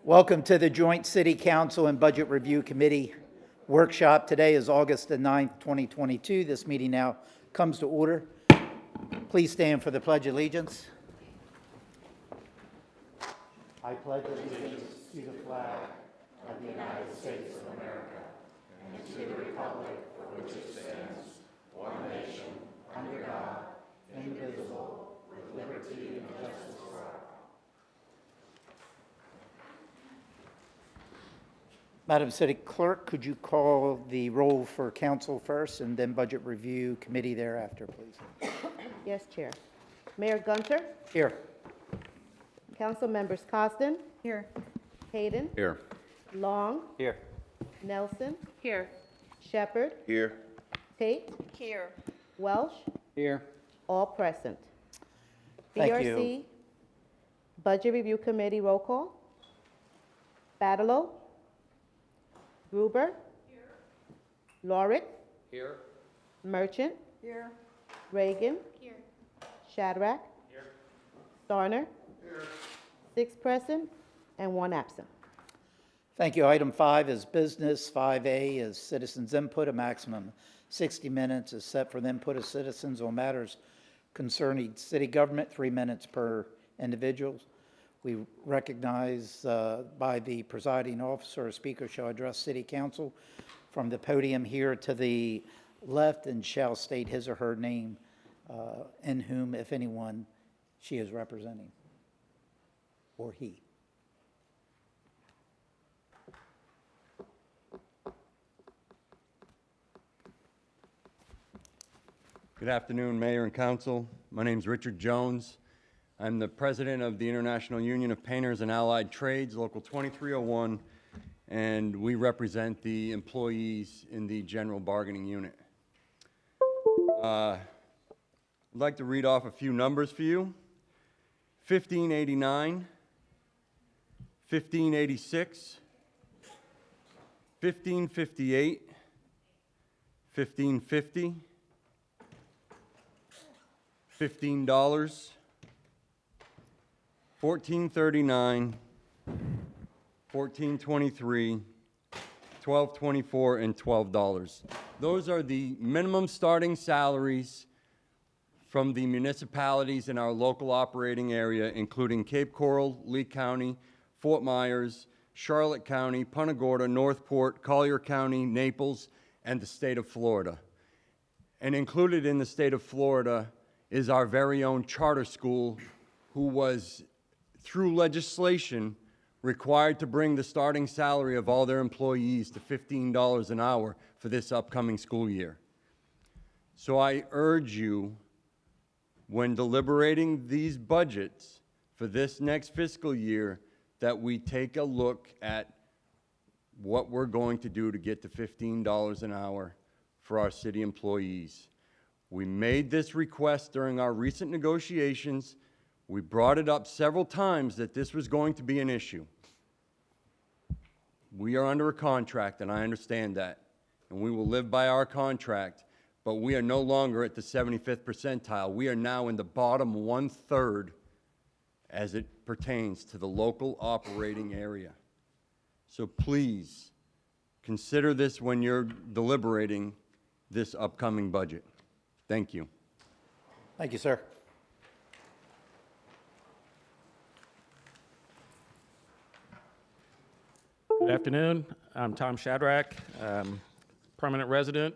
Welcome to the Joint City Council and Budget Review Committee workshop. Today is August the 9th, 2022. This meeting now comes to order. Please stand for the Pledge of Allegiance. I pledge allegiance to the flag of the United States of America and to the republic for which it stands, one nation, under God, indivisible, with liberty and justice for all. Madam City Clerk, could you call the roll for Council first and then Budget Review Committee thereafter, please? Yes, Chair. Mayor Gunter. Here. Council members Costin. Here. Hayden. Here. Long. Here. Nelson. Here. Shepherd. Here. Tate. Here. Welsh. Here. All present. Thank you. BRC Budget Review Committee roll call. Badalow. Gruber. Here. Lorick. Here. Merchant. Here. Reagan. Here. Shadrack. Here. Starner. Here. 6 present and 1 absent. Thank you. Item 5 is business. 5A is citizens' input. A maximum 60 minutes is set for the input of citizens on matters concerning city government, 3 minutes per individual. We recognize by the presiding officer, a speaker shall address City Council from the podium here to the left and shall state his or her name and whom, if anyone, she is representing, or he. Good afternoon, Mayor and Council. My name is Richard Jones. I'm the president of the International Union of Painters and Allied Trades, Local 2301, and we represent the employees in the General Bargaining Unit. I'd like to read off a few numbers for you. 1589, 1586, 1558, 1550, $15, $14.39, $14.23, $12.24, and $12. Those are the minimum starting salaries from the municipalities in our local operating area, including Cape Coral, Lee County, Fort Myers, Charlotte County, Punta Gorda, Northport, Collier County, Naples, and the state of Florida. And included in the state of Florida is our very own charter school, who was, through legislation, required to bring the starting salary of all their employees to $15 an hour for this upcoming school year. So I urge you, when deliberating these budgets for this next fiscal year, that we take a look at what we're going to do to get to $15 an hour for our city employees. We made this request during our recent negotiations. We brought it up several times that this was going to be an issue. We are under a contract, and I understand that, and we will live by our contract, but we are no longer at the 75th percentile. We are now in the bottom 1/3 as it pertains to the local operating area. So please consider this when you're deliberating this upcoming budget. Thank you. Thank you, sir. Good afternoon. I'm Tom Shadrack, permanent resident.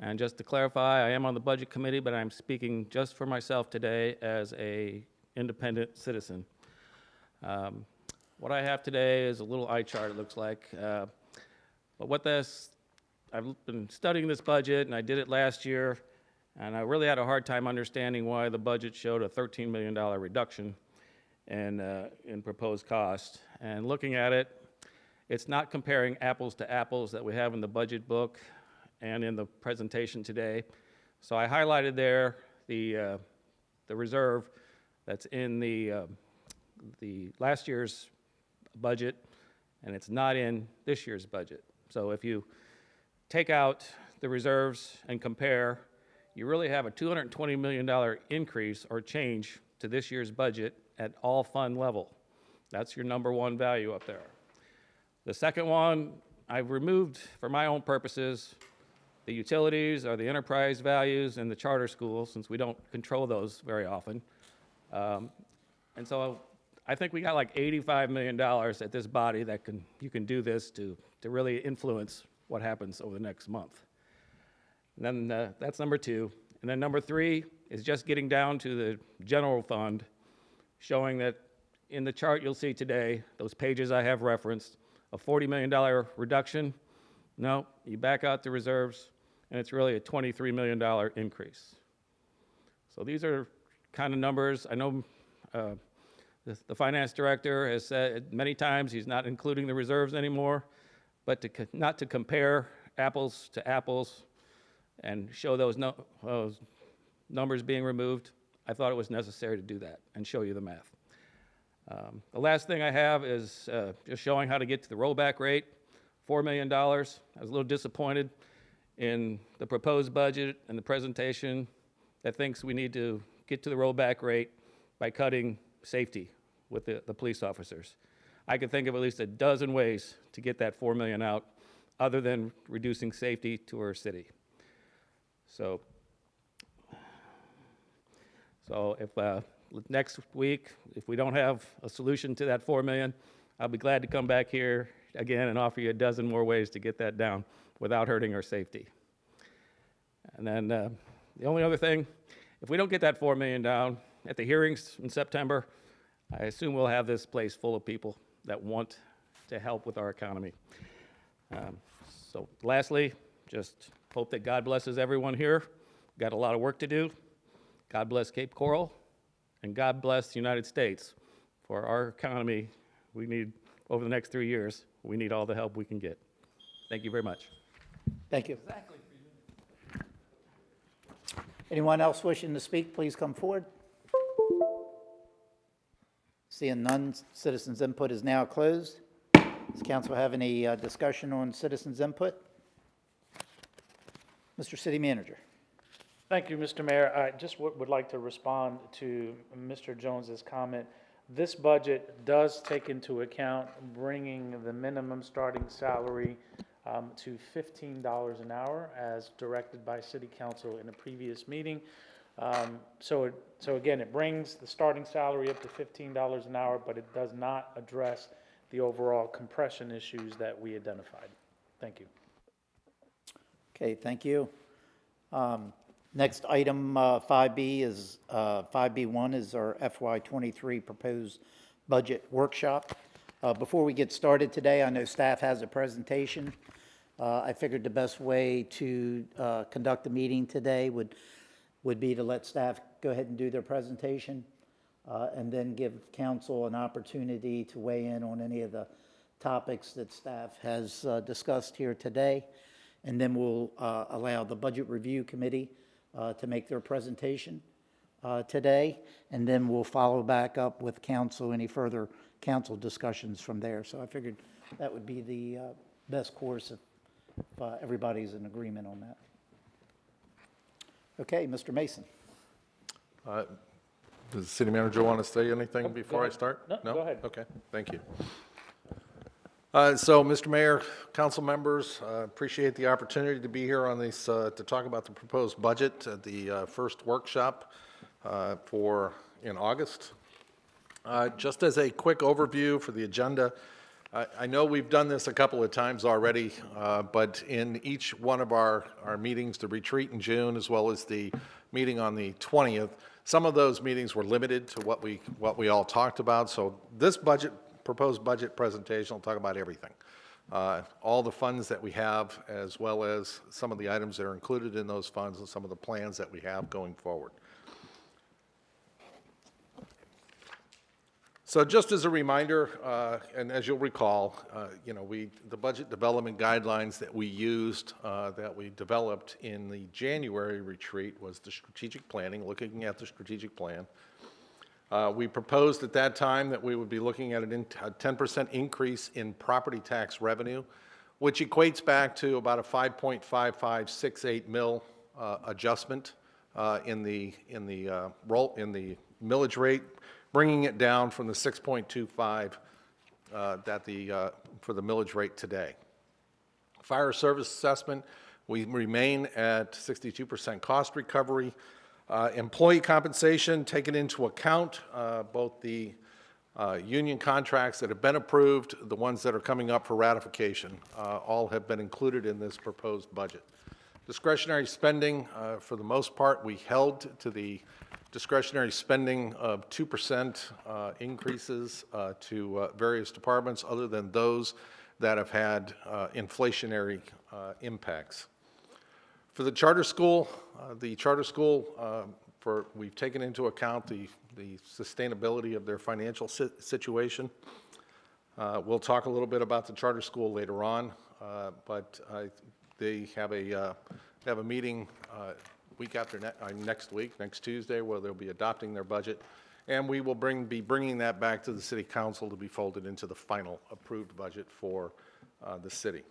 And just to clarify, I am on the Budget Committee, but I'm speaking just for myself today as an independent citizen. What I have today is a little eye chart, it looks like. But what this, I've been studying this budget, and I did it last year, and I really had a hard time understanding why the budget showed a $13 million reduction in proposed cost. And looking at it, it's not comparing apples to apples that we have in the budget book and in the presentation today. So I highlighted there the reserve that's in the last year's budget, and it's not in this year's budget. So if you take out the reserves and compare, you really have a $220 million increase or change to this year's budget at all fund level. That's your number one value up there. The second one, I've removed for my own purposes the utilities or the enterprise values in the charter schools, since we don't control those very often. And so I think we got like $85 million at this body that you can do this to really influence what happens over the next month. And then that's number two. And then number three is just getting down to the general fund, showing that in the chart you'll see today, those pages I have referenced, a $40 million reduction. No, you back out the reserves, and it's really a $23 million increase. So these are kind of numbers. I know the finance director has said many times he's not including the reserves anymore, but not to compare apples to apples and show those numbers being removed, I thought it was necessary to do that and show you the math. The last thing I have is just showing how to get to the rollback rate, $4 million. I was a little disappointed in the proposed budget and the presentation that thinks we need to get to the rollback rate by cutting safety with the police officers. I could think of at least a dozen ways to get that $4 million out other than reducing safety to our city. So if next week, if we don't have a solution to that $4 million, I'll be glad to come back here again and offer you a dozen more ways to get that down without hurting our safety. And then the only other thing, if we don't get that $4 million down at the hearings in September, I assume we'll have this place full of people that want to help with our economy. So lastly, just hope that God blesses everyone here. Got a lot of work to do. God bless Cape Coral, and God bless the United States. For our economy, we need, over the next 3 years, we need all the help we can get. Thank you very much. Thank you. Anyone else wishing to speak, please come forward. Seeing none, citizens' input is now closed. Does council have any discussion on citizens' input? Mr. City Manager. Thank you, Mr. Mayor. I just would like to respond to Mr. Jones's comment. This budget does take into account bringing the minimum starting salary to $15 an hour as directed by City Council in a previous meeting. So again, it brings the starting salary up to $15 an hour, but it does not address the overall compression issues that we identified. Thank you. Okay, thank you. Next item, 5B is, 5B1 is our FY23 proposed budget workshop. Before we get started today, I know staff has a presentation. I figured the best way to conduct the meeting today would be to let staff go ahead and do their presentation, and then give council an opportunity to weigh in on any of the topics that staff has discussed here today. And then we'll allow the Budget Review Committee to make their presentation today, and then we'll follow back up with council, any further council discussions from there. So I figured that would be the best course if everybody's in agreement on that. Okay, Mr. Mason. Does the city manager want to say anything before I start? No, go ahead. Okay, thank you. So, Mr. Mayor, council members, appreciate the opportunity to be here on this, to talk about the proposed budget at the first workshop in August. Just as a quick overview for the agenda, I know we've done this a couple of times already, but in each one of our meetings, the retreat in June, as well as the meeting on the 20th, some of those meetings were limited to what we all talked about. So this proposed budget presentation will talk about everything. All the funds that we have, as well as some of the items that are included in those funds and some of the plans that we have going forward. So just as a reminder, and as you'll recall, the budget development guidelines that we used, that we developed in the January retreat was the strategic planning, looking at the strategic plan. We proposed at that time that we would be looking at a 10% increase in property tax revenue, which equates back to about a 5.5568 mil adjustment in the millage rate, bringing it down from the 6.25 for the millage rate today. Fire service assessment, we remain at 62% cost recovery. Employee compensation, taken into account both the union contracts that have been approved, the ones that are coming up for ratification, all have been included in this proposed budget. Discretionary spending, for the most part, we held to the discretionary spending of 2% increases to various departments, other than those that have had inflationary impacts. For the charter school, we've taken into account the sustainability of their financial situation. We'll talk a little bit about the charter school later on, but they have a meeting week after next week, next Tuesday, where they'll be adopting their budget, and we will be bringing that back to the City Council to be folded into the final approved budget for the city.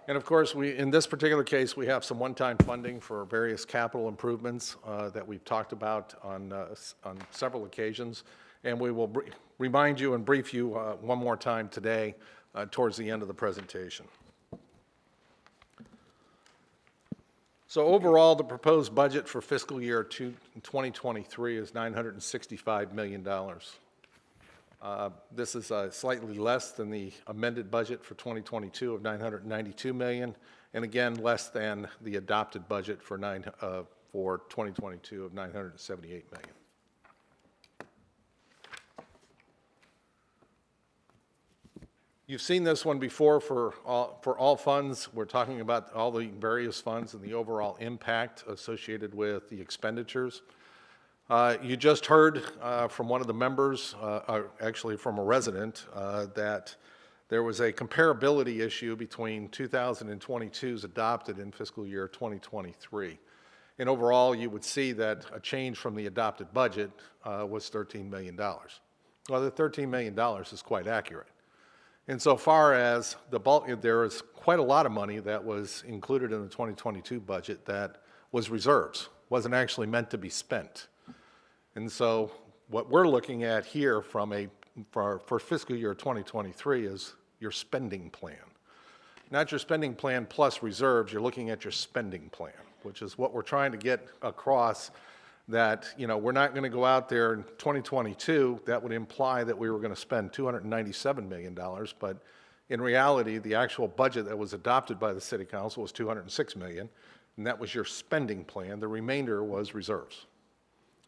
And of course, in this particular case, we have some one-time funding for various capital improvements that we've talked about on several occasions, and we will remind you and brief you one more time today towards the end of the presentation. So overall, the proposed budget for fiscal year 2023 is $965 million. This is slightly less than the amended budget for 2022 of $992 million, and again, less than the adopted budget for 2022 of $978 million. You've seen this one before for all funds. We're talking about all the various funds and the overall impact associated with the expenditures. You just heard from one of the members, actually from a resident, that there was a comparability issue between 2022's adopted in fiscal year 2023. And overall, you would see that a change from the adopted budget was $13 million. Well, the $13 million is quite accurate. Insofar as the bulk, there is quite a lot of money that was included in the 2022 budget that was reserves, wasn't actually meant to be spent. And so what we're looking at here for fiscal year 2023 is your spending plan. Not your spending plan plus reserves, you're looking at your spending plan, which is what we're trying to get across, that, you know, we're not going to go out there in 2022. That would imply that we were going to spend $297 million, but in reality, the actual budget that was adopted by the City Council was $206 million, and that was your spending plan. The remainder was reserves.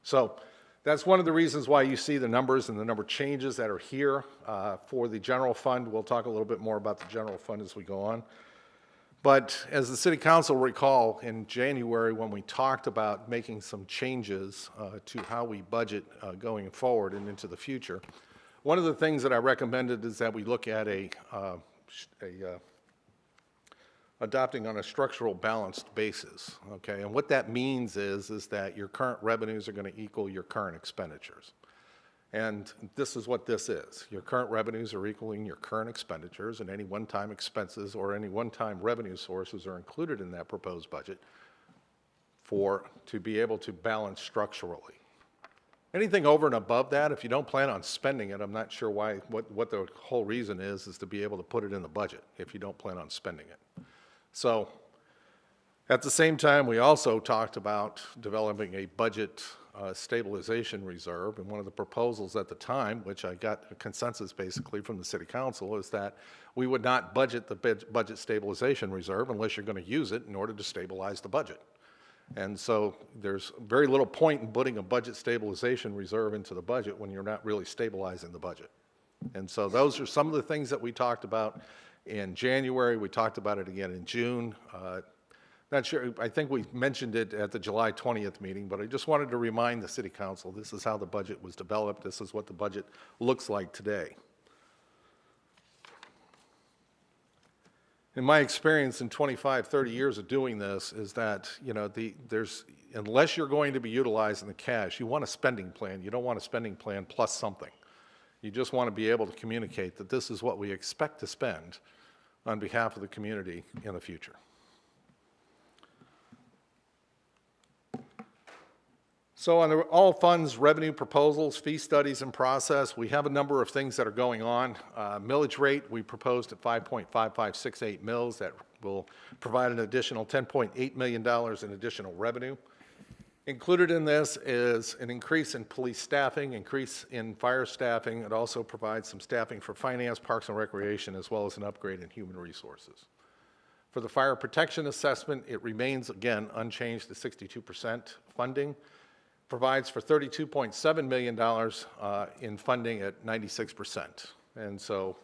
So that's one of the reasons why you see the numbers and the number changes that are here for the general fund. We'll talk a little bit more about the general fund as we go on. But as the City Council recall, in January when we talked about making some changes to how we budget going forward and into the future, one of the things that I recommended is that we look at adopting on a structural balanced basis, okay? And what that means is that your current revenues are going to equal your current expenditures. And this is what this is. Your current revenues are equaling your current expenditures, and any one-time expenses or any one-time revenue sources are included in that proposed budget to be able to balance structurally. Anything over and above that, if you don't plan on spending it, I'm not sure what the whole reason is to be able to put it in the budget if you don't plan on spending it. So at the same time, we also talked about developing a budget stabilization reserve, and one of the proposals at the time, which I got a consensus basically from the City Council, is that we would not budget the budget stabilization reserve unless you're going to use it in order to stabilize the budget. And so there's very little point in putting a budget stabilization reserve into the budget when you're not really stabilizing the budget. And so those are some of the things that we talked about in January. We talked about it again in June. Not sure, I think we mentioned it at the July 20th meeting, but I just wanted to remind the City Council, this is how the budget was developed. This is what the budget looks like today. In my experience in 25, 30 years of doing this is that, you know, unless you're going to be utilizing the cash, you want a spending plan. You don't want a spending plan plus something. You just want to be able to communicate that this is what we expect to spend on behalf of the community in the future. So on the all funds revenue proposals, fee studies in process, we have a number of things that are going on. Millage rate, we proposed at 5.5568 mils. That will provide an additional $10.8 million in additional revenue. Included in this is an increase in police staffing, increase in fire staffing. It also provides some staffing for finance, parks and recreation, as well as an upgrade in human resources. For the fire protection assessment, it remains, again, unchanged at 62% funding. Provides for $32.7 million in funding at 96%. And so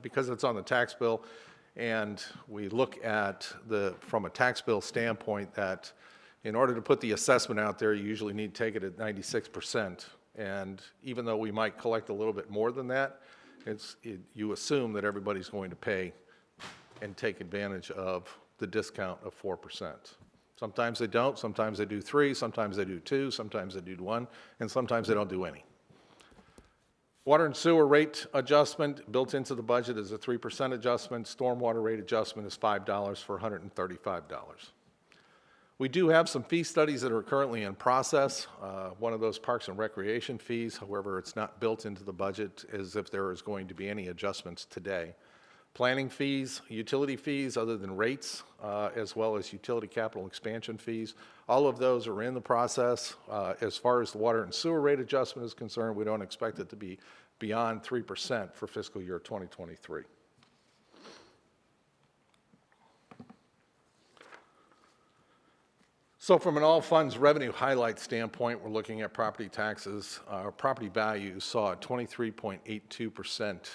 because it's on the tax bill, and we look at from a tax bill standpoint, that in order to put the assessment out there, you usually need to take it at 96%. And even though we might collect a little bit more than that, you assume that everybody's going to pay and take advantage of the discount of 4%. Sometimes they don't, sometimes they do 3, sometimes they do 2, sometimes they do 1, and sometimes they don't do any. Water and sewer rate adjustment built into the budget is a 3% adjustment. Stormwater rate adjustment is $5 for $135. We do have some fee studies that are currently in process. One of those parks and recreation fees, however, it's not built into the budget as if there is going to be any adjustments today. Planning fees, utility fees other than rates, as well as utility capital expansion fees. All of those are in the process. As far as the water and sewer rate adjustment is concerned, we don't expect it to be beyond 3% for fiscal year 2023. So from an all funds revenue highlight standpoint, we're looking at property taxes. Our property values saw a 23.82%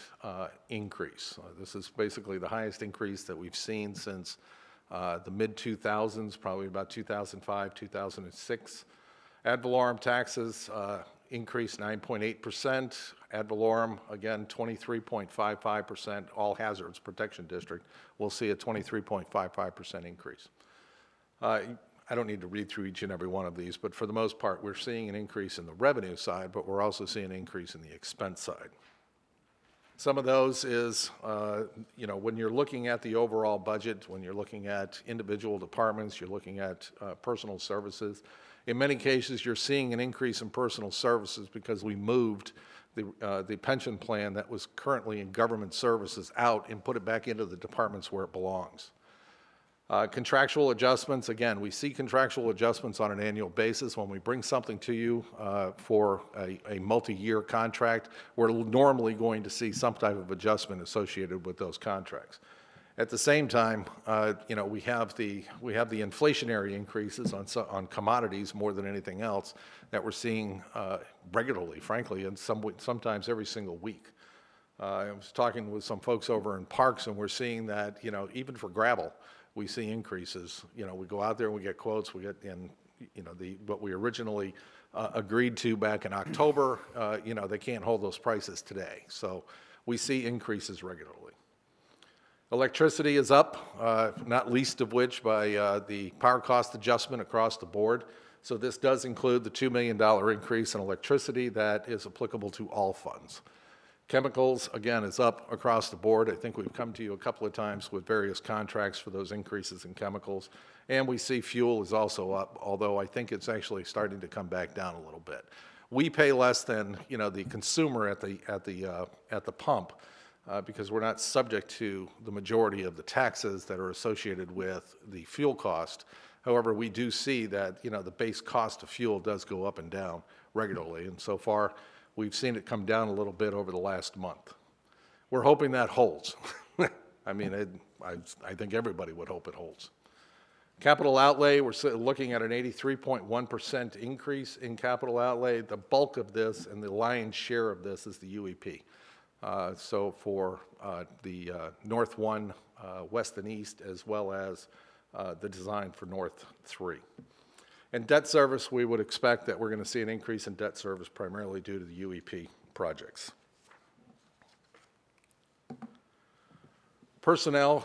increase. This is basically the highest increase that we've seen since the mid-2000s, probably about 2005, 2006. Ad valorem taxes increased 9.8%. Ad valorem, again, 23.55%. All hazards protection district will see a 23.55% increase. I don't need to read through each and every one of these, but for the most part, we're seeing an increase in the revenue side, but we're also seeing an increase in the expense side. Some of those is, when you're looking at the overall budget, when you're looking at individual departments, you're looking at personal services. In many cases, you're seeing an increase in personal services because we moved the pension plan that was currently in government services out and put it back into the departments where it belongs. Contractual adjustments, again, we see contractual adjustments on an annual basis. When we bring something to you for a multi-year contract, we're normally going to see some type of adjustment associated with those contracts. At the same time, we have the inflationary increases on commodities more than anything else that we're seeing regularly, frankly, and sometimes every single week. I was talking with some folks over in parks, and we're seeing that, even for gravel, we see increases. We go out there and we get quotes. We get what we originally agreed to back in October. They can't hold those prices today. So we see increases regularly. Electricity is up, not least of which by the power cost adjustment across the board. So this does include the $2 million increase in electricity that is applicable to all funds. Chemicals, again, is up across the board. I think we've come to you a couple of times with various contracts for those increases in chemicals. And we see fuel is also up, although I think it's actually starting to come back down a little bit. We pay less than, the consumer at the pump because we're not subject to the majority of the taxes that are associated with the fuel cost. However, we do see that, the base cost of fuel does go up and down regularly. And so far, we've seen it come down a little bit over the last month. We're hoping that holds. I think everybody would hope it holds. Capital outlay, we're looking at an 83.1% increase in capital outlay. The bulk of this and the lion's share of this is the UEP. So for the North 1, West and East, as well as the design for North 3. And debt service, we would expect that we're going to see an increase in debt service primarily due to the UEP projects. Personnel,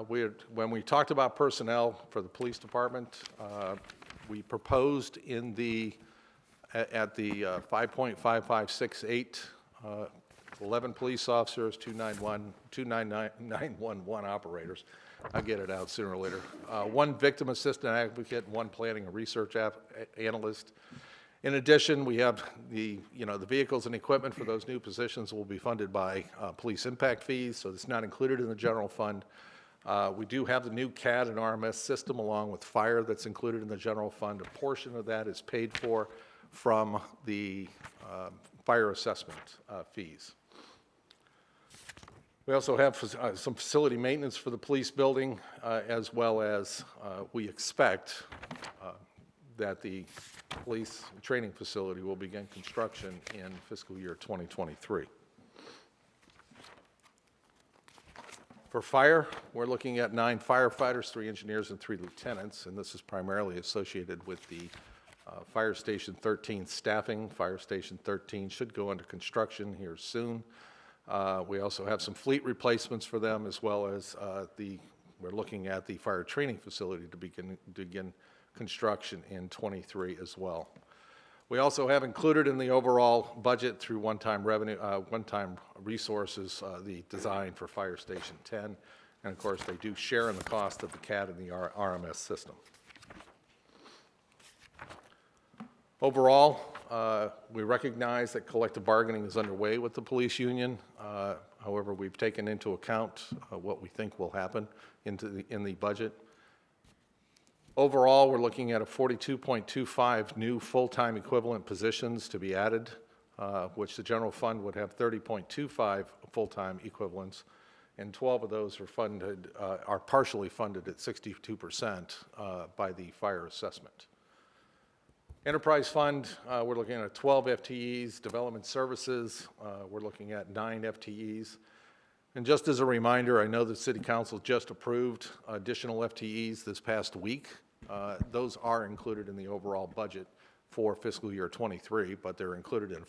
when we talked about personnel for the police department, we proposed at the 5.5568, 11 police officers, 2 911 operators. I'll get it out sooner or later. One victim assistant advocate, one planning and research analyst. In addition, we have the vehicles and equipment for those new positions will be funded by police impact fees, so it's not included in the general fund. We do have the new CAD and RMS system along with fire that's included in the general fund. A portion of that is paid for from the fire assessment fees. We also have some facility maintenance for the police building, as well as we expect that the police training facility will begin construction in fiscal year 2023. For fire, we're looking at 9 firefighters, 3 engineers, and 3 lieutenants, and this is primarily associated with the Fire Station 13 staffing. Fire Station 13 should go under construction here soon. We also have some fleet replacements for them, as well as we're looking at the fire training facility to begin construction in 23 as well. We also have included in the overall budget through one-time resources, the design for Fire Station 10, and of course they do share in the cost of the CAD and the RMS system. Overall, we recognize that collective bargaining is underway with the police union. However, we've taken into account what we think will happen in the budget. Overall, we're looking at a 42.25 new full-time equivalent positions to be added, which the general fund would have 30.25 full-time equivalents, and 12 of those are partially funded at 62% by the fire assessment. Enterprise fund, we're looking at 12 FTEs. Development services, we're looking at 9 FTEs. And just as a reminder, I know the City Council just approved additional FTEs this past week. Those are included in the overall budget for fiscal year 23, but they're included in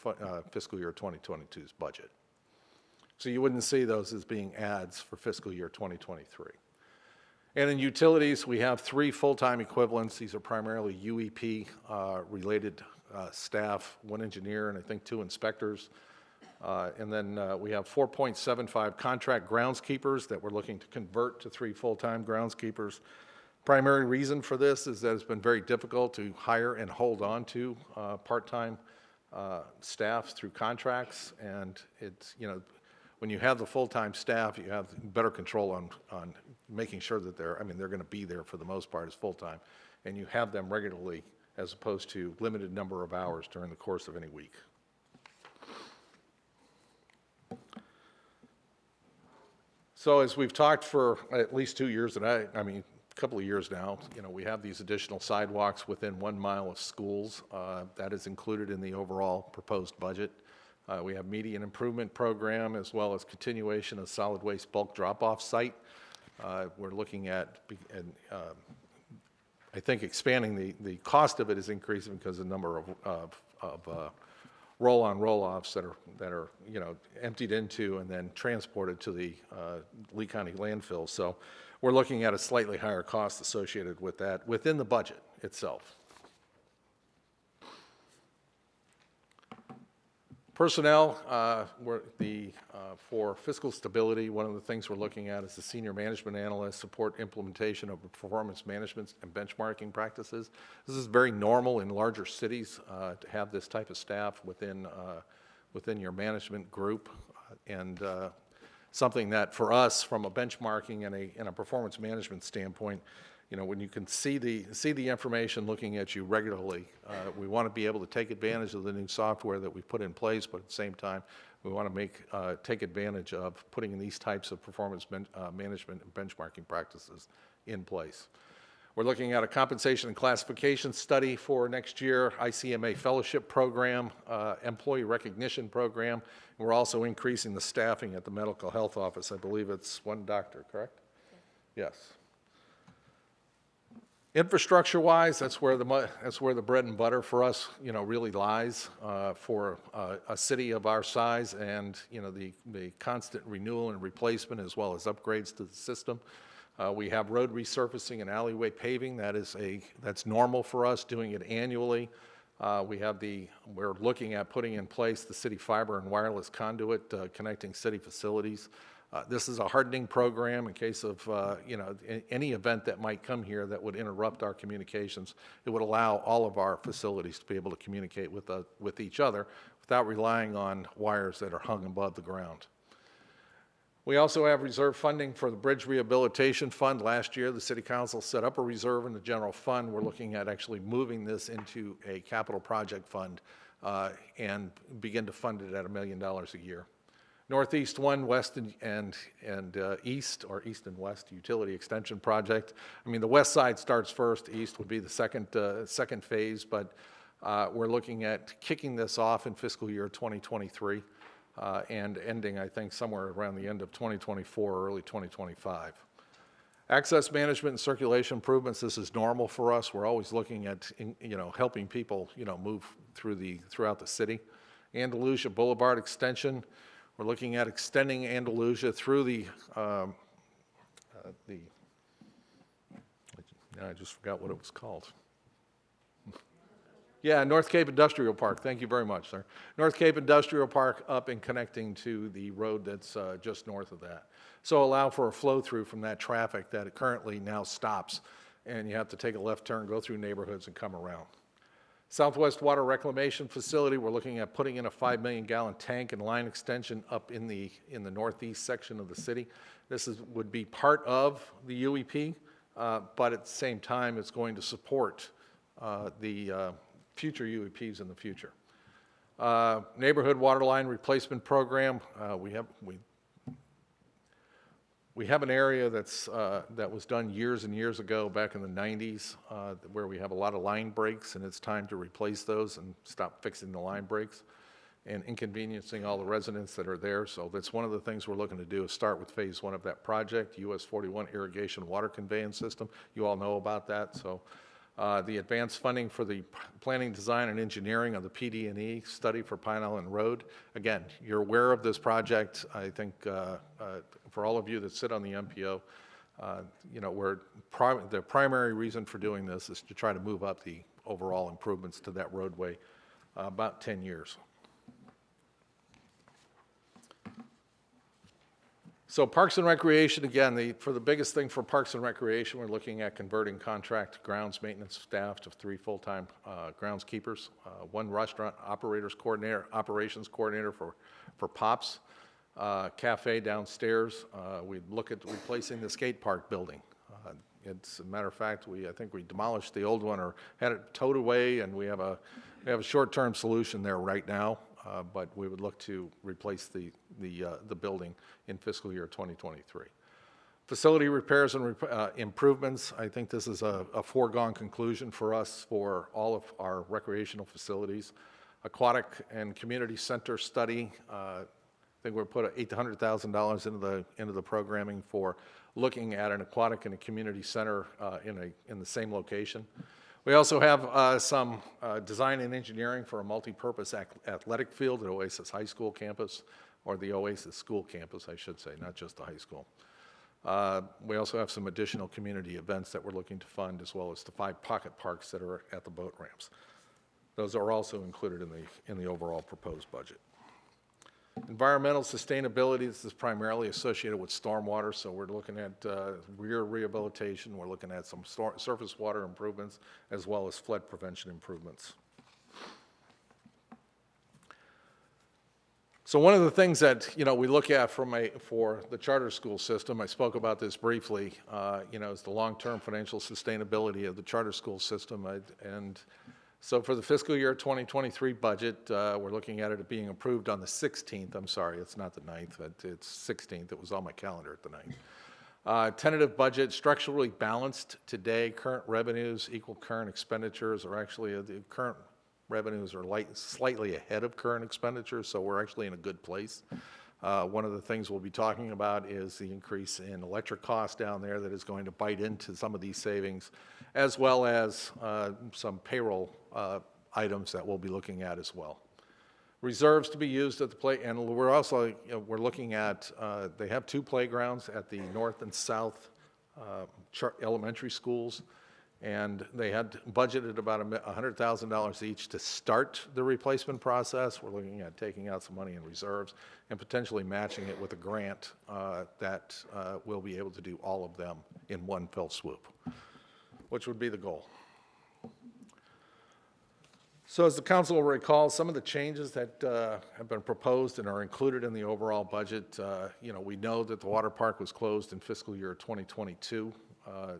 fiscal year 2022's budget. So you wouldn't see those as being adds for fiscal year 2023. And in utilities, we have 3 full-time equivalents. These are primarily UEP related staff, 1 engineer and I think 2 inspectors. And then we have 4.75 contract groundskeepers that we're looking to convert to 3 full-time groundskeepers. Primary reason for this is that it's been very difficult to hire and hold on to part-time staff through contracts, and it's, when you have the full-time staff, you have better control on making sure that they're going to be there for the most part as full-time, and you have them regularly as opposed to limited number of hours during the course of any week. So as we've talked for at least 2 years, and a couple of years now, we have these additional sidewalks within 1 mile of schools. That is included in the overall proposed budget. We have median improvement program as well as continuation of solid waste bulk drop-off site. We're looking at, I think expanding the cost of it is increasing because of the number of roll-on roll-offs that are emptied into and then transported to the Lee County landfill. So we're looking at a slightly higher cost associated with that within the budget itself. Personnel, for fiscal stability, one of the things we're looking at is the senior management analyst support implementation of performance management and benchmarking practices. This is very normal in larger cities to have this type of staff within your management group, and something that for us, from a benchmarking and a performance management standpoint, when you can see the information looking at you regularly, we want to be able to take advantage of the new software that we put in place, but at the same time, we want to take advantage of putting in these types of performance management and benchmarking practices in place. We're looking at a compensation and classification study for next year, ICMA fellowship program, employee recognition program. And we're also increasing the staffing at the medical health office. I believe it's 1 doctor, correct? Yes. Infrastructure-wise, that's where the bread and butter for us, really lies for a city of our size, and the constant renewal and replacement as well as upgrades to the system. We have road resurfacing and alleyway paving. That's normal for us, doing it annually. We're looking at putting in place the city fiber and wireless conduit connecting city facilities. This is a hardening program in case of, any event that might come here that would interrupt our communications. It would allow all of our facilities to be able to communicate with each other without relying on wires that are hung above the ground. We also have reserve funding for the Bridge Rehabilitation Fund. Last year, the City Council set up a reserve in the general fund. We're looking at actually moving this into a capital project fund and begin to fund it at $1 million a year. Northeast 1, West and East, or East and West Utility Extension Project. I mean, the west side starts first, east would be the second phase, but we're looking at kicking this off in fiscal year 2023 and ending, I think, somewhere around the end of 2024 or early 2025. Access management and circulation improvements, this is normal for us. We're always looking at, helping people, move throughout the city. Andalusia Boulevard extension. We're looking at extending Andalusia through I just forgot what it was called. Yeah, North Cape Industrial Park. Thank you very much, sir. North Cape Industrial Park up and connecting to the road that's just north of that. So allow for a flow through from that traffic that it currently now stops, and you have to take a left turn, go through neighborhoods, and come around. Southwest Water Reclamation Facility, we're looking at putting in a 5 million gallon tank and line extension up in the northeast section of the city. This would be part of the UEP, but at the same time, it's going to support the future UEPs in the future. Neighborhood water line replacement program, we have an area that was done years and years ago, back in the 90s, where we have a lot of line breaks, and it's time to replace those and stop fixing the line breaks and inconveniencing all the residents that are there. So that's one of the things we're looking to do, is start with phase 1 of that project, US 41 irrigation water conveyance system. You all know about that. So the advanced funding for the planning, design, and engineering of the PD&E study for Pine Island Road. Again, you're aware of this project. I think for all of you that sit on the MPO, the primary reason for doing this is to try to move up the overall improvements to that roadway about 10 years. So Parks and Recreation, again, for the biggest thing for Parks and Recreation, we're looking at converting contract grounds maintenance staff to 3 full-time groundskeepers, 1 restaurant operations coordinator for POPs, cafe downstairs. We'd look at replacing the skate park building. It's a matter of fact, I think we demolished the old one or had it towed away, and we have a short-term solution there right now. But we would look to replace the building in fiscal year 2023. Facility repairs and improvements, I think this is a foregone conclusion for us for all of our recreational facilities. Aquatic and community center study, I think we're put $800,000 into the programming for looking at an aquatic and a community center in the same location. We also have some design and engineering for a multi-purpose athletic field at Oasis High School campus, or the Oasis School campus, I should say, not just the high school. We also have some additional community events that we're looking to fund, as well as the 5 pocket parks that are at the boat ramps. Those are also included in the overall proposed budget. Environmental sustainability, this is primarily associated with stormwater, so we're looking at rear rehabilitation, we're looking at some surface water improvements, as well as flood prevention improvements. So one of the things that we look at for the charter school system, I spoke about this briefly, is the long-term financial sustainability of the charter school system, and so for the fiscal year 2023 budget, we're looking at it being approved on the 16th. I'm sorry, it's not the 9th, it's 16th. It was on my calendar at the 9th. Tentative budget, structurally balanced today. Current revenues equal current expenditures, or actually the current revenues are slightly ahead of current expenditures, so we're actually in a good place. One of the things we'll be talking about is the increase in electric costs down there that is going to bite into some of these savings, as well as some payroll items that we'll be looking at as well. Reserves to be used at the play, and we're also we're looking at they have 2 playgrounds at the north and south elementary schools, and they had budgeted about $100,000 each to start the replacement process. We're looking at taking out some money in reserves and potentially matching it with a grant that will be able to do all of them in one fell swoop, which would be the goal. So as the council will recall, some of the changes that have been proposed and are included in the overall budget, we know that the water park was closed in fiscal year 2022.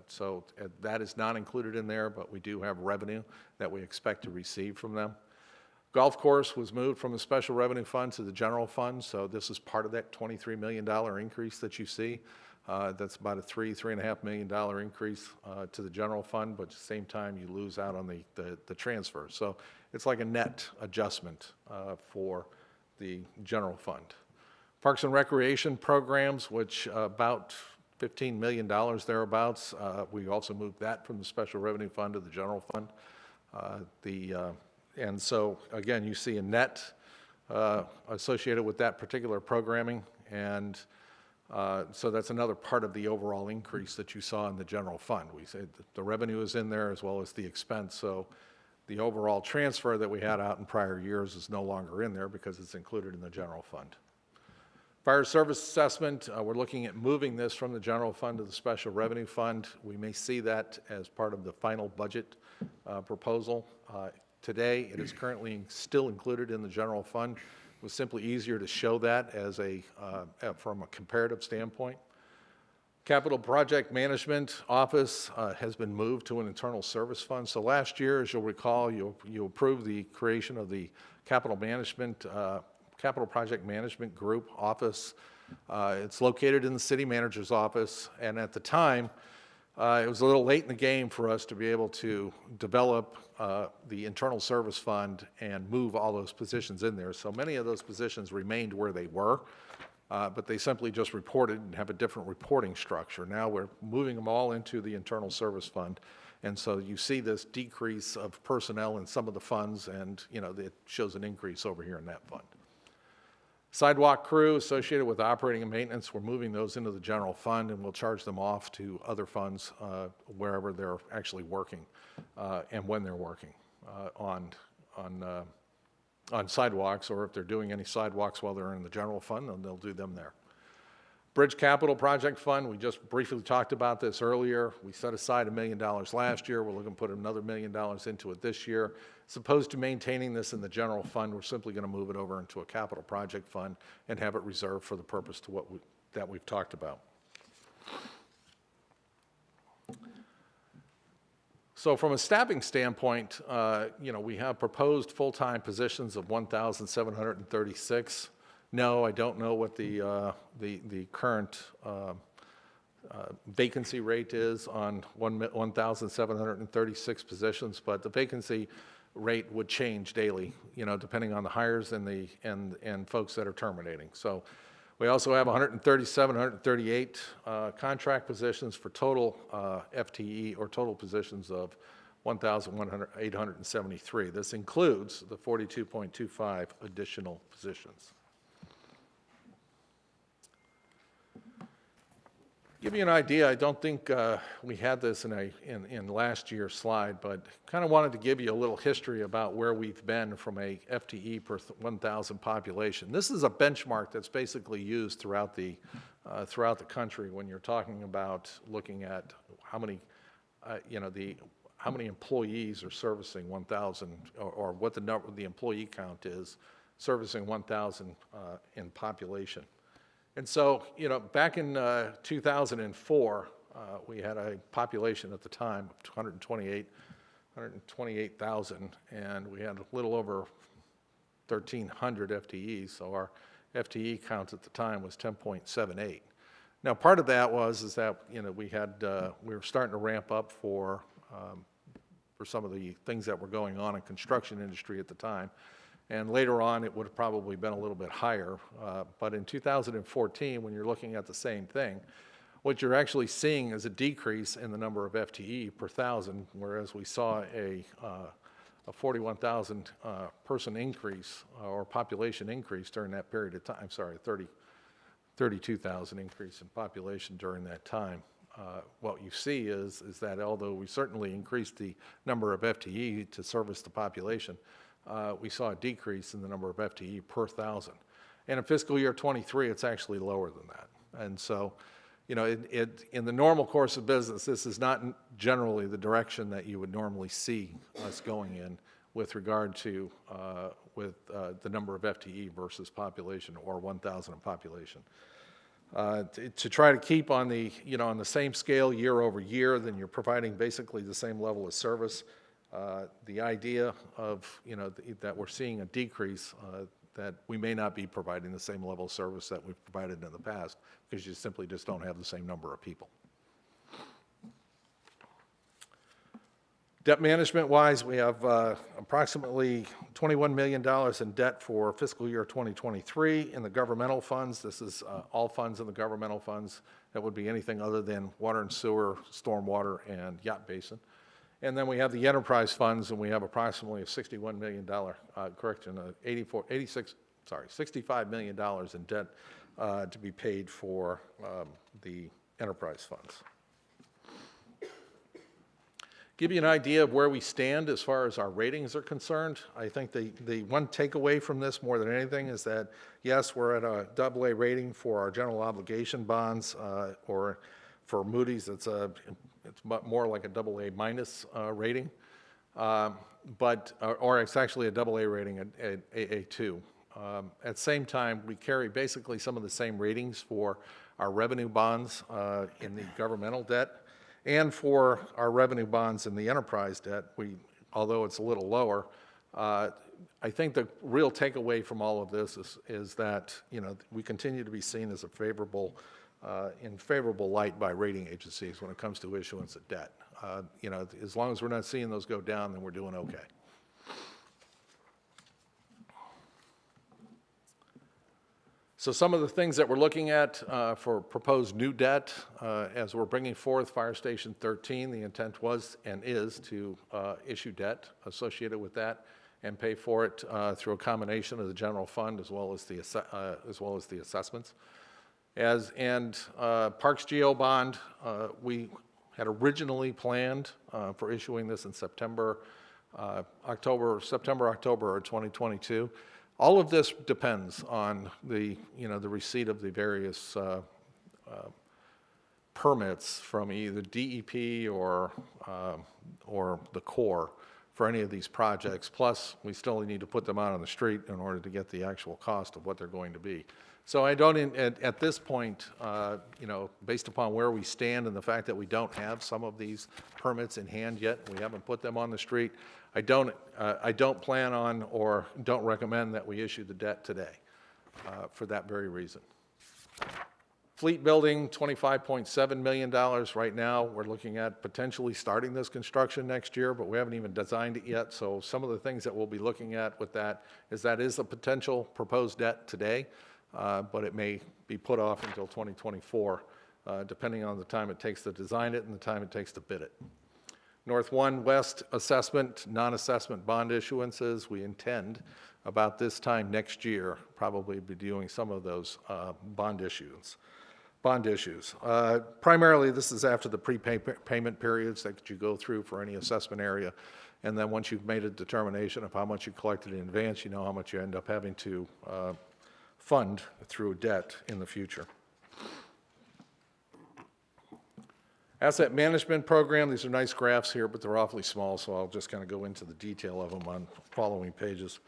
So that is not included in there, but we do have revenue that we expect to receive from them. Golf course was moved from the special revenue fund to the general fund, so this is part of that $23 million increase that you see. That's about a $3.5 million increase to the general fund, but at the same time you lose out on the transfer. So it's like a net adjustment for the general fund. Parks and Recreation programs, which about $15 million thereabouts. We also moved that from the special revenue fund to the general fund. And so again, you see a net associated with that particular programming, and so that's another part of the overall increase that you saw in the general fund. We said the revenue is in there as well as the expense, so the overall transfer that we had out in prior years is no longer in there because it's included in the general fund. Fire service assessment, we're looking at moving this from the general fund to the special revenue fund. We may see that as part of the final budget proposal. Today, it is currently still included in the general fund. It was simply easier to show that as from a comparative standpoint. Capital Project Management Office has been moved to an internal service fund. So last year, as you'll recall, you approved the creation of the Capital Project Management Group office. It's located in the city manager's office, and at the time, it was a little late in the game for us to be able to develop the internal service fund and move all those positions in there. So many of those positions remained where they were, but they simply just reported and have a different reporting structure. Now we're moving them all into the internal service fund, and so you see this decrease of personnel in some of the funds, and it shows an increase over here in that fund. Sidewalk crew associated with operating and maintenance, we're moving those into the general fund, and we'll charge them off to other funds wherever they're actually working and when they're working on sidewalks, or if they're doing any sidewalks while they're in the general fund, then they'll do them there. Bridge Capital Project Fund, we just briefly talked about this earlier. We set aside $1 million last year. We're looking to put another $1 million into it this year. As opposed to maintaining this in the general fund, we're simply going to move it over into a capital project fund and have it reserved for the purpose to that we've talked about. So from a staffing standpoint, we have proposed full-time positions of 1,736. No, I don't know what the current vacancy rate is on 1,736 positions, but the vacancy rate would change daily, depending on the hires and folks that are terminating. So we also have 138 contract positions for total FTE, or total positions of 1,873. This includes the 42.25 additional positions. Give you an idea, I don't think we had this in last year's slide, but kind of wanted to give you a little history about where we've been from a FTE per 1,000 population. This is a benchmark that's basically used throughout the country when you're talking about looking at how many employees are servicing 1,000, or what the employee count is servicing 1,000 in population. And so, back in 2004, we had a population at the time of 128,000, and we had a little over 1,300 FTEs, so our FTE count at the time was 10.78. Now, part of that is that we were starting to ramp up for some of the things that were going on in construction industry at the time. And later on, it would have probably been a little bit higher. But in 2014, when you're looking at the same thing, what you're actually seeing is a decrease in the number of FTE per 1,000, whereas we saw a 41,000 person increase or population increase during that period of time. 32,000 increase in population during that time. what you see is that although we certainly increased the number of FTE to service the population, we saw a decrease in the number of FTE per thousand. And in fiscal year 23, it's actually lower than that. And so, you know, in the normal course of business, this is not generally the direction that you would normally see us going in with regard to the number of FTE versus population, or 1,000 in population. To try to keep on the, you know, on the same scale year over year, then you're providing basically the same level of service. The idea of, you know, that we're seeing a decrease, that we may not be providing the same level of service that we've provided in the past, because you simply just don't have the same number of people. Debt management-wise, we have approximately $21 million in debt for fiscal year 2023 in the governmental funds. This is all funds in the governmental funds. That would be anything other than water and sewer, stormwater, and yacht basin. And then we have the enterprise funds, and we have approximately a $61 million, $65 million in debt to be paid for the enterprise funds. Give you an idea of where we stand as far as our ratings are concerned. I think the one takeaway from this more than anything is that, yes, we're at a AA rating for our general obligation bonds, or for Moody's, it's more like a AA minus rating, or it's actually a AA rating at AA2. At the same time, we carry basically some of the same ratings for our revenue bonds in the governmental debt, and for our revenue bonds in the enterprise debt. Although it's a little lower, I think the real takeaway from all of this is that, you know, we continue to be seen as a in favorable light by rating agencies when it comes to issuance of debt. You know, as long as we're not seeing those go down, then we're doing okay. So some of the things that we're looking at for proposed new debt, as we're bringing forth Fire Station 13, the intent was and is to issue debt associated with that and pay for it through a combination of the general fund as well as the assessments. Parks Geo bond, we had originally planned for issuing this in September, October of 2022. All of this depends on the receipt of the various permits from either DEP or the Corps for any of these projects. Plus, we still need to put them out on the street in order to get the actual cost of what they're going to be. So I don't, at this point, you know, based upon where we stand and the fact that we don't have some of these permits in hand yet, we haven't put them on the street, I don't plan on or don't recommend that we issue the debt today for that very reason. Fleet building, $25.7 million right now. We're looking at potentially starting this construction next year, but we haven't even designed it yet. So some of the things that we'll be looking at with that is a potential proposed debt today, but it may be put off until 2024, depending on the time it takes to design it and the time it takes to bid it. North 1 West assessment, non-assessment bond issuances. We intend about this time next year probably be doing some of those bond issues. Primarily, this is after the prepayment periods that you go through for any assessment area. And then once you've made a determination of how much you collected in advance, you know how much you end up having to fund through debt in the future. Asset management program, these are nice graphs here, but they're awfully small, so I'll just kind of go into the detail of them on following pages.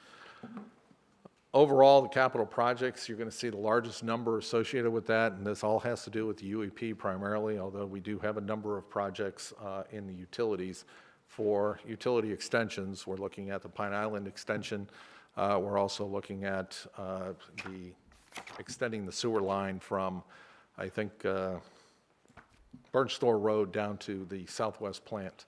Overall, the capital projects, you're going to see the largest number associated with that, and this all has to do with the UEP primarily, although we do have a number of projects in the utilities. For utility extensions, we're looking at the Pine Island extension. We're also looking at extending the sewer line from, I think, Burnt Store Road down to the southwest plant.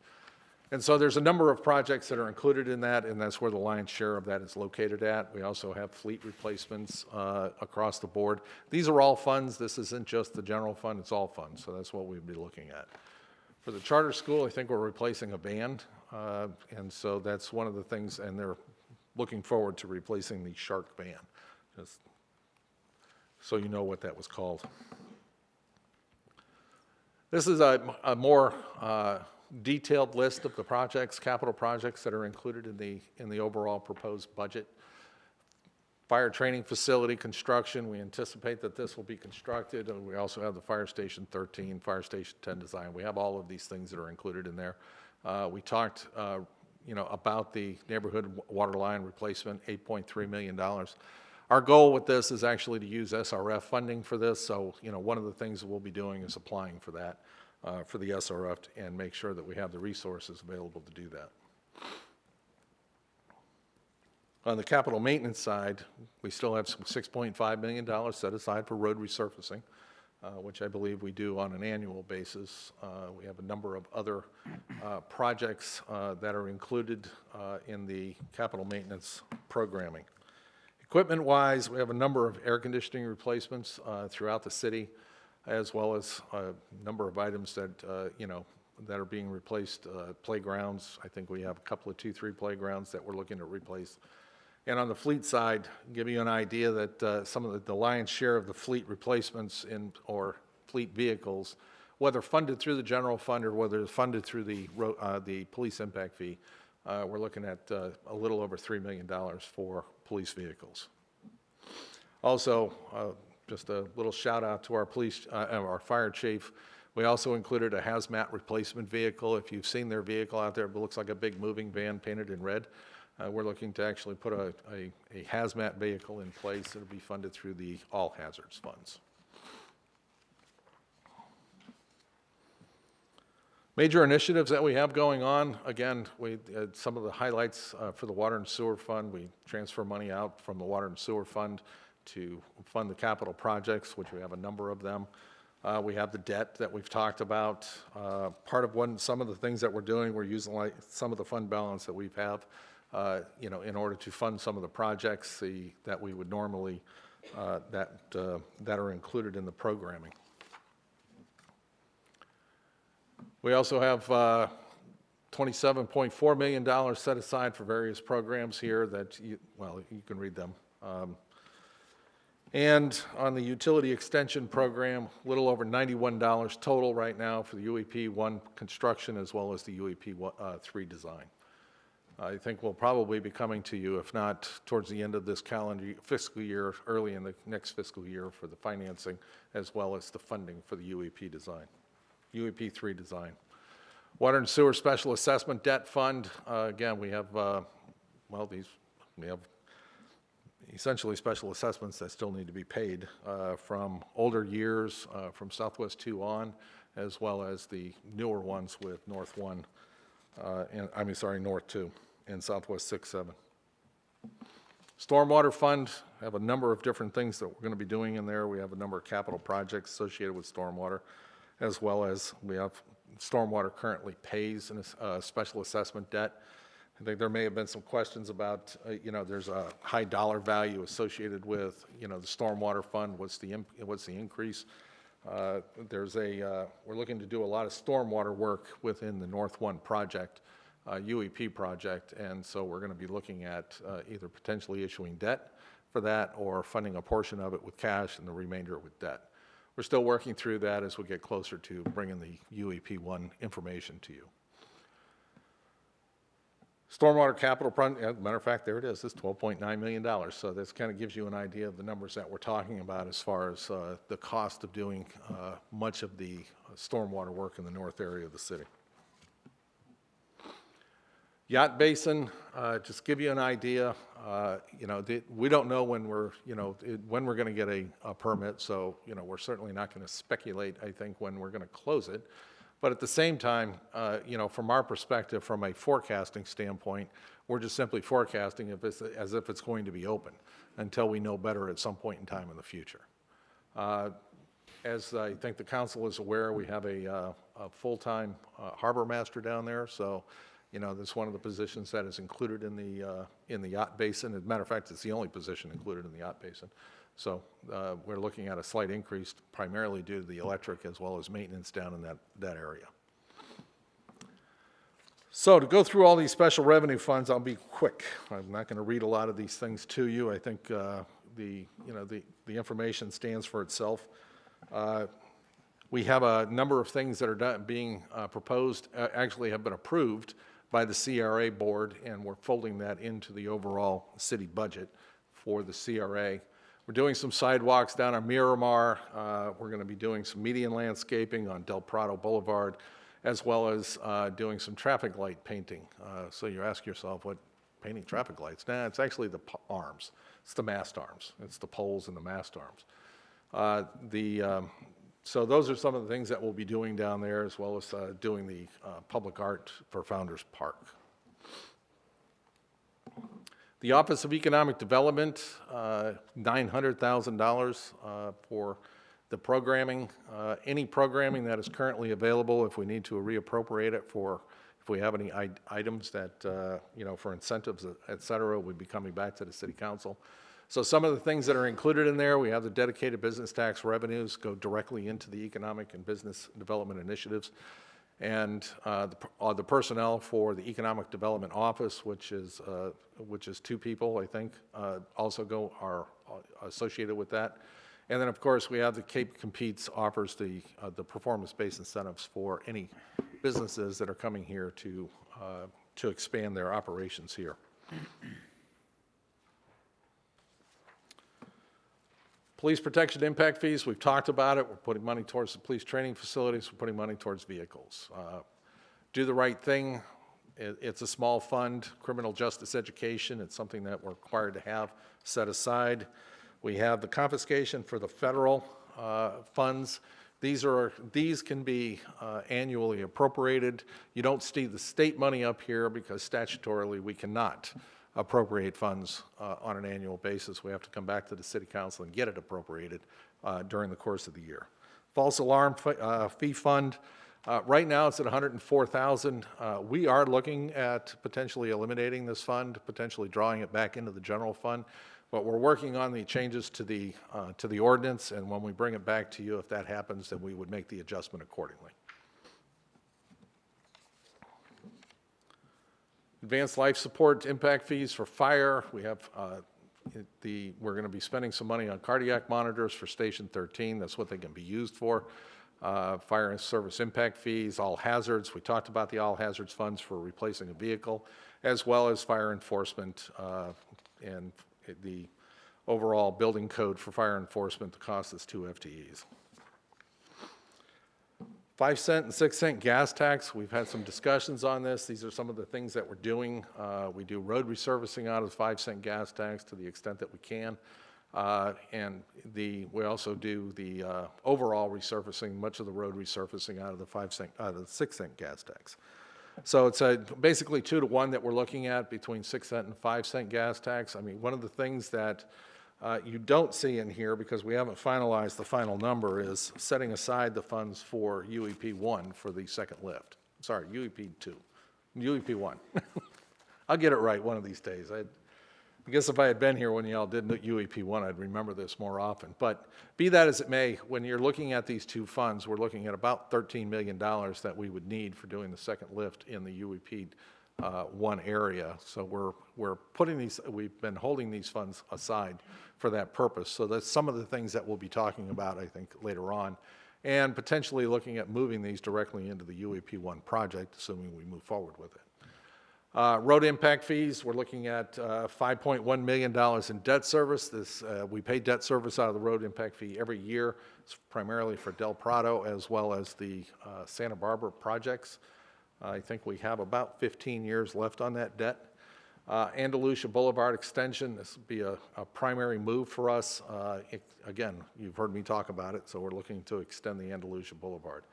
And so there's a number of projects that are included in that, and that's where the lion's share of that is located at. We also have fleet replacements across the board. These are all funds. This isn't just the general fund, it's all funds, so that's what we'd be looking at. For the charter school, I think we're replacing a band, and so that's one of the things, and they're looking forward to replacing the Shark band, just so you know what that was called. This is a more detailed list of the projects, capital projects that are included in the overall proposed budget. Fire training facility construction, we anticipate that this will be constructed, and we also have the Fire Station 13, Fire Station 10 design. We have all of these things that are included in there. We talked, about the neighborhood water line replacement, $8.3 million. Our goal with this is actually to use SRF funding for this, so, one of the things that we'll be doing is applying for that, for the SRF, and make sure that we have the resources available to do that. On the capital maintenance side, we still have some $6.5 million set aside for road resurfacing, which I believe we do on an annual basis. We have a number of other projects that are included in the capital maintenance programming. Equipment-wise, we have a number of air conditioning replacements throughout the city, as well as a number of items that, that are being replaced. Playgrounds, I think we have a couple of 2-3 playgrounds that we're looking to replace. And on the fleet side, give you an idea that some of the lion's share of the fleet replacements or fleet vehicles, whether funded through the general fund or whether funded through the police impact fee, we're looking at a little over $3 million for police vehicles. Also, just a little shout out to our fire chief. We also included a hazmat replacement vehicle. If you've seen their vehicle out there, it looks like a big moving van painted in red. We're looking to actually put a hazmat vehicle in place. It'll be funded through the all hazards funds. Major initiatives that we have going on, again, some of the highlights for the water and sewer fund. We transfer money out from the water and sewer fund to fund the capital projects, which we have a number of them. We have the debt that we've talked about. Part of some of the things that we're doing, we're using some of the fund balance that we have, in order to fund some of the projects that we would normally, that are included in the programming. We also have $27.4 million set aside for various programs here that, you can read them. And on the utility extension program, a little over $91 total right now for the UEP 1 construction as well as the UEP 3 design. I think we'll probably be coming to you, if not towards the end of this fiscal year, early in the next fiscal year for the financing, as well as the funding for the UEP design, UEP 3 design. Water and Sewer Special Assessment Debt Fund, again, we have, we have essentially special assessments that still need to be paid from older years, from Southwest 2 on, as well as the newer ones with North 1, North 2 and Southwest 6, 7. Stormwater Fund, have a number of different things that we're going to be doing in there. We have a number of capital projects associated with stormwater, as well as we have stormwater currently pays in a special assessment debt. I think there may have been some questions about, there's a high dollar value associated with, the stormwater fund. What's the increase? We're looking to do a lot of stormwater work within the North 1 project, UEP project, and so we're going to be looking at either potentially issuing debt for that or funding a portion of it with cash and the remainder with debt. We're still working through that as we get closer to bringing the UEP 1 information to you. Stormwater capital project, as a matter of fact, there it is, it's $12.9 million. So this kind of gives you an idea of the numbers that we're talking about as far as the cost of doing much of the stormwater work in the north area of the city. Yacht Basin, just give you an idea, we don't know when we're going to get a permit, so, we're certainly not going to speculate, I think, when we're going to close it. But at the same time, from our perspective, from a forecasting standpoint, we're just simply forecasting as if it's going to be open until we know better at some point in time in the future. As I think the council is aware, we have a full-time harbor master down there, so that's one of the positions that is included in the yacht basin. As a matter of fact, it's the only position included in the yacht basin. So we're looking at a slight increase primarily due to the electric as well as maintenance down in that area. So to go through all these special revenue funds, I'll be quick. I'm not going to read a lot of these things to you. I think the information stands for itself. We have a number of things that are being proposed, actually have been approved by the CRA board, and we're folding that into the overall city budget for the CRA. We're doing some sidewalks down on Miramar. We're going to be doing some median landscaping on Del Prado Boulevard, as well as doing some traffic light painting. So you ask yourself, what painting traffic lights? Nah, it's actually the arms. It's the mast arms. It's the poles and the mast arms. So those are some of the things that we'll be doing down there, as well as doing the public art for Founders Park. The Office of Economic Development, $900,000 for the programming. Any programming that is currently available, if we need to reappropriate it for, if we have any items that, for incentives, et cetera, would be coming back to the City Council. So some of the things that are included in there, we have the dedicated business tax revenues go directly into the economic and business development initiatives. And the personnel for the Economic Development Office, which is 2 people, I think, also are associated with that. And then, of course, we have the Cape Competes offers the performance-based incentives for any businesses that are coming here to expand their operations here. Police protection impact fees, we've talked about it. We're putting money towards the police training facilities. We're putting money towards vehicles. Do the right thing. It's a small fund. Criminal justice education, it's something that we're required to have set aside. We have the confiscation for the federal funds. These can be annually appropriated. You don't see the state money up here because statutorily we cannot appropriate funds on an annual basis. We have to come back to the City Council and get it appropriated during the course of the year. False alarm fee fund, right now it's at $104,000. We are looking at potentially eliminating this fund, potentially drawing it back into the general fund, but we're working on the changes to the ordinance, and when we bring it back to you, if that happens, then we would make the adjustment accordingly. Advanced life support impact fees for fire. We have we're going to be spending some money on cardiac monitors for Station 13. That's what they can be used for. Fire and service impact fees, all hazards. We talked about the all hazards funds for replacing a vehicle, as well as fire enforcement and the overall building code for fire enforcement. The cost is 2 FTEs. 5-cent and 6-cent gas tax, we've had some discussions on this. These are some of the things that we're doing. We do road resurfacing out of the 5-cent gas tax to the extent that we can. And we also do the overall resurfacing, much of the road resurfacing out of the 6-cent gas tax. So it's basically 2 to 1 that we're looking at between 6-cent and 5-cent gas tax. I mean, one of the things that you don't see in here, because we haven't finalized the final number, is setting aside the funds for UEP 1 for the second lift. Sorry, UEP 2, UEP 1. I'll get it right one of these days. I guess if I had been here when y'all did UEP 1, I'd remember this more often. But be that as it may, when you're looking at these 2 funds, we're looking at about $13 million that we would need for doing the second lift in the UEP 1 area. So we're putting these, we've been holding these funds aside for that purpose. So that's some of the things that we'll be talking about, I think, later on, and potentially looking at moving these directly into the UEP 1 project, assuming we move forward with it. Road impact fees, we're looking at $5.1 million in debt service. We pay debt service out of the road impact fee every year. It's primarily for Del Prado as well as the Santa Barbara projects. I think we have about 15 years left on that debt. Andalusia Boulevard extension, this would be a primary move for us. Again, you've heard me talk about it, so we're looking to extend the Andalusia Boulevard.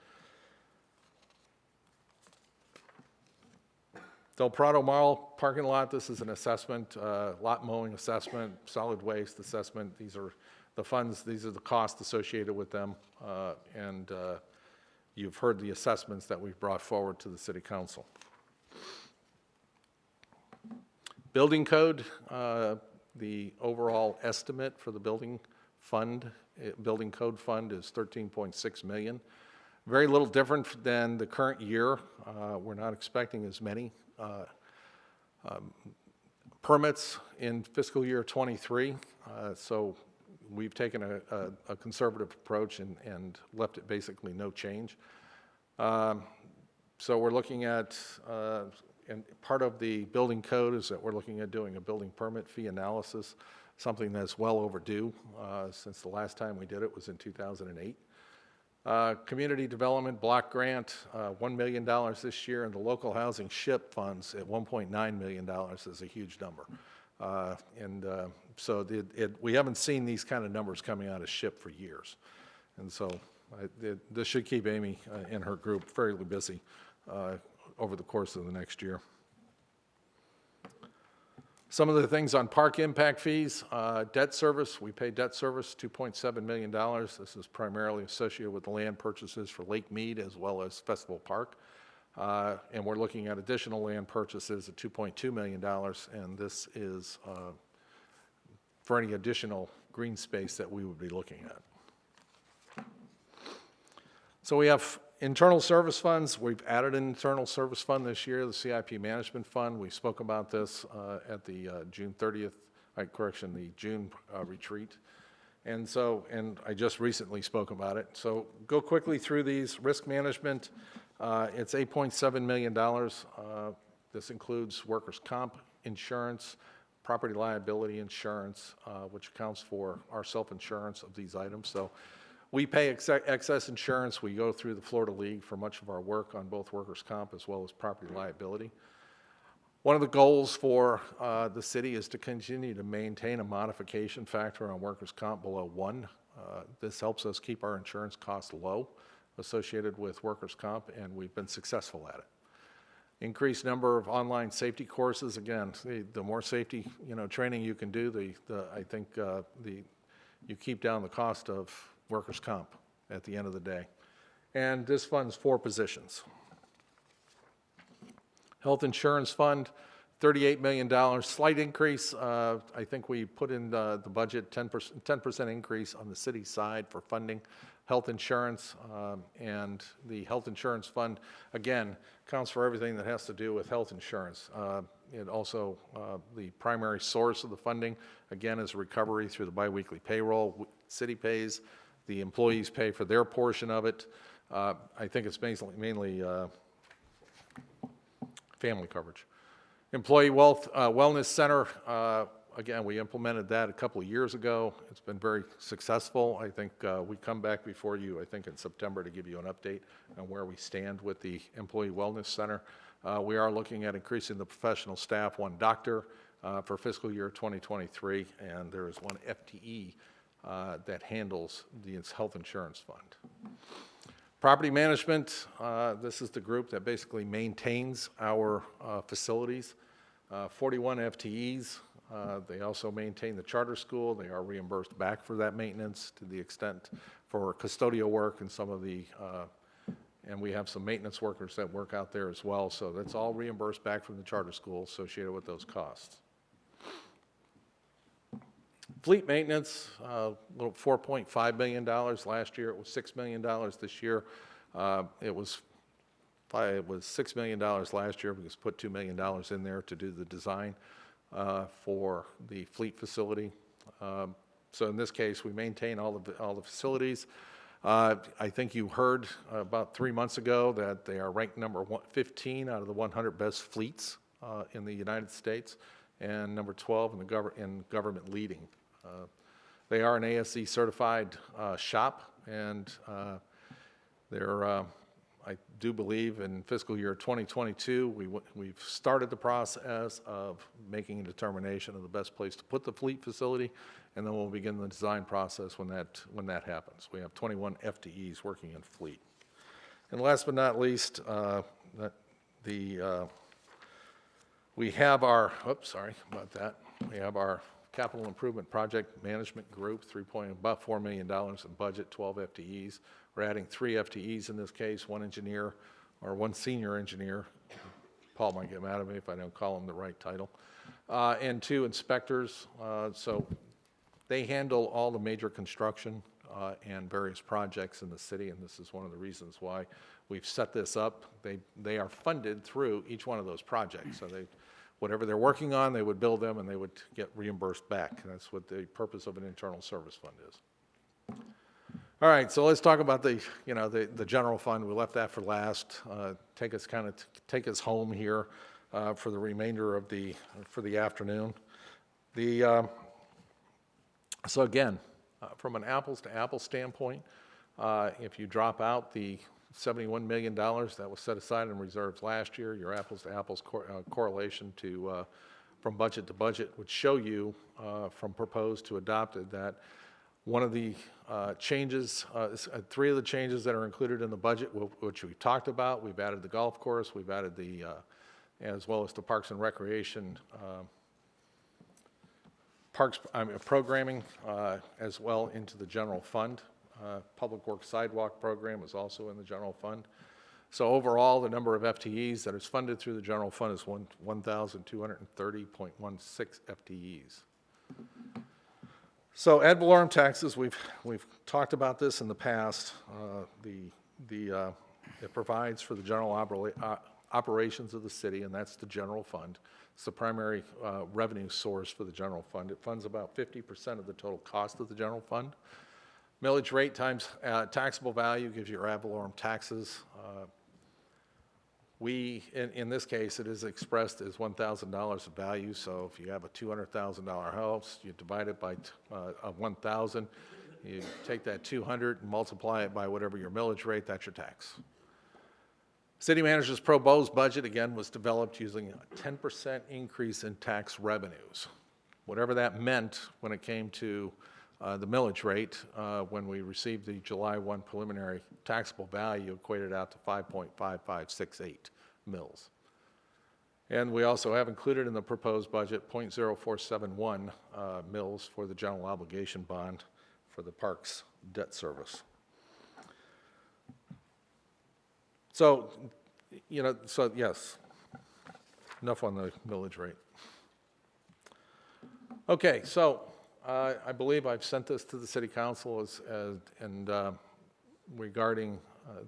Del Prado Mall parking lot, this is an assessment, lot mowing assessment, solid waste assessment. These are the funds, these are the costs associated with them, and you've heard the assessments that we've brought forward to the City Council. Building code, the overall estimate for the building code fund is $13.6 million. Very little different than the current year. We're not expecting as many permits in fiscal year 23, so we've taken a conservative approach and left it basically no change. So we're looking at, and part of the building code is that we're looking at doing a building permit fee analysis, something that's well overdue since the last time we did it was in 2008. Community development block grant, $1 million this year, and the local housing SHIP funds at $1.9 million is a huge number. So we haven't seen these kind of numbers coming out of SHIP for years. And so this should keep Amy and her group fairly busy over the course of the next year. Some of the things on park impact fees, debt service, we pay debt service $2.7 million. This is primarily associated with the land purchases for Lake Mead as well as Festival Park. And we're looking at additional land purchases at $2.2 million, and this is for any additional green space that we would be looking at. So we have internal service funds. We've added an internal service fund this year, the Cip Management Fund. We spoke about this at the June 30th, the June retreat. And I just recently spoke about it. So go quickly through these. Risk management, it's $8.7 million. This includes workers' comp insurance, property liability insurance, which accounts for our self-insurance of these items. So we pay excess insurance. We go through the Florida League for much of our work on both workers' comp as well as property liability. One of the goals for the city is to continue to maintain a modification factor on workers' comp below 1. This helps us keep our insurance costs low associated with workers' comp, and we've been successful at it. Increased number of online safety courses. Again, the more safety training you can do, I think you keep down the cost of workers' comp at the end of the day. And this funds 4 positions. Health insurance fund, $38 million, slight increase. I think we put in the budget 10% increase on the city side for funding health insurance, and the health insurance fund, again, counts for everything that has to do with health insurance. It also, the primary source of the funding, again, is recovery through the biweekly payroll. City pays, the employees pay for their portion of it. I think it's mainly family coverage. Employee Wellness Center, again, we implemented that a couple of years ago. It's been very successful. I think we come back before you, I think in September, to give you an update on where we stand with the Employee Wellness Center. We are looking at increasing the professional staff, 1 doctor for fiscal year 2023, and there is 1 FTE that handles the health insurance fund. Property management, this is the group that basically maintains our facilities. 41 FTEs. They also maintain the charter school. They are reimbursed back for that maintenance to the extent for custodial work and some of the, and we have some maintenance workers that work out there as well. So that's all reimbursed back from the charter school associated with those costs. Fleet maintenance, little $4.5 million. Last year it was $6 million. This year it was $6 million last year. We just put $2 million in there to do the design for the fleet facility. So in this case, we maintain all the facilities. I think you heard about 3 months ago that they are ranked number 15 out of the 100 best fleets in the United States, and number 12 in government leading. They are an ASE certified shop, and they're, I do believe in fiscal year 2022, we've started the process of making a determination of the best place to put the fleet facility, and then we'll begin the design process when that happens. We have 21 FTEs working in fleet. And last but not least, we have our, we have our capital improvement project management group, about $4 million in budget, 12 FTEs. We're adding 3 FTEs in this case, 1 engineer or 1 senior engineer. Paul might get mad at me if I don't call him the right title. And 2 inspectors. So they handle all the major construction and various projects in the city, and this is one of the reasons why we've set this up. They are funded through each one of those projects. So whatever they're working on, they would bill them and they would get reimbursed back. That's what the purpose of an internal service fund is. All right, so let's talk about the general fund. We left that for last. Take us home here for the remainder of the afternoon. So again, from an apples to apples standpoint, if you drop out the $71 million that was set aside in reserves last year, your apples to apples correlation to from budget to budget would show you from proposed to adopted that one of the changes, three of the changes that are included in the budget, which we talked about, we've added the golf course, we've added the, as well as the Parks and Recreation programming as well into the general fund. Public Works Sidewalk Program is also in the general fund. So overall, the number of FTEs that is funded through the general fund is 1,230.16 FTEs. So ad valorem taxes, we've talked about this in the past. It provides for the general operations of the city, and that's the general fund. It's the primary revenue source for the general fund. It funds about 50% of the total cost of the general fund. Millage rate times taxable value gives you your ad valorem taxes. In this case, it is expressed as $1,000 of value. So if you have a $200,000 house, you divide it by 1,000. You take that 200 and multiply it by whatever your millage rate. That's your tax. City manager's proposed budget, again, was developed using a 10% increase in tax revenues. Whatever that meant when it came to the millage rate, when we received the July 1 preliminary taxable value, equated out to 5.5568 mils. And we also have included in the proposed budget 0.0471 mils for the general obligation bond for the parks debt service. So, yes, enough on the millage rate. Okay, so I believe I've sent this to the City Council regarding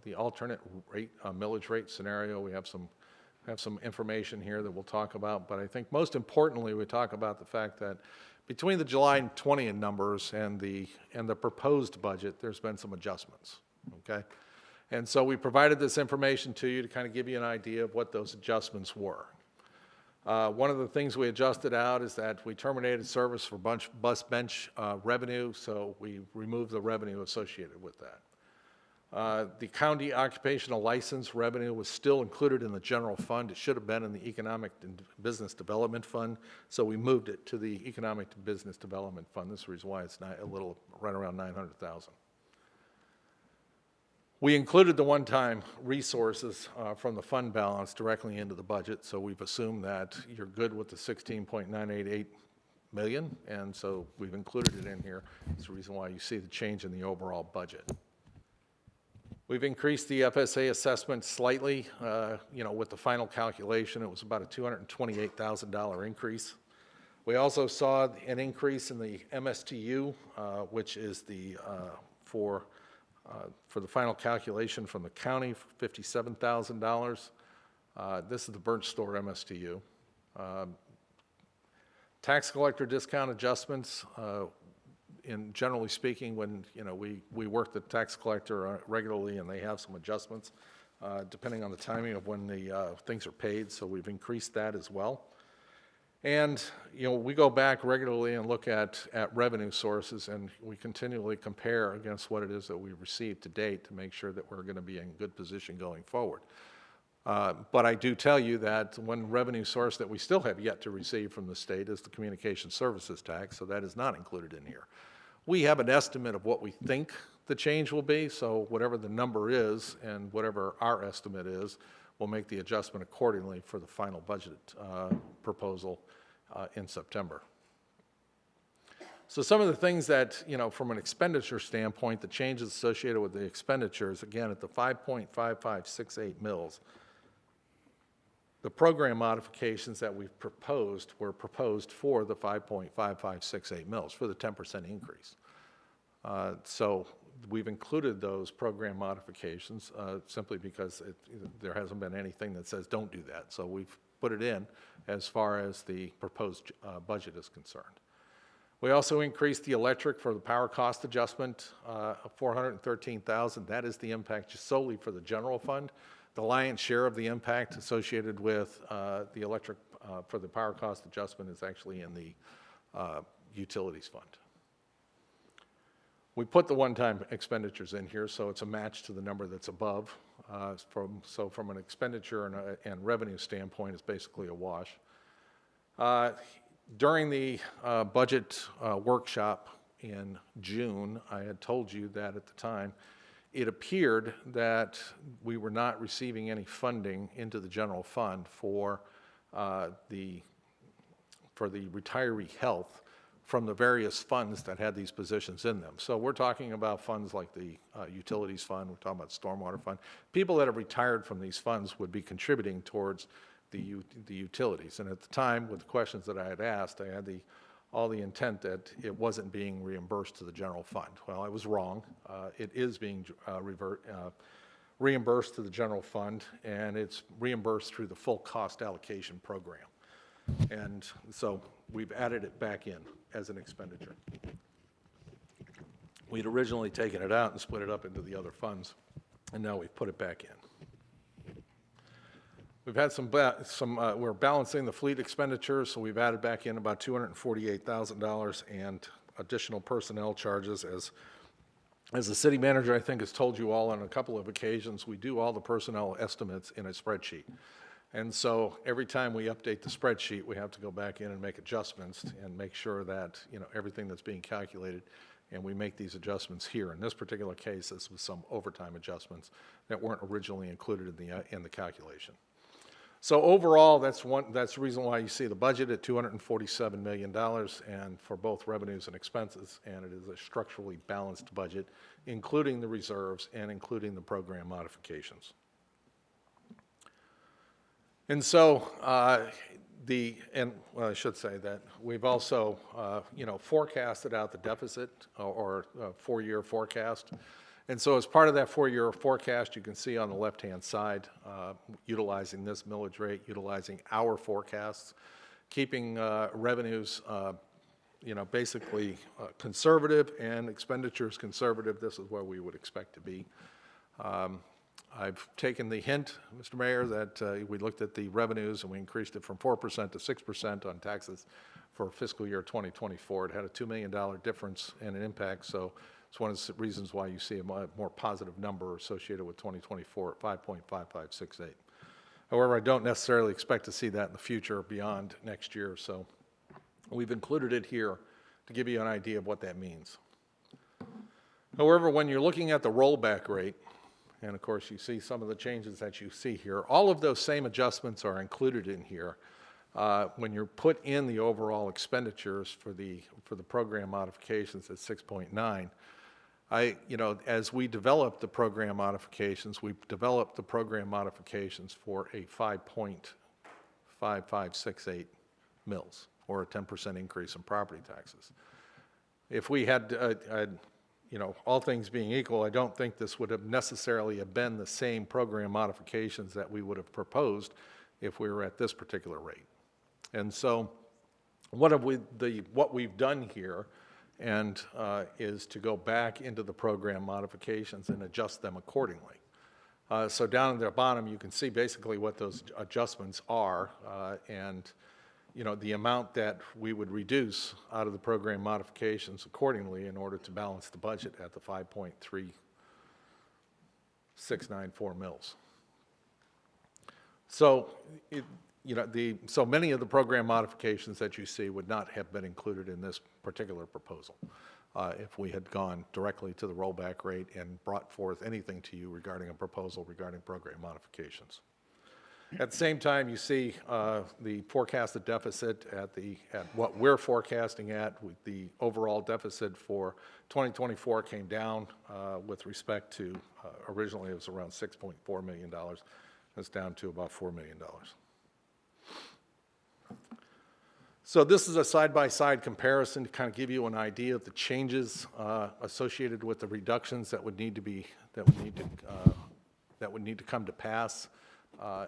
the alternate rate, millage rate scenario. We have some information here that we'll talk about, but I think most importantly, we talk about the fact that between the July 20th numbers and the proposed budget, there's been some adjustments, okay? And so we provided this information to you to kind of give you an idea of what those adjustments were. One of the things we adjusted out is that we terminated service for bus bench revenue, so we removed the revenue associated with that. The county occupational license revenue was still included in the general fund. It should have been in the Economic and Business Development Fund, so we moved it to the Economic and Business Development Fund. This is the reason why it's a little right around $900,000. We included the one-time resources from the fund balance directly into the budget, so we've assumed that you're good with the $16.988 million, and so we've included it in here. It's the reason why you see the change in the overall budget. We've increased the FSA assessment slightly. With the final calculation, it was about a $228,000 increase. We also saw an increase in the MSTU, which is the for the final calculation from the county, $57,000. This is the Burnt Store MSTU. Tax collector discount adjustments, generally speaking, when we work the tax collector regularly and they have some adjustments depending on the timing of when the things are paid, so we've increased that as well. And, we go back regularly and look at revenue sources, and we continually compare against what it is that we've received to date to make sure that we're going to be in good position going forward. But I do tell you that one revenue source that we still have yet to receive from the state is the communication services tax, so that is not included in here. We have an estimate of what we think the change will be, so whatever the number is and whatever our estimate is, we'll make the adjustment accordingly for the final budget proposal in September. So some of the things that, from an expenditure standpoint, the changes associated with the expenditures, again, at the 5.5568 mils, the program modifications that we've proposed were proposed for the 5.5568 mils, for the 10% increase. So we've included those program modifications simply because there hasn't been anything that says don't do that. So we've put it in as far as the proposed budget is concerned. We also increased the electric for the power cost adjustment of $413,000. That is the impact just solely for the general fund. The lion's share of the impact associated with the electric for the power cost adjustment is actually in the utilities fund. We put the one-time expenditures in here, so it's a match to the number that's above. So from an expenditure and revenue standpoint, it's basically a wash. During the budget workshop in June, I had told you that at the time, it appeared that we were not receiving any funding into the general fund for the retiree health from the various funds that had these positions in them. So we're talking about funds like the utilities fund, we're talking about stormwater fund. People that have retired from these funds would be contributing towards the utilities. And at the time, with the questions that I had asked, I had all the intent that it wasn't being reimbursed to the general fund. Well, I was wrong. It is being reimbursed to the general fund, and it's reimbursed through the full cost allocation program. And so we've added it back in as an expenditure. We'd originally taken it out and split it up into the other funds, and now we've put it back in. We've had we're balancing the fleet expenditures, so we've added back in about $248,000 and additional personnel charges. As the city manager, I think, has told you all on a couple of occasions, we do all the personnel estimates in a spreadsheet. And so every time we update the spreadsheet, we have to go back in and make adjustments and make sure that, everything that's being calculated, and we make these adjustments here. In this particular case, this was some overtime adjustments that weren't originally included in the calculation. So overall, that's the reason why you see the budget at $247 million and for both revenues and expenses, and it is a structurally balanced budget, including the reserves and including the program modifications. And so I should say that we've also, forecasted out the deficit or four-year forecast. And so as part of that four-year forecast, you can see on the left-hand side, utilizing this millage rate, utilizing our forecasts, keeping revenues, basically conservative and expenditures conservative. This is where we would expect to be. I've taken the hint, Mr. Mayor, that we looked at the revenues and we increased it from 4% to 6% on taxes for fiscal year 2024. It had a $2 million difference and an impact, so it's one of the reasons why you see a more positive number associated with 2024 at 5.5568. However, I don't necessarily expect to see that in the future beyond next year, so we've included it here to give you an idea of what that means. However, when you're looking at the rollback rate, and of course you see some of the changes that you see here, all of those same adjustments are included in here. When you're put in the overall expenditures for the program modifications at 6.9, as we develop the program modifications, we've developed the program modifications for a 5.5568 mils, or a 10% increase in property taxes. If we had, all things being equal, I don't think this would have necessarily have been the same program modifications that we would have proposed if we were at this particular rate. And so what we've done here is to go back into the program modifications and adjust them accordingly. So down at the bottom, you can see basically what those adjustments are and the amount that we would reduce out of the program modifications accordingly in order to balance the budget at the 5.3694 mils. So so many of the program modifications that you see would not have been included in this particular proposal if we had gone directly to the rollback rate and brought forth anything to you regarding a proposal regarding program modifications. At the same time, you see the forecasted deficit at what we're forecasting at. The overall deficit for 2024 came down with respect to originally it was around $6.4 million. It's down to about $4 million. So this is a side-by-side comparison to kind of give you an idea of the changes associated with the reductions that would need to come to pass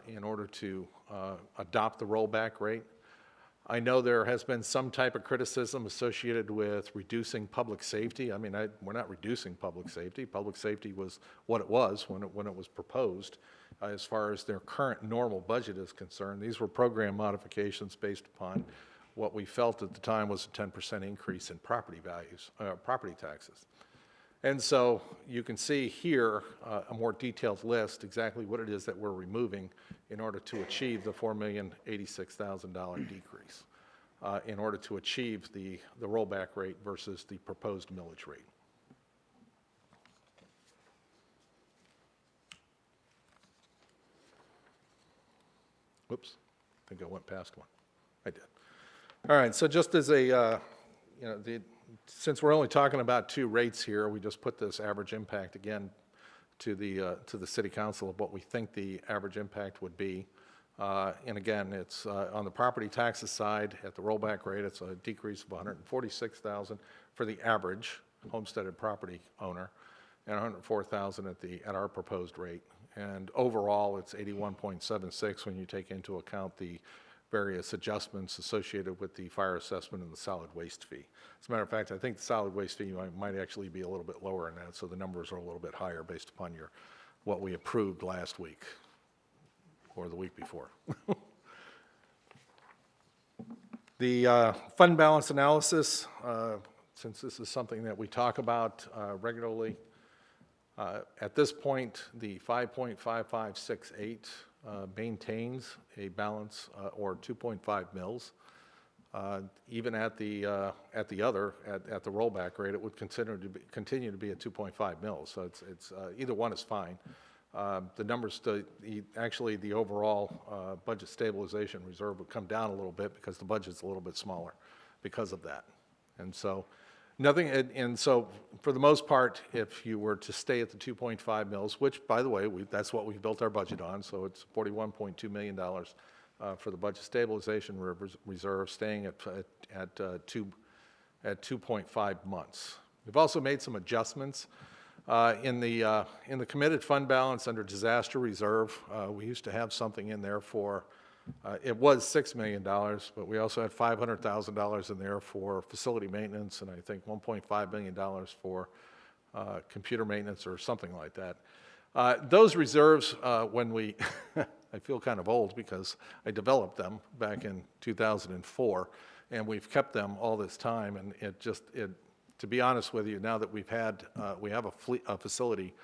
in order to adopt the rollback rate. I know there has been some type of criticism associated with reducing public safety. I mean, we're not reducing public safety. Public safety was what it was when it was proposed. As far as their current normal budget is concerned, these were program modifications based upon what we felt at the time was a 10% increase in property values, property taxes. And so you can see here a more detailed list, exactly what it is that we're removing in order to achieve the $4,086,000 decrease, in order to achieve the rollback rate versus the proposed millage rate. Whoops, I think I went past one. I did. All right, so just as a, since we're only talking about two rates here, we just put this average impact again to the city council of what we think the average impact would be. And again, it's on the property taxes side at the rollback rate, it's a decrease of $146,000 for the average homesteaded property owner, and $104,000 at our proposed rate. And overall, it's 81.76 when you take into account the various adjustments associated with the fire assessment and the solid waste fee. As a matter of fact, I think the solid waste fee might actually be a little bit lower than that, so the numbers are a little bit higher based upon what we approved last week or the week before. The fund balance analysis, since this is something that we talk about regularly, at this point, the 5.5568 maintains a balance or 2.5 mils. Even at the rollback rate, it would continue to be at 2.5 mils. So it's either one is fine. The numbers, actually the overall budget stabilization reserve would come down a little bit because the budget's a little bit smaller because of that. And so nothing, and so for the most part, if you were to stay at the 2.5 mils, which by the way, that's what we've built our budget on, so it's $41.2 million for the budget stabilization reserve, staying at 2.5 months. We've also made some adjustments in the committed fund balance under disaster reserve. We used to have something in there for it was $6 million, but we also had $500,000 in there for facility maintenance, and I think $1.5 million for computer maintenance or something like that. Those reserves, when we, I feel kind of old because I developed them back in 2004, and we've kept them all this time, and to be honest with you, now that we have a facility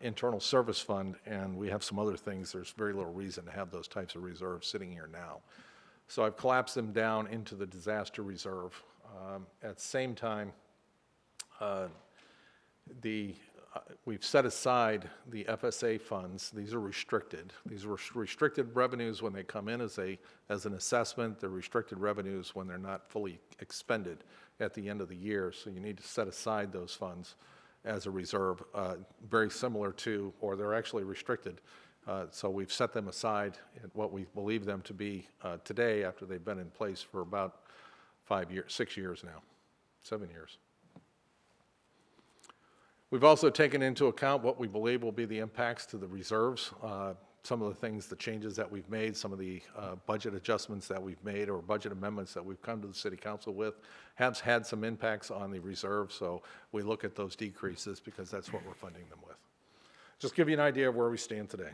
internal service fund, and we have some other things, there's very little reason to have those types of reserves sitting here now. So I've collapsed them down into the disaster reserve. At the same time, we've set aside the FSA funds. These are restricted. These are restricted revenues when they come in as an assessment. They're restricted revenues when they're not fully expended at the end of the year. So you need to set aside those funds as a reserve, very similar to, or they're actually restricted. So we've set them aside at what we believe them to be today after they've been in place for about 6 years now, 7 years. We've also taken into account what we believe will be the impacts to the reserves. Some of the things, the changes that we've made, some of the budget adjustments that we've made or budget amendments that we've come to the City Council with have had some impacts on the reserve, so we look at those decreases because that's what we're funding them with. Just give you an idea of where we stand today.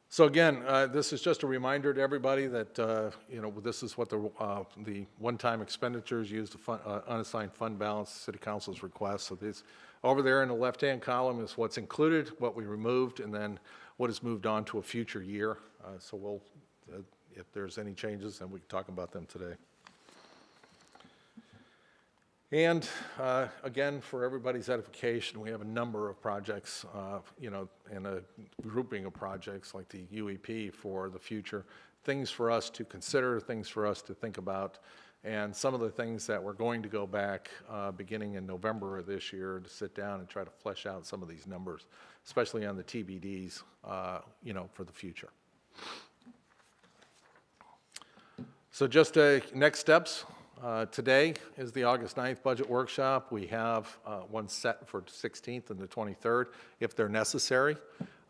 So again, this is just a reminder to everybody that this is what the one-time expenditures used to fund unassigned fund balance, City Council's request. So this over there in the left-hand column is what's included, what we removed, and then what is moved on to a future year. So we'll, if there's any changes, then we can talk about them today. And again, for everybody's edification, we have a number of projects, and a grouping of projects like the UEP for the future, things for us to consider, things for us to think about, and some of the things that we're going to go back beginning in November of this year to sit down and try to flesh out some of these numbers, especially on the TBDs, for the future. So just next steps. Today is the August 9th budget workshop. We have one set for the 16th and the 23rd if they're necessary.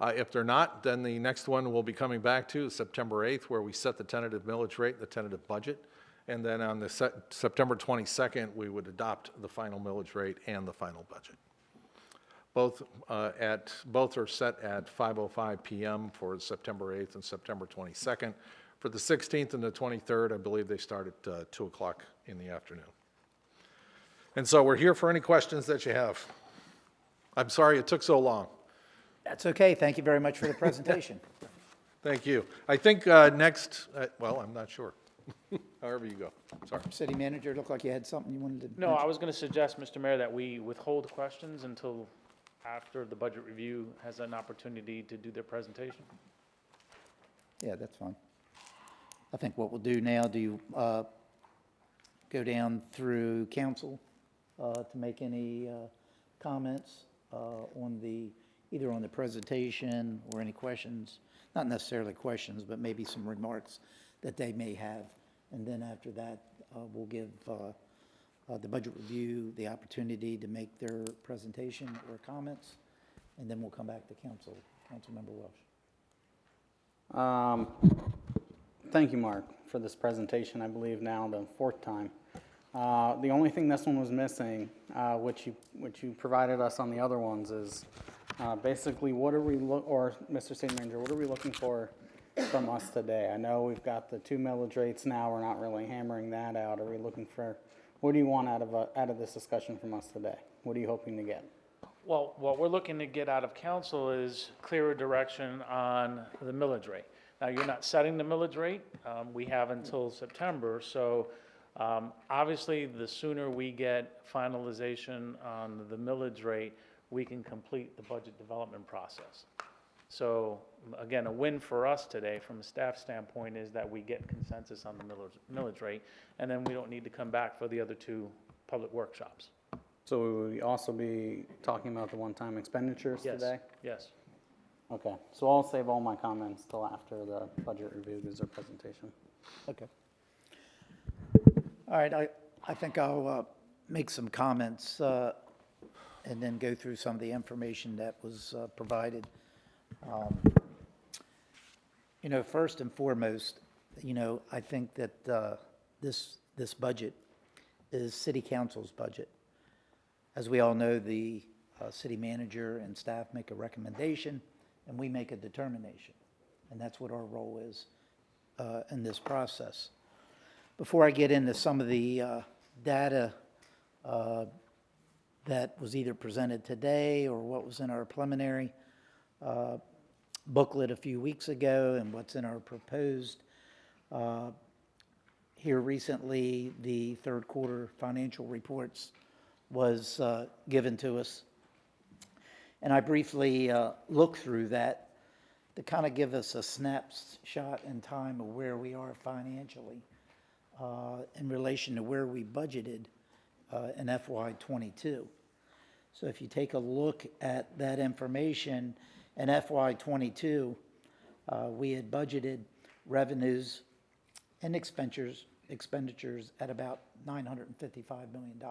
If they're not, then the next one we'll be coming back to is September 8th, where we set the tentative millage rate, the tentative budget. And then on the September 22nd, we would adopt the final millage rate and the final budget. Both are set at 5:05 p.m. for September 8th and September 22nd. For the 16th and the 23rd, I believe they start at 2 o'clock in the afternoon. And so we're here for any questions that you have. I'm sorry it took so long. That's okay. Thank you very much for the presentation. Thank you. I think next, well, I'm not sure. However you go. Sorry. City Manager, looked like you had something you wanted to No, I was going to suggest, Mr. Mayor, that we withhold questions until after the budget review has an opportunity to do their presentation. Yeah, that's fine. I think what we'll do now, do you go down through council to make any comments on the, either on the presentation or any questions, not necessarily questions, but maybe some remarks that they may have. And then after that, we'll give the budget review the opportunity to make their presentation or comments, and then we'll come back to council. Councilmember Welsh. Thank you, Mark, for this presentation, I believe now the fourth time. The only thing this one was missing, which you provided us on the other ones, is basically what are we, or Mr. City Manager, what are we looking for from us today? I know we've got the 2 millage rates now, we're not really hammering that out. Are we looking for, what do you want out of this discussion from us today? What are you hoping to get? Well, what we're looking to get out of council is clearer direction on the millage rate. Now, you're not setting the millage rate. We have until September, so obviously, the sooner we get finalization on the millage rate, we can complete the budget development process. So, again, a win for us today from a staff standpoint is that we get consensus on the millage rate, and then we don't need to come back for the other 2 public workshops. So will we also be talking about the one-time expenditures Yes. today? Yes. Okay, so I'll save all my comments till after the budget review gives their presentation. Okay. All right, I think I'll make some comments and then go through some of the information that was provided. You know, first and foremost, you know, I think that this budget is City Council's budget. As we all know, the city manager and staff make a recommendation, and we make a determination. And that's what our role is in this process. Before I get into some of the data that was either presented today or what was in our preliminary booklet a few weeks ago and what's in our proposed, here recently, the third quarter financial reports was given to us. And I briefly looked through that to kind of give us a snapshot in time of where we are financially in relation to where we budgeted in FY22. So if you take a look at that information in FY22, we had budgeted revenues and expenditures at about $955 million.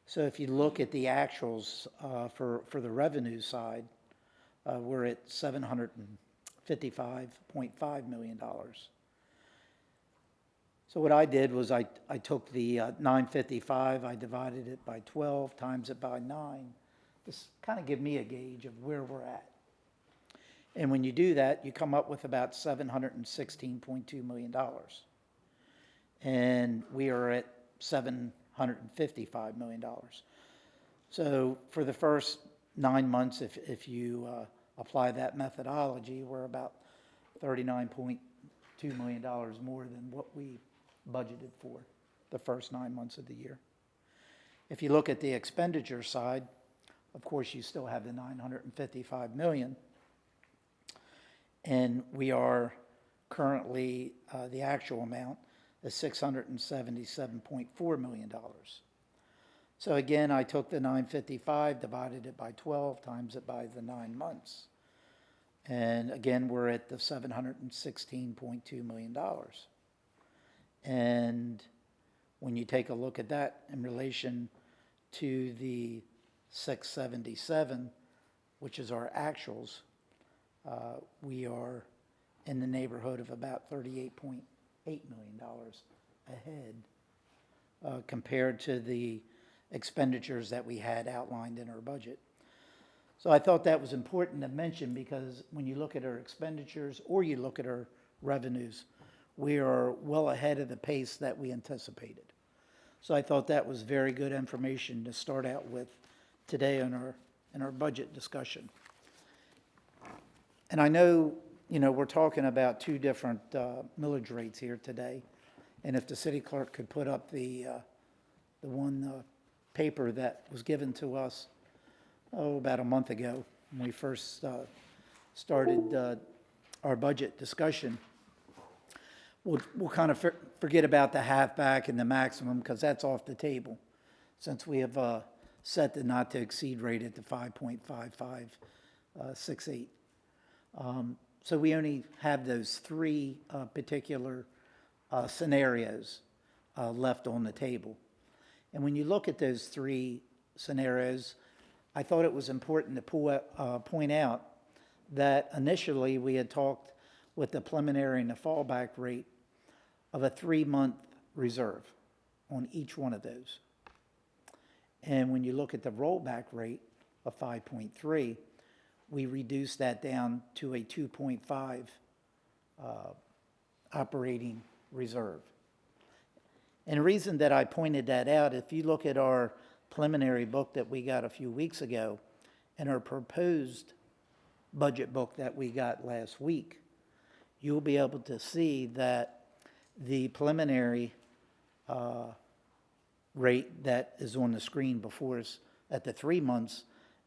So if you look at the actuals for the revenue side, we're at $755.5 million. So what I did was I took the 955, I divided it by 12, times it by 9. This kind of give me a gauge of where we're at. And when you do that, you come up with about $716.2 million. And we are at $755 million. So for the first 9 months, if you apply that methodology, we're about $39.2 million more than what we budgeted for the first 9 months of the year. If you look at the expenditure side, of course, you still have the $955 million. And we are currently, the actual amount is $677.4 million. So again, I took the 955, divided it by 12, times it by the 9 months. And again, we're at the $716.2 million. And when you take a look at that in relation to the 677, which is our actuals, we are in the neighborhood of about $38.8 million ahead compared to the expenditures that we had outlined in our budget. So I thought that was important to mention because when you look at our expenditures or you look at our revenues, we are well ahead of the pace that we anticipated. So I thought that was very good information to start out with today in our budget discussion. And I know, we're talking about two different millage rates here today. And if the city clerk could put up the one paper that was given to us, about a month ago, when we first started our budget discussion, we'll kind of forget about the halfback and the maximum because that's off the table, since we have set the not to exceed rate at the 5.5568. So we only have those three particular scenarios left on the table. And when you look at those three scenarios, I thought it was important to point out that initially we had talked with the preliminary and the fallback rate of a 3-month reserve on each one of those. And when you look at the rollback rate of 5.3, we reduced that down to a 2.5 operating reserve. And the reason that I pointed that out, if you look at our preliminary book that we got a few weeks ago and our proposed budget book that we got last week, you'll be able to see that the preliminary rate that is on the screen before us at the 3 months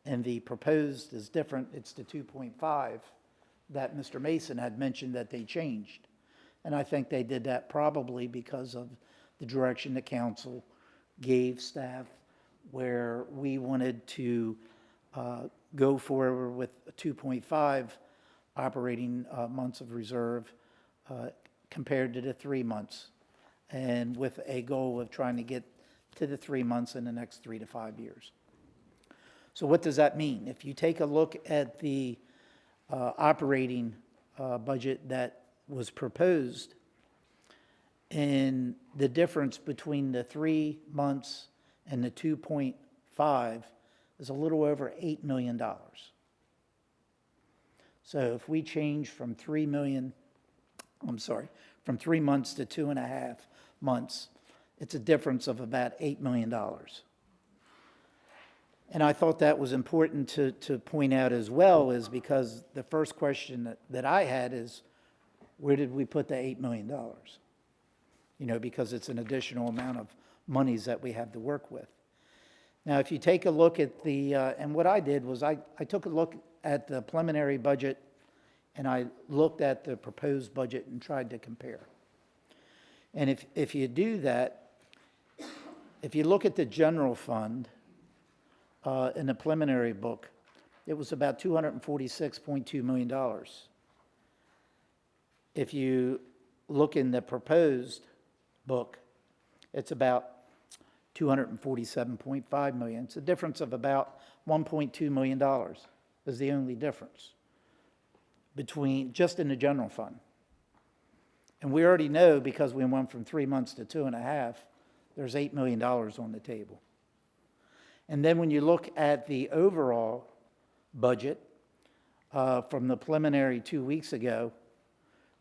and the proposed is different. It's the 2.5 that Mr. Mason had mentioned that they changed. And I think they did that probably because of the direction the council gave staff, where we wanted to go forward with a 2.5 operating months of reserve compared to the 3 months, and with a goal of trying to get to the 3 months in the next 3 to 5 years. So what does that mean? If you take a look at the operating budget that was proposed, and the difference between the 3 months and the 2.5 is a little over $8 million. So if we change from 3 months to 2.5 months, it's a difference of about $8 million. And I thought that was important to point out as well, is because the first question that I had is, where did we put the $8 million? Because it's an additional amount of monies that we have to work with. Now, if you take a look at and what I did was I took a look at the preliminary budget and I looked at the proposed budget and tried to compare. And if you do that, if you look at the general fund in the preliminary book, it was about $246.2 million. If you look in the proposed book, it's about $247.5 million. It's a difference of about $1.2 million is the only difference between just in the general fund. And we already know, because we went from 3 months to 2.5, there's $8 million on the table. And then when you look at the overall budget from the preliminary 2 weeks ago,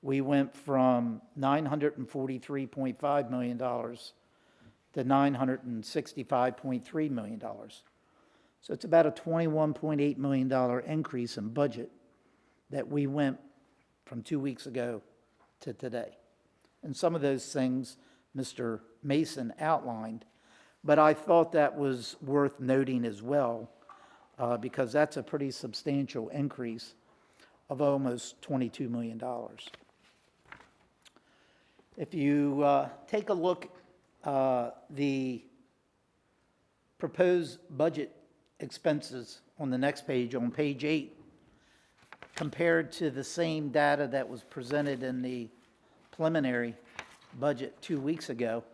we went from $943.5 million to $965.3 million. So it's about a $21.8 million increase in budget that we went from 2 weeks ago to today. And some of those things Mr. Mason outlined, but I thought that was worth noting as well, because that's a pretty substantial increase of almost $22 million. If you take a look the proposed budget expenses on the next page, on page 8, compared to the same data that was presented in the preliminary budget 2 weeks ago.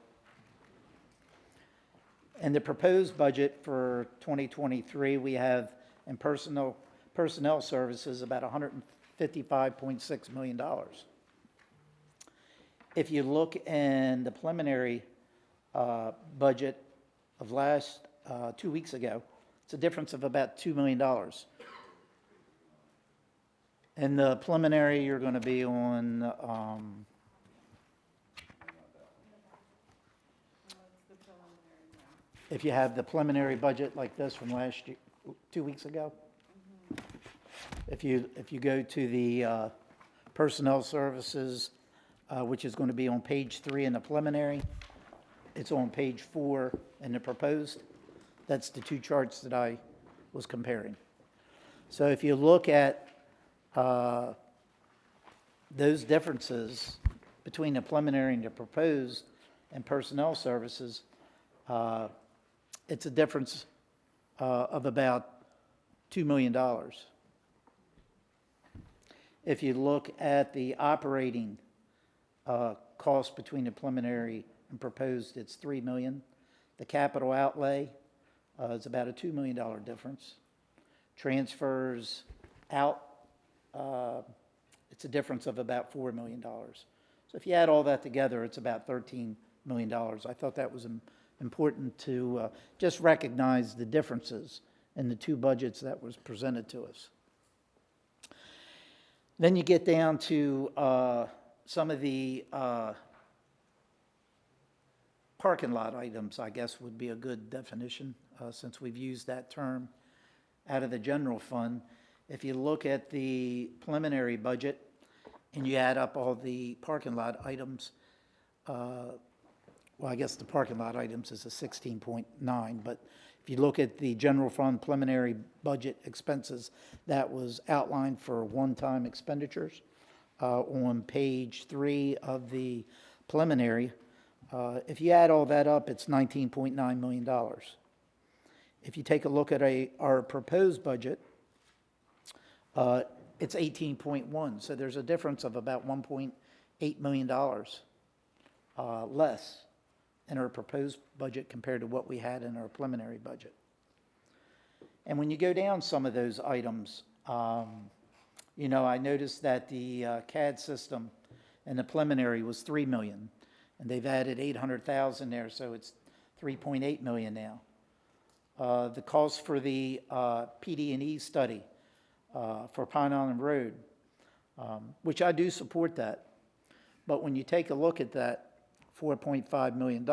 And the proposed budget for 2023, we have in personnel Personnel services, about $155.6 million. If you look in the preliminary budget of last 2 weeks ago, it's a difference of about $2 million. In the preliminary, you're going to be on, if you have the preliminary budget like this from last year, 2 weeks ago. If you go to the personnel services, which is going to be on page 3 in the preliminary, it's on page 4 in the proposed. That's the two charts that I was comparing. So if you look at those differences between the preliminary and the proposed and personnel services, it's a difference of about $2 million. If you look at the operating cost between the preliminary and proposed, it's $3 million. The capital outlay is about a $2 million difference. Transfers out, it's a difference of about $4 million. So if you add all that together, it's about $13 million. I thought that was important to just recognize the differences in the two budgets that was presented to us. Then you get down to some of the parking lot items, I guess would be a good definition, since we've used that term out of the general fund. If you look at the preliminary budget and you add up all the parking lot items, well, I guess the parking lot items is a 16.9, but if you look at the general fund preliminary budget expenses, that was outlined for one-time expenditures on page 3 of the preliminary. If you add all that up, it's $19.9 million. If you take a look at our proposed budget, it's 18.1, so there's a difference of about $1.8 million less in our proposed budget compared to what we had in our preliminary budget. And when you go down some of those items, you know, I noticed that the CAD system in the preliminary was $3 million, and they've added $800,000 there, so it's $3.8 million now. The cost for the PD&E study for Pine Island Road, which I do support that, but when you take a look at that, $4.5 million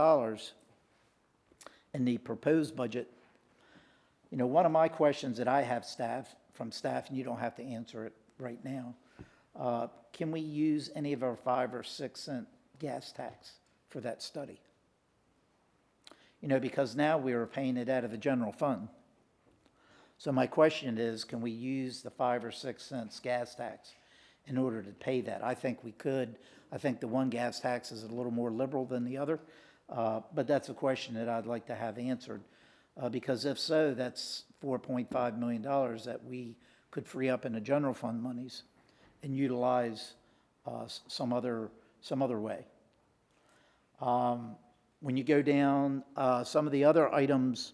in the proposed budget, you know, one of my questions that I have from staff, and you don't have to answer it right now, can we use any of our 5 or 6 cent gas tax for that study? You know, because now we are paying it out of the general fund. So my question is, can we use the 5 or 6 cents gas tax in order to pay that? I think we could. I think the one gas tax is a little more liberal than the other, but that's a question that I'd like to have answered, because if so, that's $4.5 million that we could free up in the general fund monies and utilize some other way. When you go down some of the other items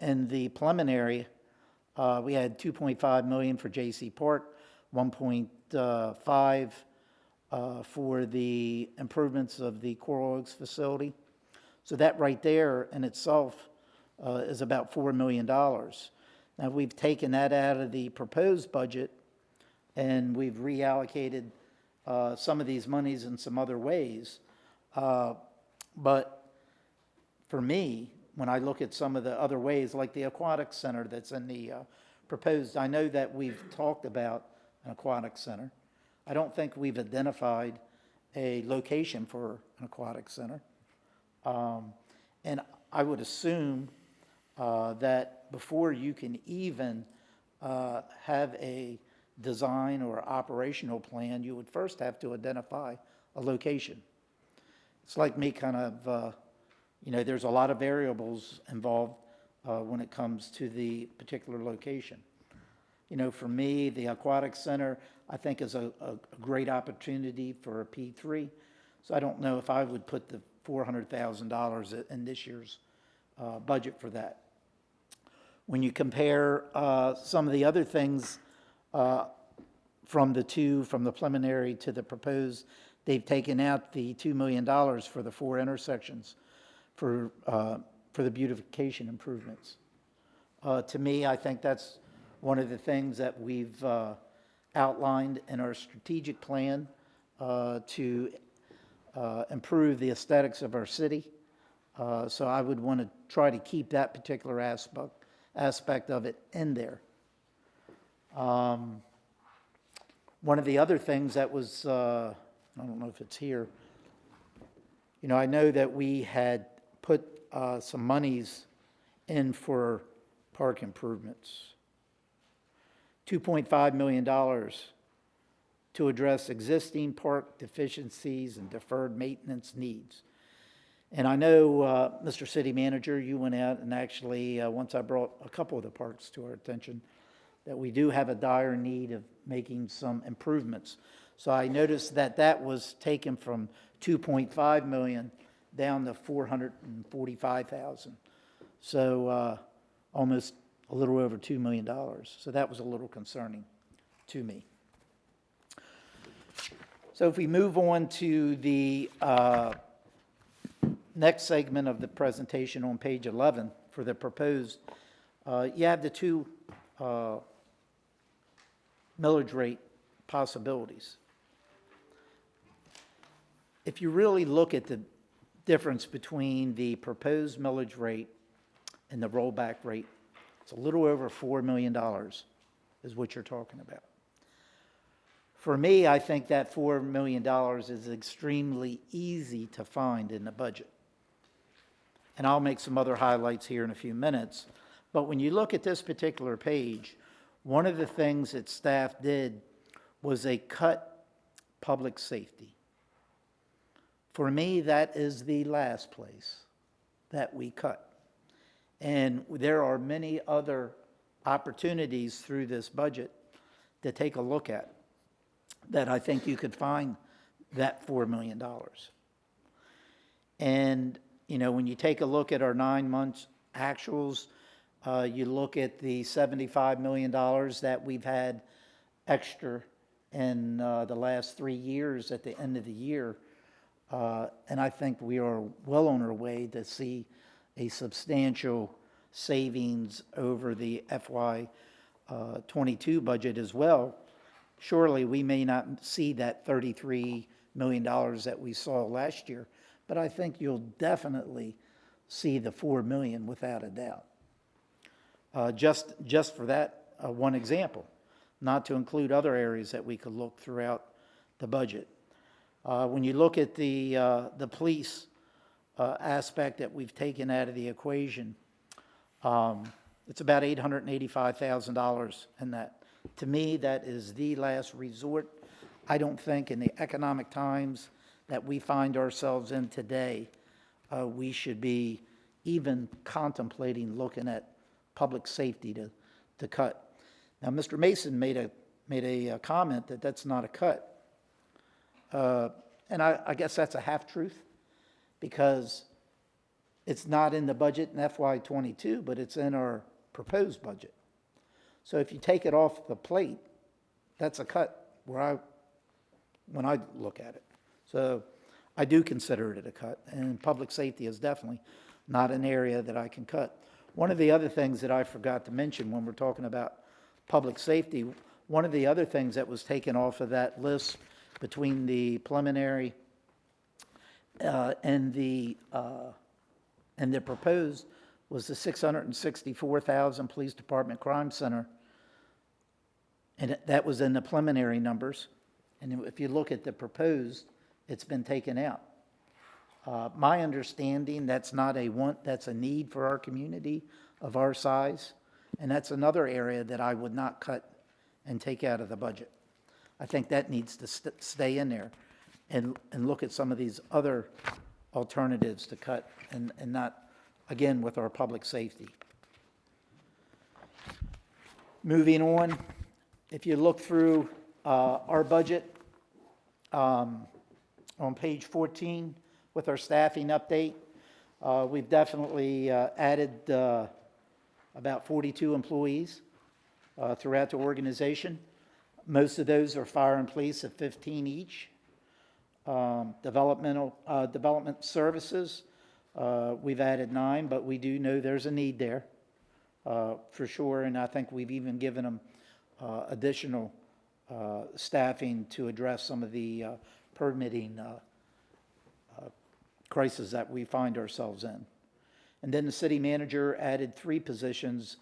in the preliminary, we had $2.5 million for J.C. Park, 1.5 for the improvements of the Coral Oaks facility. So that right there in itself is about $4 million. Now we've taken that out of the proposed budget and we've reallocated some of these monies in some other ways. But for me, when I look at some of the other ways, like the aquatic center that's in the proposed, I know that we've talked about an aquatic center. I don't think we've identified a location for an aquatic center. And I would assume that before you can even have a design or operational plan, you would first have to identify a location. It's like me kind of, you know, there's a lot of variables involved when it comes to the particular location. You know, for me, the aquatic center, I think, is a great opportunity for a P3. So I don't know if I would put the $400,000 in this year's budget for that. When you compare some of the other things from the preliminary to the proposed, they've taken out the $2 million for the 4 intersections for the beautification improvements. To me, I think that's one of the things that we've outlined in our strategic plan to improve the aesthetics of our city. So I would want to try to keep that particular aspect of it in there. One of the other things that was, I don't know if it's here, you know, I know that we had put some monies in for park improvements. $2.5 million to address existing park deficiencies and deferred maintenance needs. And I know, Mr. City Manager, you went out and actually, once I brought a couple of the parks to our attention, that we do have a dire need of making some improvements. So I noticed that that was taken from 2.5 million down to 445,000. So almost a little over $2 million. So that was a little concerning to me. So if we move on to the next segment of the presentation on page 11 for the proposed, you have the two millage rate possibilities. If you really look at the difference between the proposed millage rate and the rollback rate, it's a little over $4 million is what you're talking about. For me, I think that $4 million is extremely easy to find in the budget. And I'll make some other highlights here in a few minutes. But when you look at this particular page, one of the things that staff did was they cut public safety. For me, that is the last place that we cut. And there are many other opportunities through this budget to take a look at that I think you could find that $4 million. And, you know, when you take a look at our 9 months actuals, you look at the $75 million that we've had extra in the last 3 years at the end of the year, and I think we are well on our way to see a substantial savings over the FY '22 budget as well. Surely we may not see that $33 million that we saw last year, but I think you'll definitely see the $4 million without a doubt. Just for that one example, not to include other areas that we could look throughout the budget. When you look at the police aspect that we've taken out of the equation, it's about $885,000 in that. To me, that is the last resort. I don't think in the economic times that we find ourselves in today, we should be even contemplating looking at public safety to cut. Now, Mr. Mason made a comment that that's not a cut. And I guess that's a half-truth, because it's not in the budget in FY '22, but it's in our proposed budget. So if you take it off the plate, that's a cut when I look at it. So I do consider it a cut, and public safety is definitely not an area that I can cut. One of the other things that I forgot to mention when we're talking about public safety, one of the other things that was taken off of that list between the preliminary and the proposed was the $664,000 Police Department Crime Center, and that was in the preliminary numbers. And if you look at the proposed, it's been taken out. My understanding, that's not a want, that's a need for our community of our size, and that's another area that I would not cut and take out of the budget. I think that needs to stay in there and look at some of these other alternatives to cut and not, again, with our public safety. Moving on, if you look through our budget on page 14 with our staffing update, we've definitely added about 42 employees throughout the organization. Most of those are fire and police at 15 each. Development services, we've added 9, but we do know there's a need there for sure, and I think we've even given them additional staffing to address some of the permitting crisis that we find ourselves in. And then the city manager added 3 positions.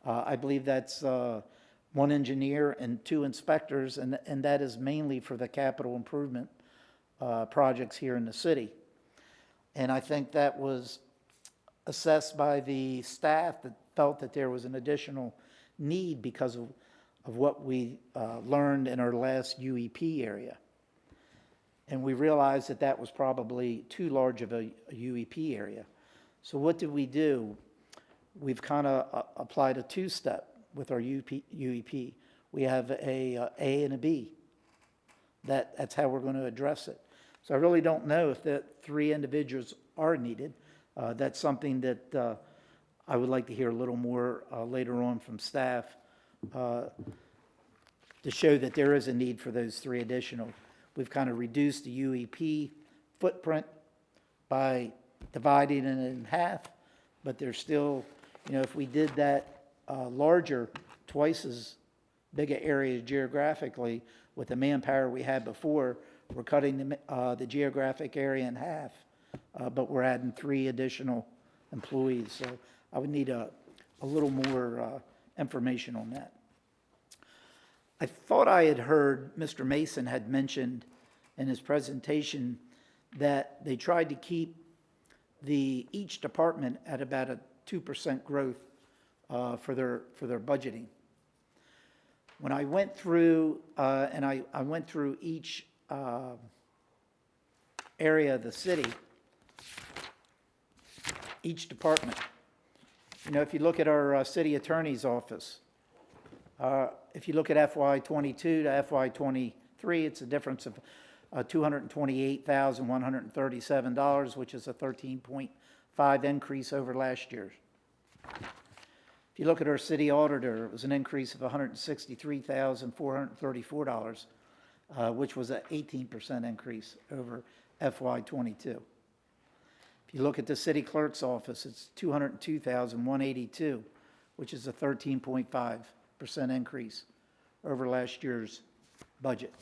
I believe that's 1 engineer and 2 inspectors, and that is mainly for the capital improvement projects here in the city. And I think that was assessed by the staff that felt that there was an additional need because of what we learned in our last UEP area. And we realized that that was probably too large of a UEP area. So what did we do? We've kind of applied a 2-step with our UEP. We have a and a B. That's how we're going to address it. So I really don't know if the 3 individuals are needed. That's something that I would like to hear a little more later on from staff to show that there is a need for those 3 additional. We've kind of reduced the UEP footprint by dividing it in half, but there's still, if we did that larger, twice as big an area geographically with the manpower we had before, we're cutting the geographic area in half, but we're adding 3 additional employees. So I would need a little more information on that. I thought I had heard Mr. Mason had mentioned in his presentation that they tried to keep each department at about a 2% growth for their budgeting. When I went through, and I went through each area of the city, each department. If you look at our city attorney's office, if you look at FY22 to FY23, it's a difference of $228,137, which is a 13.5 increase over last year's. If you look at our city auditor, it was an increase of $163,434, which was an 18% increase over FY22. If you look at the city clerk's office, it's $202,182, which is a 13.5% increase over last year's budget.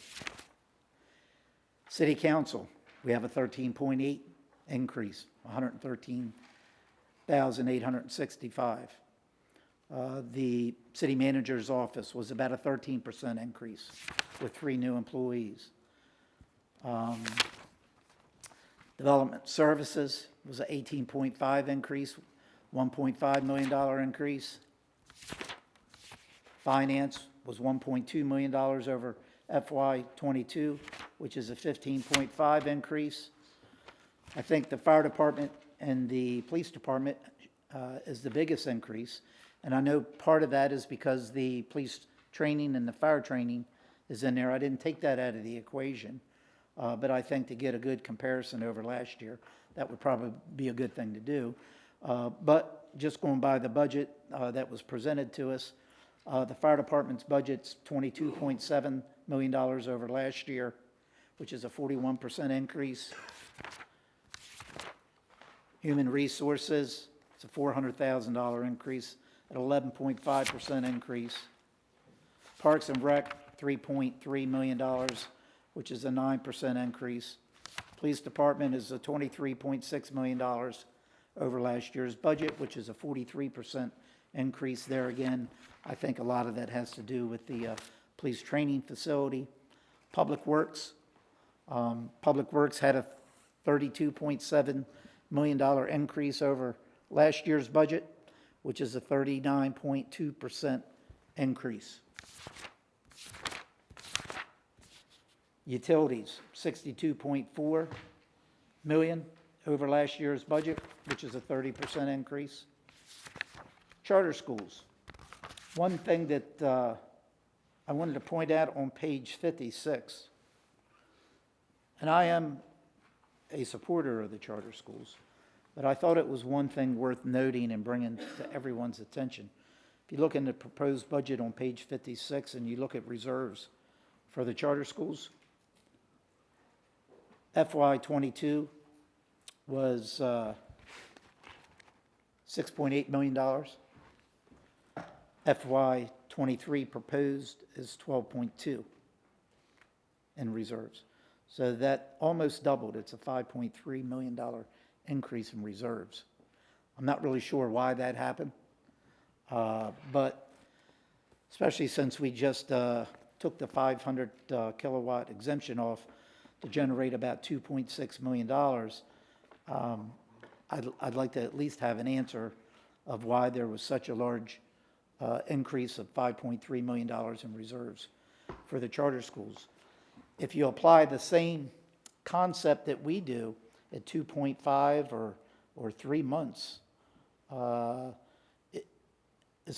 City council, we have a 13.8 increase, $113,865. The city manager's office was about a 13% increase with 3 new employees. Development services was an 18.5 increase, $1.5 million increase. Finance was $1.2 million over FY22, which is a 15.5 increase. I think the fire department and the police department is the biggest increase. And I know part of that is because the police training and the fire training is in there. I didn't take that out of the equation. But I think to get a good comparison over last year, that would probably be a good thing to do. But just going by the budget that was presented to us, the fire department's budget's $22.7 million over last year, which is a 41% increase. Human resources, it's a $400,000 increase, an 11.5% increase. Parks and Rec, $3.3 million, which is a 9% increase. Police Department is a $23.6 million over last year's budget, which is a 43% increase there again. I think a lot of that has to do with the police training facility. Public Works had a $32.7 million increase over last year's budget, which is a 39.2% increase. Utilities, $62.4 million over last year's budget, which is a 30% increase. Charter schools. One thing that I wanted to point out on page 56, and I am a supporter of the charter schools, but I thought it was one thing worth noting and bringing to everyone's attention. If you look in the proposed budget on page 56 and you look at reserves for the charter schools, FY '22 was $6.8 million. FY '23 proposed is 12.2 in reserves. So that almost doubled. It's a $5.3 million increase in reserves. I'm not really sure why that happened, but especially since we just took the 500 kilowatt exemption off to generate about $2.6 million, I'd like to at least have an answer of why there was such a large increase of $5.3 million in reserves for the charter schools. If you apply the same concept that we do at 2.5 or 3 months, as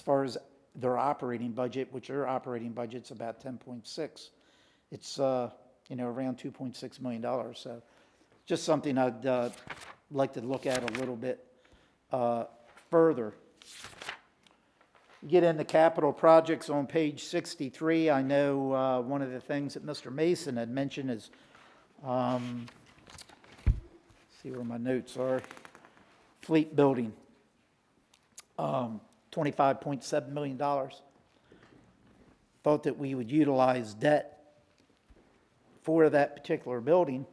far as their operating budget, which their operating budget's about 10.6, it's around $2.6 million. So just something I'd like to look at a little bit further. Get into capital projects on page 63. I know one of the things that Mr. Mason had mentioned is, see where my notes are, fleet building, $25.7 million. Thought that we would utilize debt for that particular building.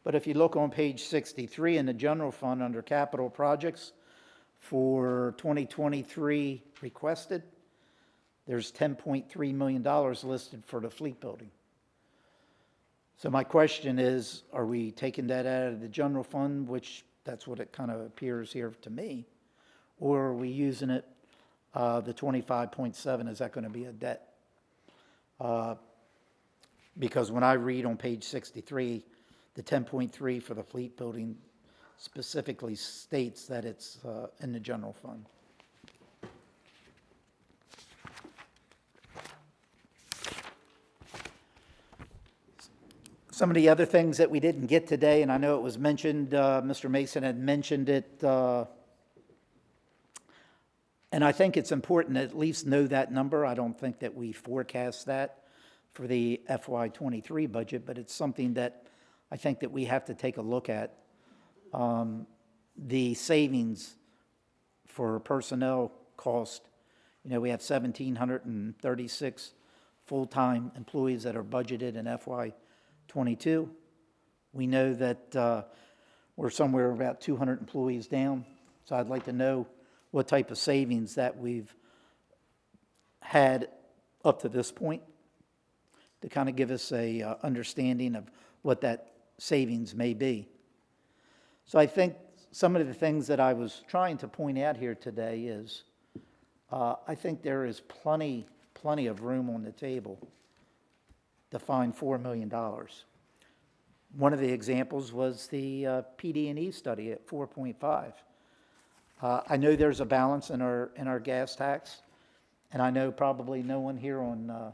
But if you look on page 63 in the general fund under capital projects for 2023 requested, there's $10.3 million listed for the fleet building. So my question is, are we taking that out of the general fund, which that's what it kind of appears here to me, or are we using it, the 25.7, is that going to be a debt? Because when I read on page 63, the 10.3 for the fleet building specifically states that it's in the general fund. Some of the other things that we didn't get today, and I know it was mentioned, Mr. Mason had mentioned it, and I think it's important to at least know that number. I don't think that we forecast that for the FY '23 budget, but it's something that I think that we have to take a look at. The savings for personnel cost, we have 1,736 full-time employees that are budgeted in FY '22. We know that we're somewhere about 200 employees down, so I'd like to know what type of savings that we've had up to this point to kind of give us a understanding of what that savings may be. So I think some of the things that I was trying to point out here today is I think there is plenty of room on the table to find $4 million. One of the examples was the PD&E study at 4.5. I know there's a balance in our gas tax, and I know probably no one here on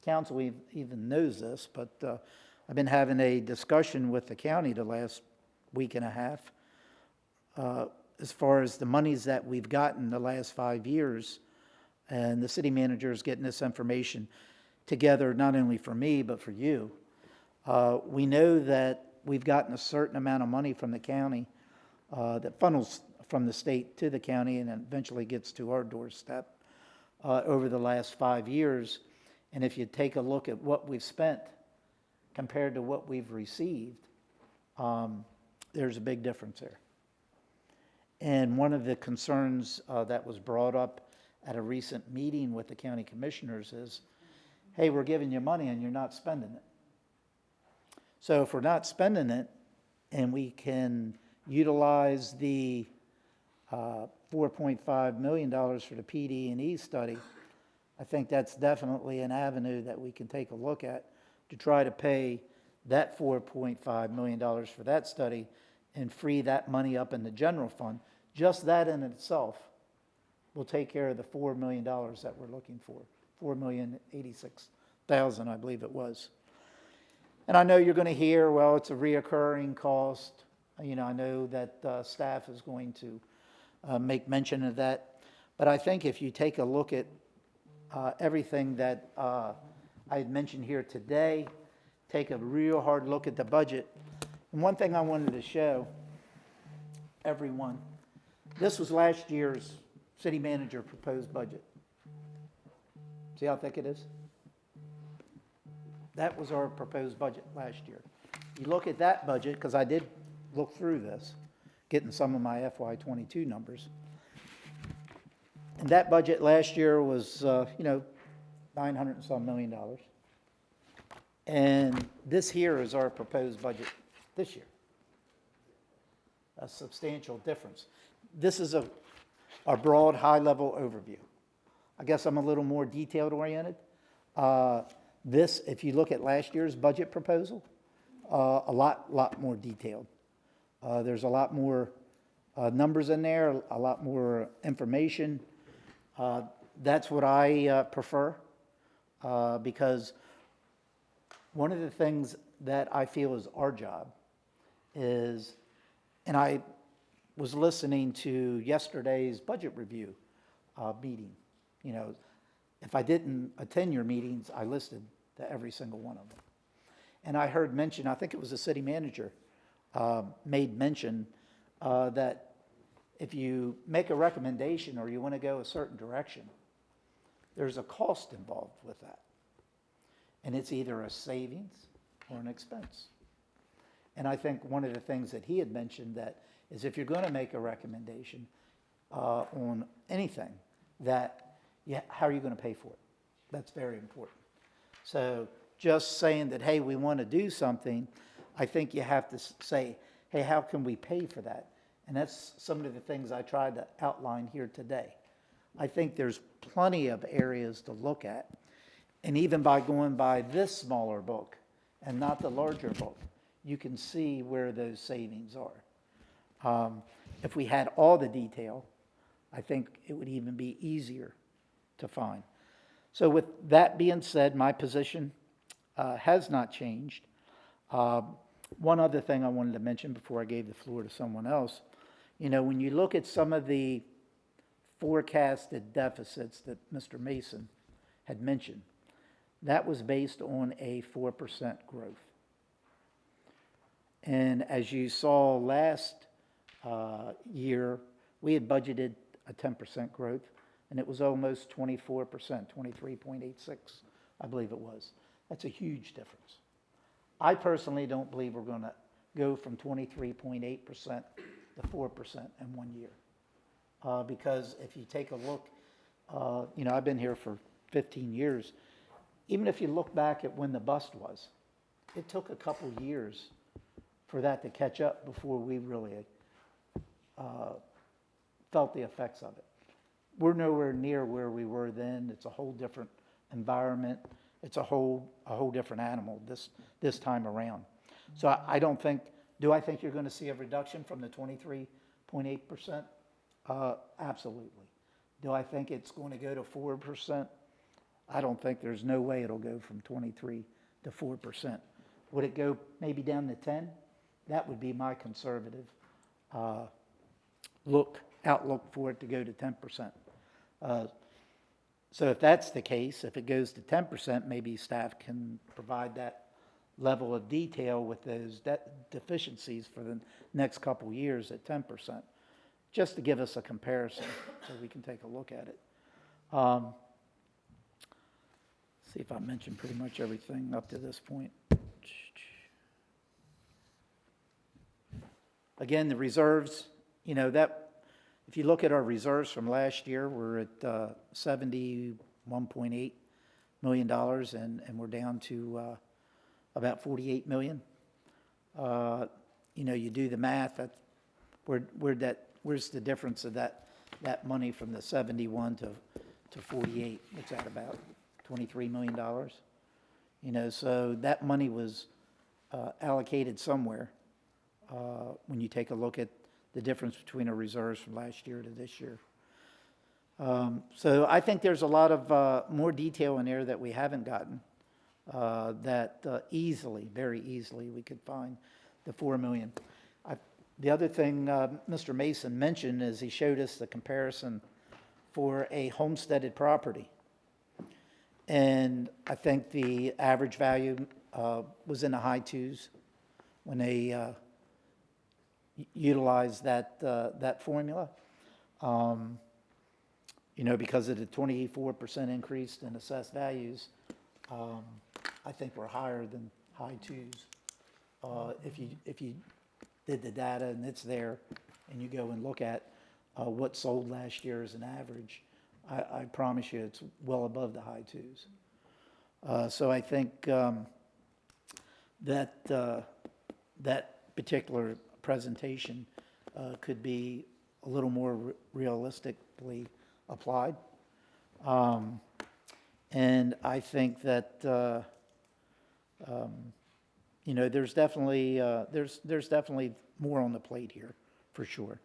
council even knows this, but I've been having a discussion with the county the last week and a half as far as the monies that we've gotten the last 5 years, and the city manager is getting this information together not only for me but for you. We know that we've gotten a certain amount of money from the county that funnels from the state to the county and eventually gets to our doorstep over the last 5 years. And if you take a look at what we've spent compared to what we've received, there's a big difference there. And one of the concerns that was brought up at a recent meeting with the county commissioners is, hey, we're giving you money and you're not spending it. So if we're not spending it and we can utilize the $4.5 million for the PD&E study, I think that's definitely an avenue that we can take a look at to try to pay that $4.5 million for that study and free that money up in the general fund. Just that in itself will take care of the $4 million that we're looking for, $4,086,000, I believe it was. And I know you're going to hear, well, it's a reoccurring cost, You know, I know that staff is going to make mention of that. But I think if you take a look at everything that I had mentioned here today, take a real hard look at the budget. And one thing I wanted to show everyone, this was last year's city manager proposed budget. See how thick it is? That was our proposed budget last year. You look at that budget, because I did look through this, getting some of my FY22 numbers. And that budget last year was, you know, $900 and some million. And this here is our proposed budget this year. A substantial difference. This is a broad, high-level overview. I guess I'm a little more detailed oriented. This, if you look at last year's budget proposal, a lot more detailed. There's a lot more numbers in there, a lot more information. That's what I prefer, because one of the things that I feel is our job is, and I was listening to yesterday's budget review meeting. You know, if I didn't attend your meetings, I listened to every single one of them. And I heard mention, I think it was the city manager, made mention that if you make a recommendation or you want to go a certain direction, there's a cost involved with that. And it's either a savings or an expense. And I think one of the things that he had mentioned that is if you're going to make a recommendation on anything, that how are you going to pay for it? That's very important. So just saying that, hey, we want to do something, I think you have to say, hey, how can we pay for that? And that's some of the things I tried to outline here today. I think there's plenty of areas to look at. And even by going by this smaller book and not the larger book, you can see where those savings are. If we had all the detail, I think it would even be easier to find. So with that being said, my position has not changed. One other thing I wanted to mention before I gave the floor to someone else, you know, when you look at some of the forecasted deficits that Mr. Mason had mentioned, that was based on a 4% growth. And as you saw last year, we had budgeted a 10% growth, and it was almost 24%, 23.86, I believe it was. That's a huge difference. I personally don't believe we're going to go from 23.8% to 4% in 1 year. Because if you take a look, you know, I've been here for 15 years. Even if you look back at when the bust was, it took a couple years for that to catch up before we really felt the effects of it. We're nowhere near where we were then. It's a whole different environment. It's a whole different animal this time around. So I don't think, do I think you're going to see a reduction from the 23.8%? Absolutely. Do I think it's going to go to 4%? I don't think there's no way it'll go from 23 to 4%. Would it go maybe down to 10? That would be my conservative outlook for it to go to 10%. So if that's the case, if it goes to 10%, maybe staff can provide that level of detail with those deficiencies for the next couple years at 10%, just to give us a comparison so we can take a look at it. See if I mentioned pretty much everything up to this point. Again, the reserves, you know, that if you look at our reserves from last year, we're at $71.8 million, and we're down to about $48 million. You know, you do the math, where's the difference of that money from the 71 to 48? What's that about? $23 million? You know, so that money was allocated somewhere when you take a look at the difference between our reserves from last year to this year. So I think there's a lot of more detail in there that we haven't gotten that easily, very easily, we could find the $4 million. The other thing Mr. Mason mentioned is he showed us the comparison for a homesteaded property. And I think the average value was in the high twos when they utilized that formula. You know, because of the 24% increase in assessed values, I think we're higher than high twos. If you did the data and it's there, and you go and look at what sold last year as an average, I promise you it's well above the high twos. So I think that particular presentation could be a little more realistically applied. And I think that you know, there's definitely more on the plate here, for sure.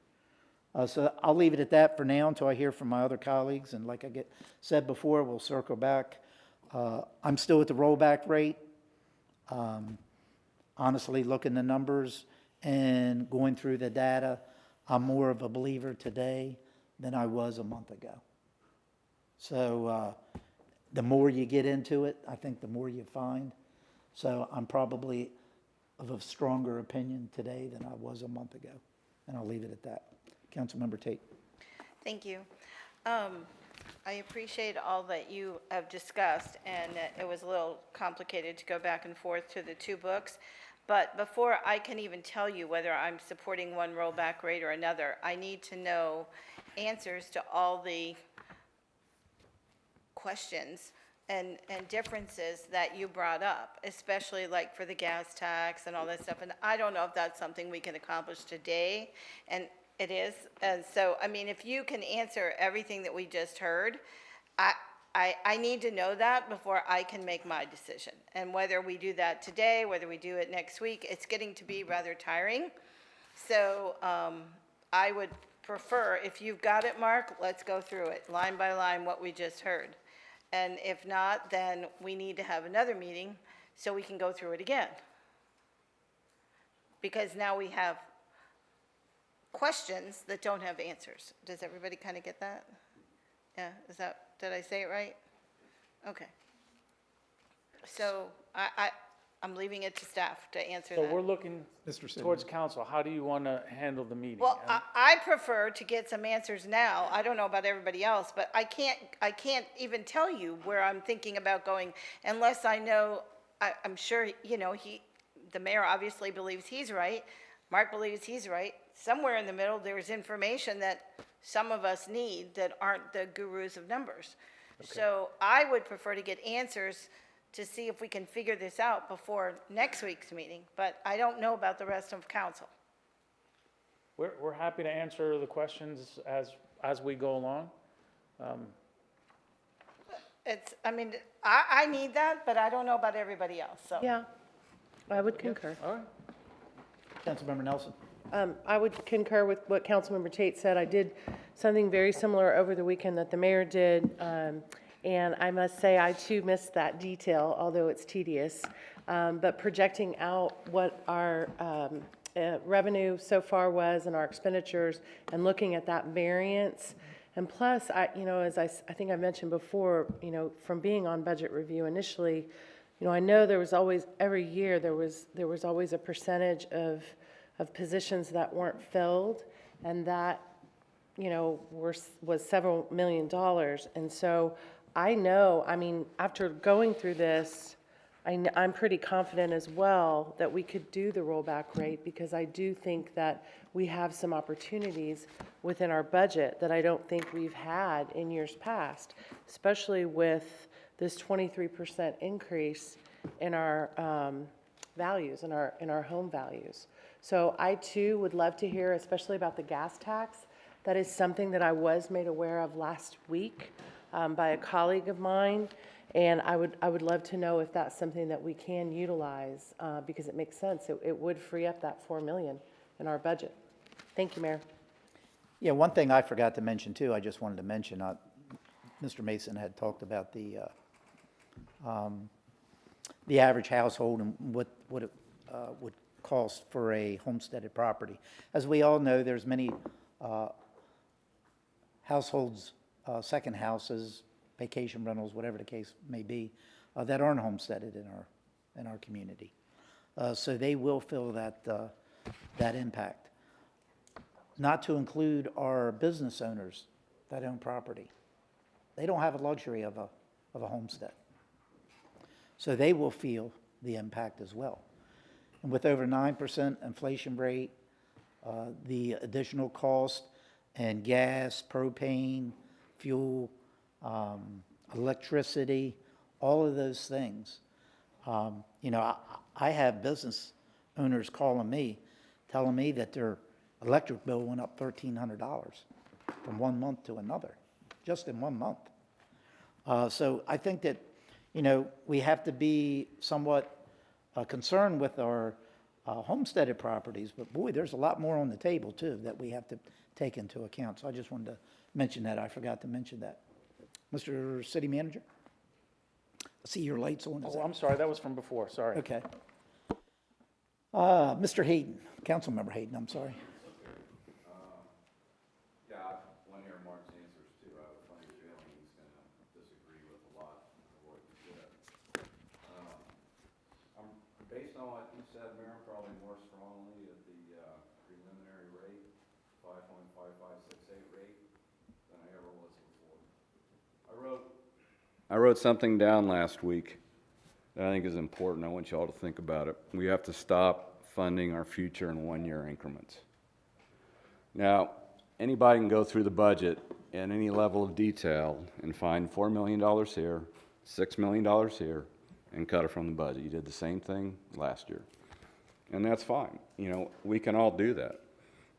So I'll leave it at that for now until I hear from my other colleagues. And like I said before, we'll circle back. I'm still at the rollback rate. Honestly, looking the numbers and going through the data, I'm more of a believer today than I was a month ago. So the more you get into it, I think the more you find. So I'm probably of a stronger opinion today than I was a month ago. And I'll leave it at that. Councilmember Tate. Thank you. I appreciate all that you have discussed, and it was a little complicated to go back and forth to the two books. But before I can even tell you whether I'm supporting one rollback rate or another, I need to know answers to all the questions and differences that you brought up, especially like for the gas tax and all that stuff. And I don't know if that's something we can accomplish today, and it is. And so, I mean, if you can answer everything that we just heard, I need to know that before I can make my decision. And whether we do that today, whether we do it next week, it's getting to be rather tiring. So I would prefer, if you've got it, Mark, let's go through it line by line, what we just heard. And if not, then we need to have another meeting so we can go through it again. Because now we have questions that don't have answers. Does everybody kind of get that? Yeah, did I say it right? Okay. So I'm leaving it to staff to answer So that. we're looking Mr. Sidney. towards council. How do you want to handle the meeting? Well, I prefer to get some answers now. I don't know about everybody else, but I can't even tell you where I'm thinking about going unless I know. I'm sure, you know, the mayor obviously believes he's right. Mark believes he's right. Somewhere in the middle, there's information that some of us need that aren't the gurus of numbers. Okay. So I would prefer to get answers to see if we can figure this out before next week's meeting, but I don't know about the rest of council. We're happy to answer the questions as we go along. I mean, I need that, but I don't know about everybody else, so. Yeah, I would concur. All right. Councilmember Nelson. I would concur with what Councilmember Tate said. I did something very similar over the weekend that the mayor did, and I must say I too missed that detail, although it's tedious. But projecting out what our revenue so far was and our expenditures and looking at that variance. And plus, you know, as I think I mentioned before, you know, from being on budget review initially, you know, I know there was always, every year, there was always a percentage of positions that weren't filled, and that, you know, was several $1 million. And so I know, I mean, after going through this, I'm pretty confident as well that we could do the rollback rate, because I do think that we have some opportunities within our budget that I don't think we've had in years past, especially with this 23% increase in our values, in our home values. So I too would love to hear, especially about the gas tax. That is something that I was made aware of last week by a colleague of mine. And I would love to know if that's something that we can utilize, because it makes sense. It would free up that $4 million in our budget. Thank you, Mayor. Yeah, one thing I forgot to mention too, I just wanted to mention, Mr. Mason had talked about the average household and what it would cost for a homesteaded property. As we all know, there's many households, second houses, vacation rentals, whatever the case may be, that aren't homesteaded in our community. So they will feel that impact. Not to include our business owners that own property. They don't have a luxury of a homestead. So they will feel the impact as well. And with over 9% inflation rate, the additional cost and gas, propane, fuel, electricity, all of those things. I have business owners calling me, telling me that their electric bill went up $1,300 from 1 month to another, just in 1 month. So I think that, we have to be somewhat concerned with our homesteaded properties, but boy, there's a lot more on the table too that we have to take into account. So I just wanted to mention that. I forgot to mention that. Mr. City Manager? I see your light's on. Is Oh, that- I'm sorry, that was from before, sorry. Okay. Mr. Hayden, Councilmember Hayden, I'm sorry. Yeah, I want to hear Mark's answers too. I have a funny feeling he's going to disagree with a lot of what you said. Based on what you said, Mayor, I'm probably more strongly at the preliminary rate, 5.5568 rate, than I ever was before. I wrote something down last week that I think is important. I want you all to think about it. We have to stop funding our future in 1-year increments. Now, anybody can go through the budget at any level of detail and find $4 million here, $6 million here, and cut it from the budget. You did the same thing last year. And that's fine. We can all do that.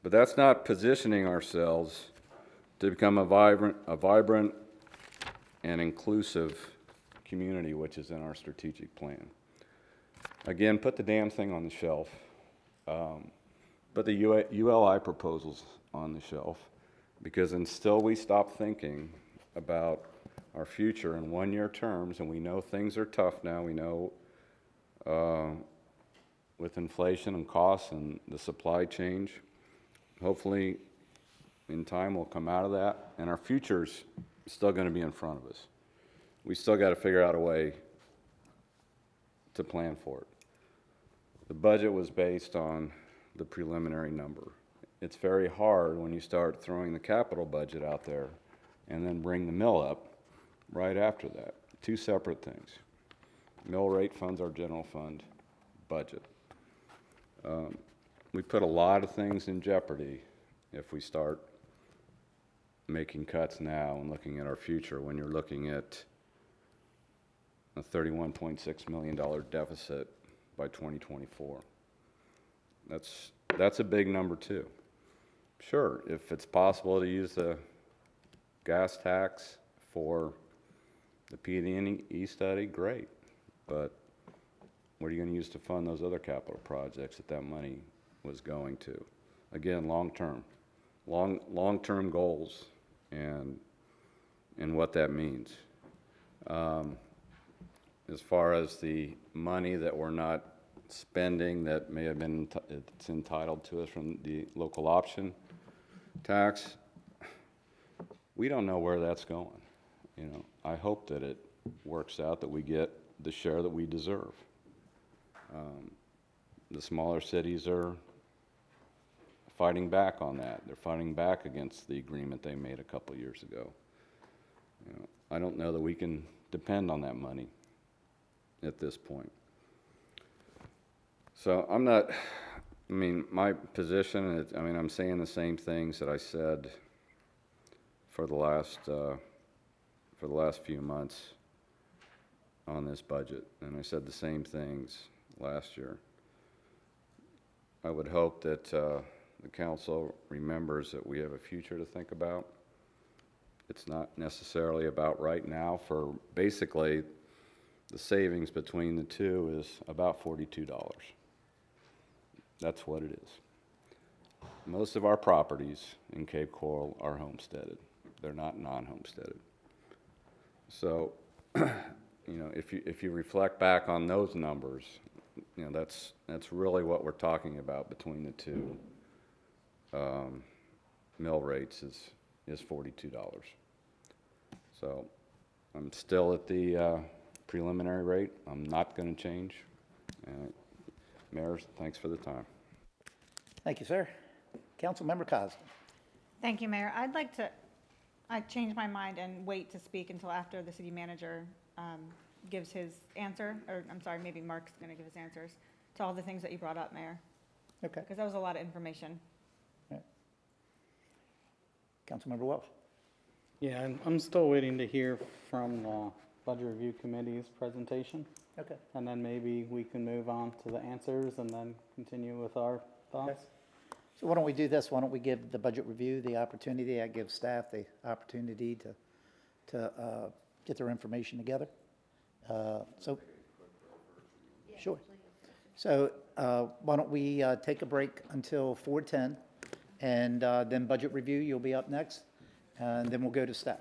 But that's not positioning ourselves to become a vibrant and inclusive community, which is in our strategic plan. Again, put the damn thing on the shelf. Put the ULI proposals on the shelf, because until we stop thinking about our future in 1-year terms, and we know things are tough now, we know with inflation and costs and the supply chain, hopefully in time we'll come out of that, and our future's still going to be in front of us. We still got to figure out a way to plan for it. The budget was based on the preliminary number. It's very hard when you start throwing the capital budget out there and then bring the mill up right after that. Two separate things. Mill rate funds our general fund budget. We put a lot of things in jeopardy if we start making cuts now and looking at our future when you're looking at a $31.6 million deficit by 2024. That's a big number too. Sure, if it's possible to use the gas tax for the PD&E study, great. But what are you going to use to fund those other capital projects that money was going to? Again, long-term goals and what that means. As far as the money that we're not spending that may have been it's entitled to us from the local option tax, we don't know where that's going. I hope that it works out that we get the share that we deserve. The smaller cities are fighting back on that. They're fighting back against the agreement they made a couple years ago. I don't know that we can depend on that money at this point. So my position is, I'm saying the same things that I said for the last few months on this budget, and I said the same things last year. I would hope that the council remembers that we have a future to think about. It's not necessarily about right now. For basically, the savings between the two is about $42. That's what it is. Most of our properties in Cape Coral are homesteaded. They're not non-homesteaded. So, if you reflect back on those numbers, you know, that's really what we're talking about between the two mill rates is $42. So I'm still at the preliminary rate. I'm not going to change. Mayor, thanks for the time. Thank you, sir. Councilmember Cosner. Thank you, Mayor. I'd change my mind and wait to speak until after the city manager gives his answer, or I'm sorry, maybe Mark's going to give his answers to all the things that you brought up, Mayor, Okay. because that was a lot of information. Councilmember Welch. Yeah, and I'm still waiting to hear from the Budget Review Committee's presentation, Okay. and then maybe we can move on to the answers and then continue with our thoughts. So why don't we do this? Why don't we give the budget review the opportunity, I give staff the opportunity to get their information together. Sure. So why don't we take a break until 4:10, and then budget review, you'll be up next, and then we'll go to staff.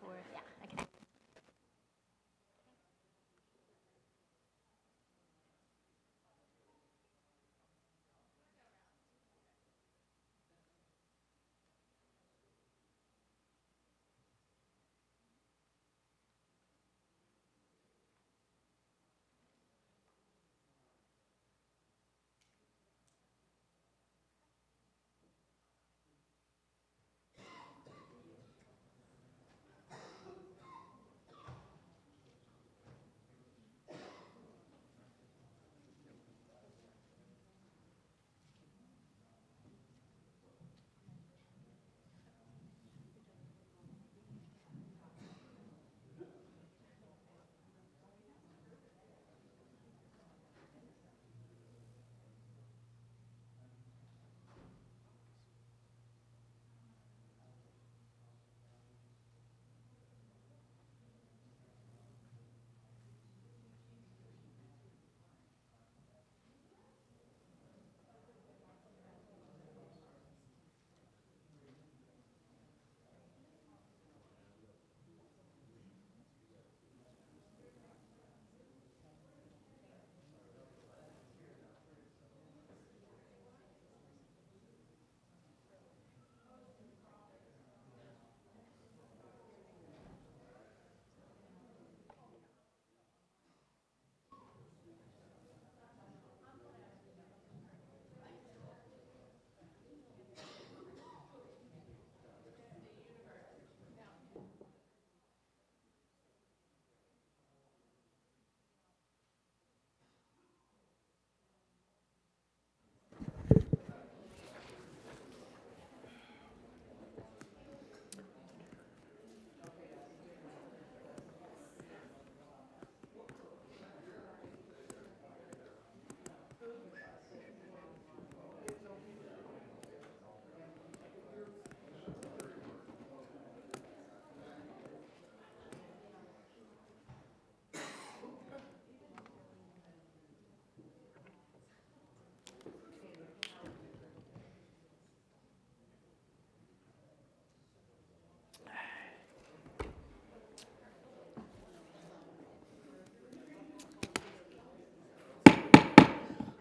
for, yeah, okay.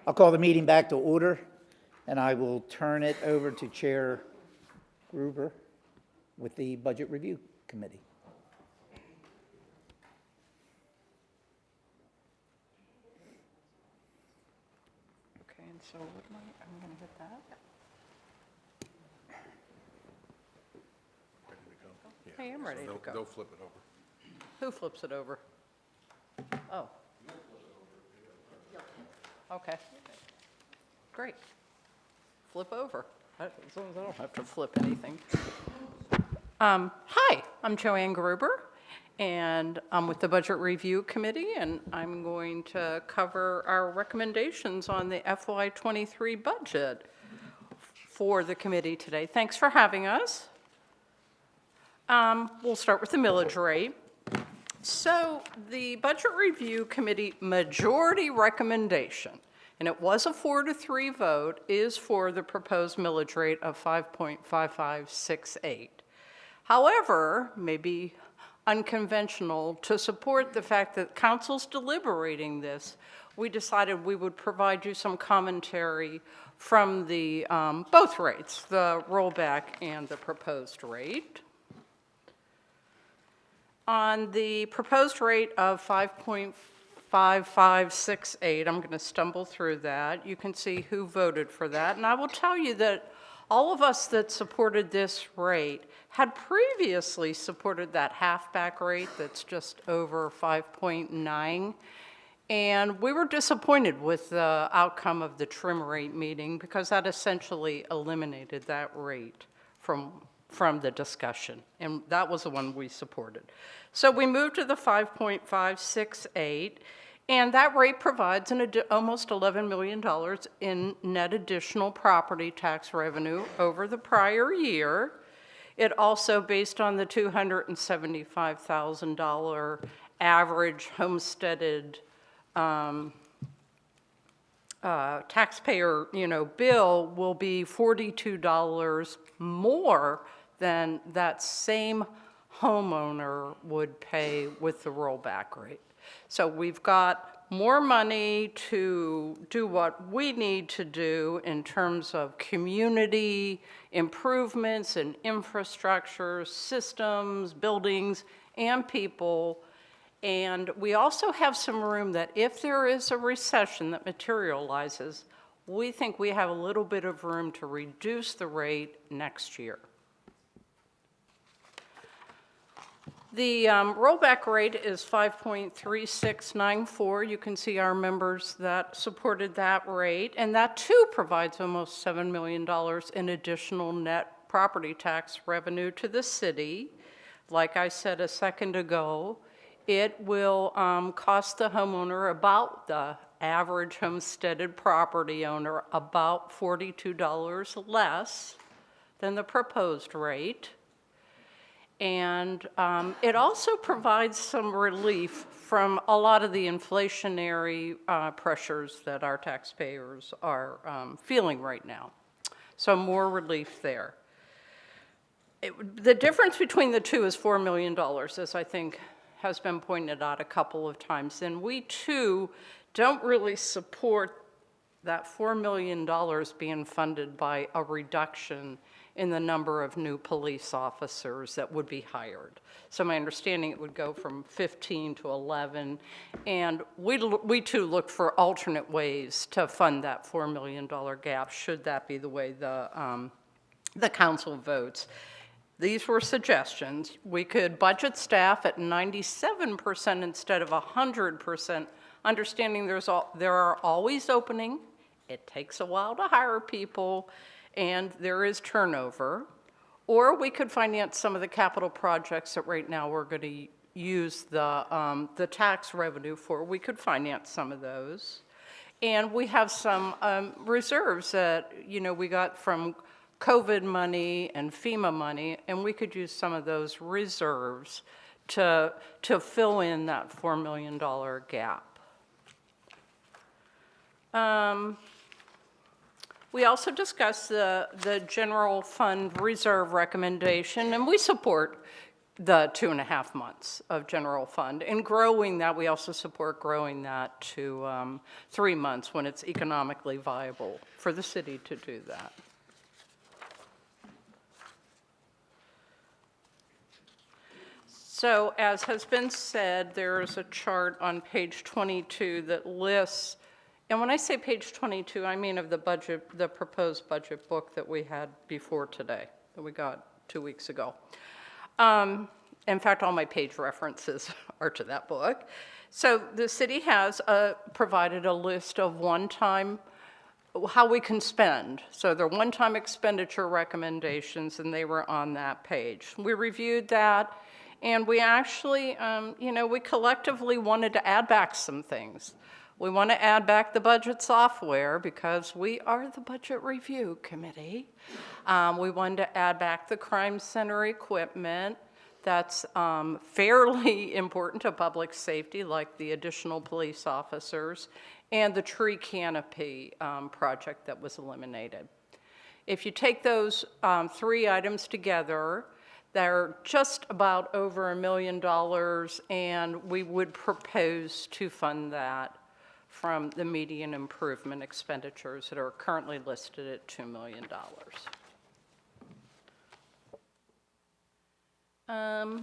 I'll call the meeting back to order, and I will turn it over to Chair Gruber with the Budget Review Committee. Okay, and so what am I'm going to hit that. Ready to go? I am ready to go. They'll flip it over. Who flips it over? Oh. Okay. Great. Flip over. As long as I don't have to flip anything. Hi, I'm Joanne Gruber, and I'm with the Budget Review Committee, and I'm going to cover our recommendations on the FY23 budget for the committee today. Thanks for having us. We'll start with the millage rate. So the Budget Review Committee majority recommendation, and it was a 4-3 vote, is for the proposed millage rate of 5.5568. However, maybe unconventional, to support the fact that council's deliberating this, we decided we would provide you some commentary from the both rates, the rollback and the proposed rate. On the proposed rate of 5.5568, I'm going to stumble through that. You can see who voted for that. And I will tell you that all of us that supported this rate had previously supported that halfback rate that's just over 5.9. And we were disappointed with the outcome of the trim rate meeting because that essentially eliminated that rate from the discussion, and that was the one we supported. So we moved to the 5.568, and that rate provides almost $11 million in net additional property tax revenue over the prior year. It also, based on the $275,000 average homesteaded taxpayer, bill, will be $42 more than that same homeowner would pay with the rollback rate. So we've got more money to do what we need to do in terms of community improvements and infrastructure, systems, buildings, and people. And we also have some room that if there is a recession that materializes, we think we have a little bit of room to reduce the rate next year. The rollback rate is 5.3694. You can see our members that supported that rate, and that too provides almost $7 million in additional net property tax revenue to the city. Like I said a second ago, it will cost the homeowner, about the average homesteaded property owner, about $42 less than the proposed rate. And it also provides some relief from a lot of the inflationary pressures that our taxpayers are feeling right now. So more relief there. The difference between the two is $4 million, as I think has been pointed out a couple of times. And we too don't really support that $4 million being funded by a reduction in the number of new police officers that would be hired. So my understanding, it would go from 15 to 11, and we too look for alternate ways to fund that $4 million gap, should that be the way the council votes. These were suggestions. We could budget staff at 97% instead of 100%, understanding there are always openings. It takes a while to hire people, and there is turnover. Or we could finance some of the capital projects that right now we're going to use the tax revenue for. We could finance some of those. And we have some reserves that, we got from COVID money and FEMA money, and we could use some of those reserves to fill in that $4 million gap. We also discussed the general fund reserve recommendation, and we support the 2.5 months of general fund. And growing that, we also support growing that to 3 months when it's economically viable for the city to do that. So as has been said, there is a chart on page 22 that lists, and when I say page 22, I mean of the budget, the proposed budget book that we had before today, that we got 2 weeks ago. In fact, all my page references are to that book. So the city has provided a list of one-time, how we can spend. So they're one-time expenditure recommendations, and they were on that page. We reviewed that, and we actually, we collectively wanted to add back some things. We want to add back the budget software because we are the budget review committee. We wanted to add back the crime center equipment. That's fairly important to public safety, like the additional police officers, and the tree canopy project that was eliminated. If you take those 3 items together, they're just about over $1 million, and we would propose to fund that from the median improvement expenditures that are currently listed at $2 million.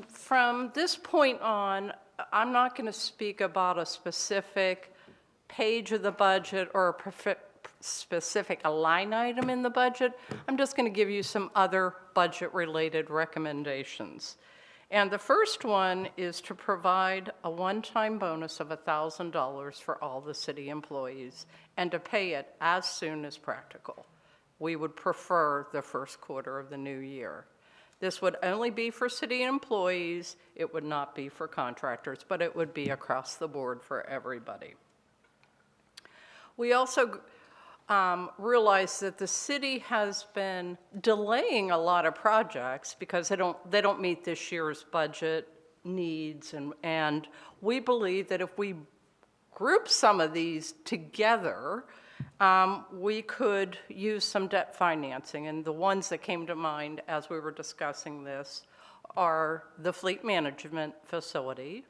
From this point on, I'm not going to speak about a specific page of the budget or a specific line item in the budget. I'm just going to give you some other budget-related recommendations. And the first one is to provide a one-time bonus of $1,000 for all the city employees and to pay it as soon as practical. We would prefer the first quarter of the new year. This would only be for city employees. It would not be for contractors, but it would be across the board for everybody. We also realize that the city has been delaying a lot of projects because they don't meet this year's budget needs, and we believe that if we group some of these together, we could use some debt financing. And the ones that came to mind as we were discussing this are the fleet management facility,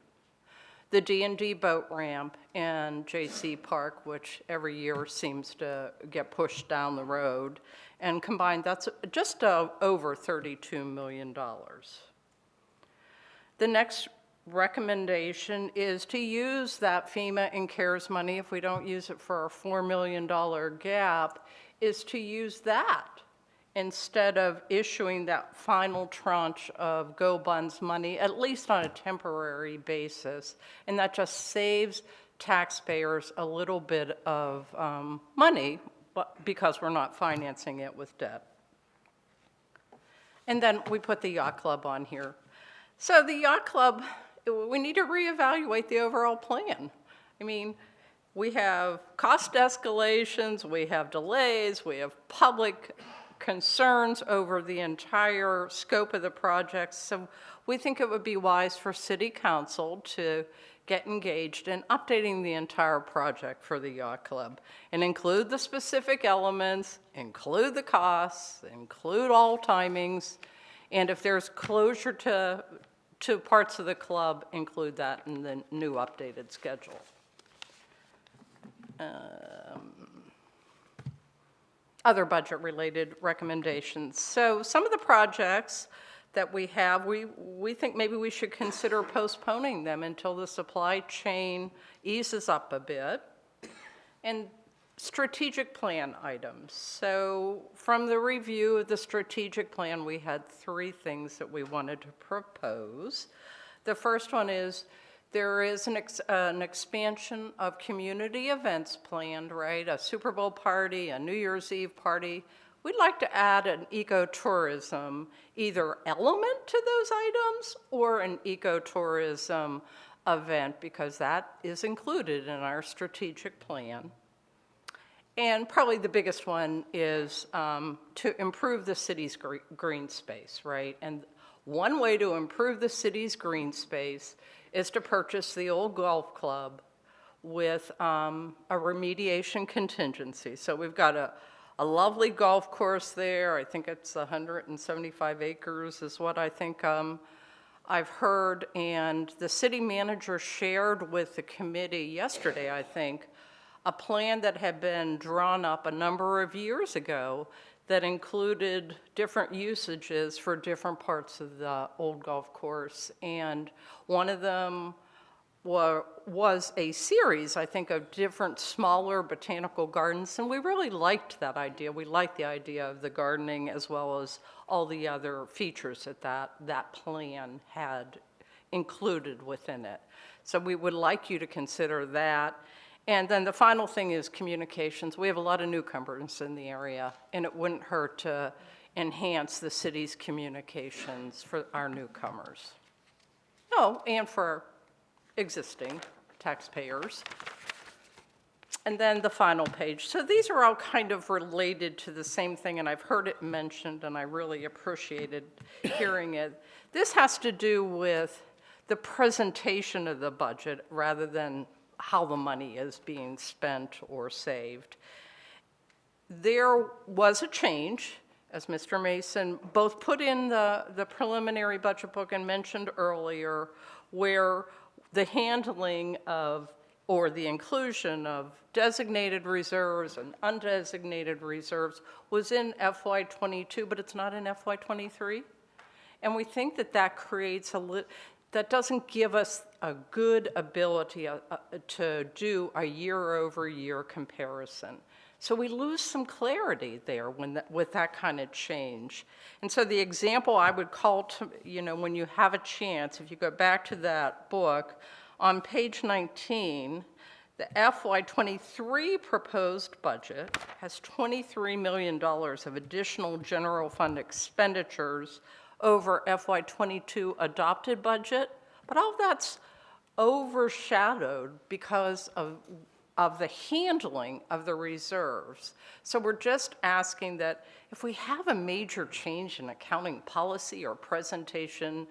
the D&D boat ramp, and J.C. Park, which every year seems to get pushed down the road. And combined, that's just over $32 million. The next recommendation is to use that FEMA and CARES money, if we don't use it for our $4 million gap, is to use that instead of issuing that final tranche of GO Bunds money, at least on a temporary basis. And that just saves taxpayers a little bit of money because we're not financing it with debt. And then we put the yacht club on here. So the yacht club, we need to reevaluate the overall plan. I mean, we have cost escalations, we have delays, we have public concerns over the entire scope of the project. So we think it would be wise for City Council to get engaged in updating the entire project for the yacht club and include the specific elements, include the costs, include all timings, and if there's closure to parts of the club, include that in the new updated schedule. Other budget-related recommendations. So some of the projects that we have, we think maybe we should consider postponing them until the supply chain eases up a bit. And strategic plan items. So from the review of the strategic plan, we had 3 things that we wanted to propose. The first one is there is an expansion of community events planned, right? A Super Bowl party, a New Year's Eve party. We'd like to add an ecotourism, either element to those items or an ecotourism event, because that is included in our strategic plan. And probably the biggest one is to improve the city's green space, right? And one way to improve the city's green space is to purchase the old golf club with a remediation contingency. So we've got a lovely golf course there. I think it's 175 acres is what I think I've heard. And the city manager shared with the committee yesterday, I think, a plan that had been drawn up a number of years ago that included different usages for different parts of the old golf course. And one of them was a series, I think, of different smaller botanical gardens. And we really liked that idea. We liked the idea of the gardening as well as all the other features that plan had included within it. So we would like you to consider that. And then the final thing is communications. We have a lot of newcomers in the area, and it wouldn't hurt to enhance the city's communications for our newcomers. Oh, and for existing taxpayers. And then the final page. So these are all kind of related to the same thing, and I've heard it mentioned, and I really appreciated hearing it. This has to do with the presentation of the budget rather than how the money is being spent or saved. There was a change, as Mr. Mason both put in the preliminary budget book and mentioned earlier, where the handling of or the inclusion of designated reserves and undesignated reserves was in FY22, but it's not in FY23. And we think that that creates that doesn't give us a good ability to do a year-over-year comparison. So we lose some clarity there with that kind of change. And so the example I would call to, when you have a chance, if you go back to that book, on page 19, the FY23 proposed budget has $23 million of additional general fund expenditures over FY22 adopted budget, but all of that's overshadowed because of the handling of the reserves. So we're just asking that if we have a major change in accounting policy or presentation,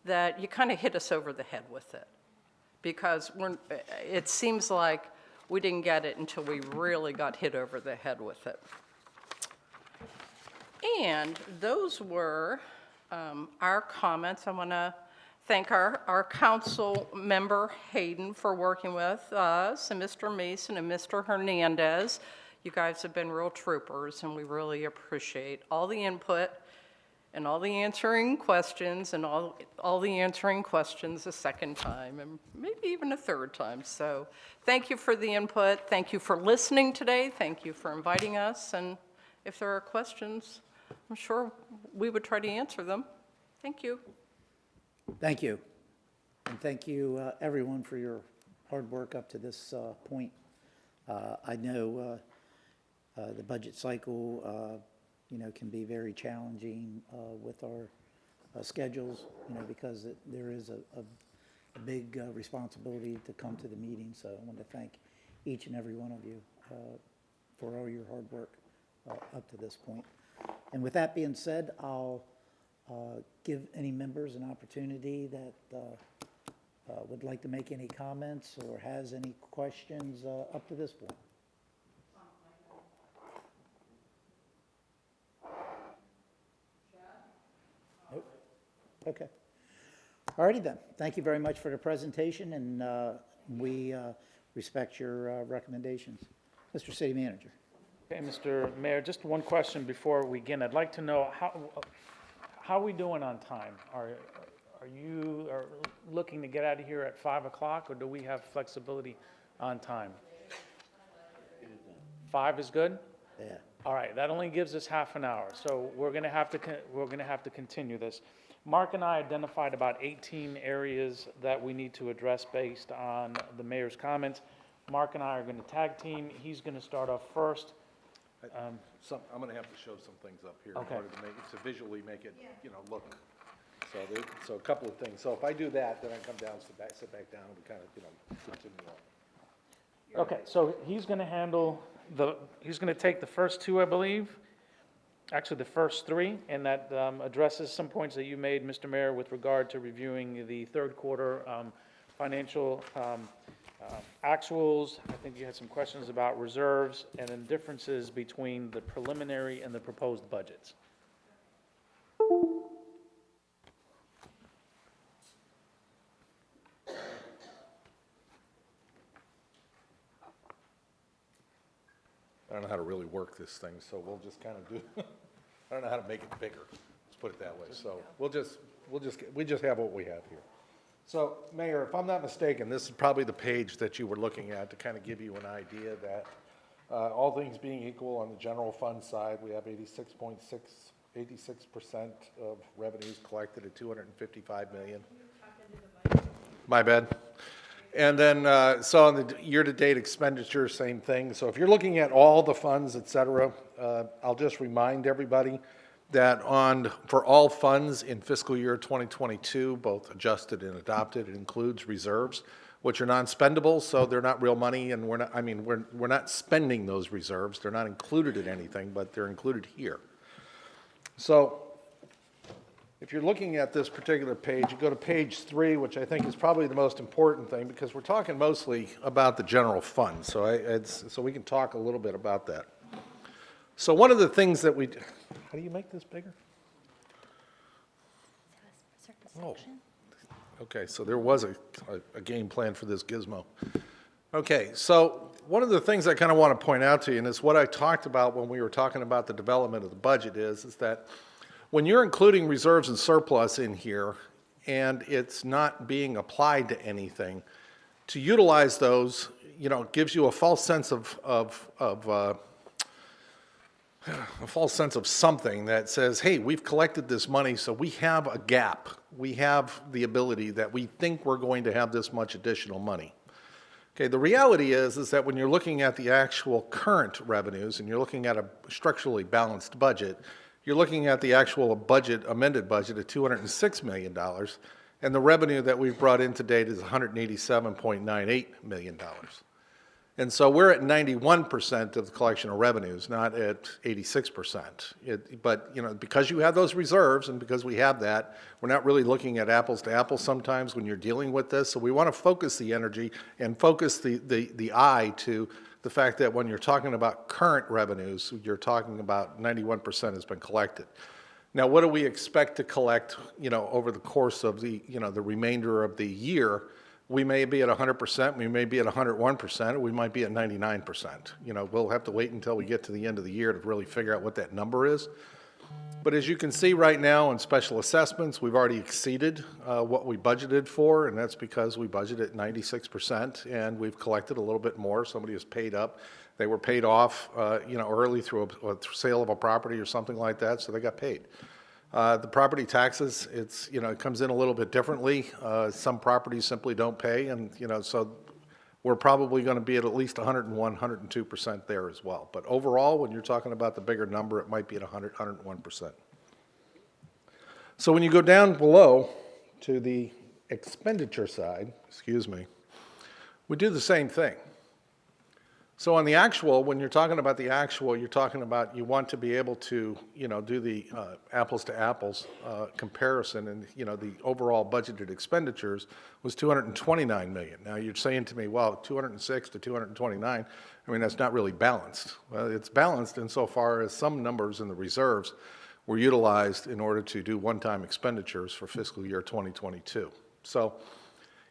that you kind of hit us over the head with it. Because it seems like we didn't get it until we really got hit over the head with it. And those were our comments. I want to thank our council member Hayden for working with us, and Mr. Mason and Mr. Hernandez. You guys have been real troopers, and we really appreciate all the input and all the answering questions, and all the answering questions a second time, and maybe even a third time. So thank you for the input. Thank you for listening today. Thank you for inviting us. And if there are questions, I'm sure we would try to answer them. Thank you. Thank you. And thank you, everyone, for your hard work up to this point. I know the budget cycle can be very challenging with our schedules, because there is a big responsibility to come to the meeting. So I want to thank each and every one of you for all your hard work up to this point. And with that being said, I'll give any members an opportunity that would like to make any comments or has any questions up to this point. Okay. All righty then. Thank you very much for the presentation, and we respect your recommendations. Mr. City Manager. Okay, Mr. Mayor, just one question before we begin. I'd like to know how are we doing on time? Are you looking to get out of here at 5 o'clock, or do we have flexibility on time? 5 is good? Yeah. All right, that only gives us half an hour, so we're going to have to continue this. Mark and I identified about 18 areas that we need to address based on the mayor's comments. Mark and I are going to tag team. He's going to start off first. I'm going to have to show some things up here Okay. in order to visually make it, look. So a couple of things. So if I do that, then I come down, sit back down, and we kind of, continue on. Okay, so he's going to he's going to take the first two, I believe. Actually, the first three, and that addresses some points that you made, Mr. Mayor, with regard to reviewing the third quarter financial actuals. I think you had some questions about reserves and then differences between the preliminary and the proposed budgets. I don't know how to really work this thing, so we'll just kind of do, I don't know how to make it bigger, let's put it that way. So we just have what we have here. So, Mayor, if I'm not mistaken, this is probably the page that you were looking at to kind of give you an idea that all things being equal on the general fund side, we have 86% of revenues collected at $255 million. My bad. And then, so on the year-to-date expenditure, same thing. So if you're looking at all the funds, et cetera, I'll just remind everybody that for all funds in fiscal year 2022, both adjusted and adopted, it includes reserves, which are non-spendable, so they're not real money, and we're not spending those reserves. They're not included in anything, but they're included here. So if you're looking at this particular page, you go to page 3, which I think is probably the most important thing, because we're talking mostly about the general fund. So so we can talk a little bit about that. So one of the things that how do you make this bigger? Oh, okay, so there was a game plan for this gizmo. Okay, so one of the things I kind of want to point out to you, and it's what I talked about when we were talking about the development of the budget, is that when you're including reserves and surplus in here, and it's not being applied to anything, to utilize those, gives you a false sense of something that says, hey, we've collected this money, so we have a gap. We have the ability that we think we're going to have this much additional money. Okay, the reality is that when you're looking at the actual current revenues and you're looking at a structurally balanced budget, you're looking at the actual amended budget of $206 million, and the revenue that we've brought in to date is $187.98 million. And so we're at 91% of the collection of revenues, not at 86%. But because you have those reserves and because we have that, we're not really looking at apples to apples sometimes when you're dealing with this. So we want to focus the energy and focus the eye to the fact that when you're talking about current revenues, you're talking about 91% has been collected. Now, what do we expect to collect, over the course of the remainder of the year? We may be at 100%, we may be at 101%, or we might be at 99%. We'll have to wait until we get to the end of the year to really figure out what that number is. But as you can see right now in special assessments, we've already exceeded what we budgeted for, and that's because we budgeted at 96%, and we've collected a little bit more. Somebody has paid up. They were paid off, early through a sale of a property or something like that, so they got paid. The property taxes, it comes in a little bit differently. Some properties simply don't pay, and, so we're probably going to be at least 101, 102% there as well. But overall, when you're talking about the bigger number, it might be at 100, 101%. So when you go down below to the expenditure side, we do the same thing. So on the actual, when you're talking about the actual, you're talking about you want to be able to, do the apples to apples comparison, and the overall budgeted expenditures was $229 million. Now you're saying to me, well, 206 to 229, that's not really balanced. Well, it's balanced insofar as some numbers in the reserves were utilized in order to do one-time expenditures for fiscal year 2022. So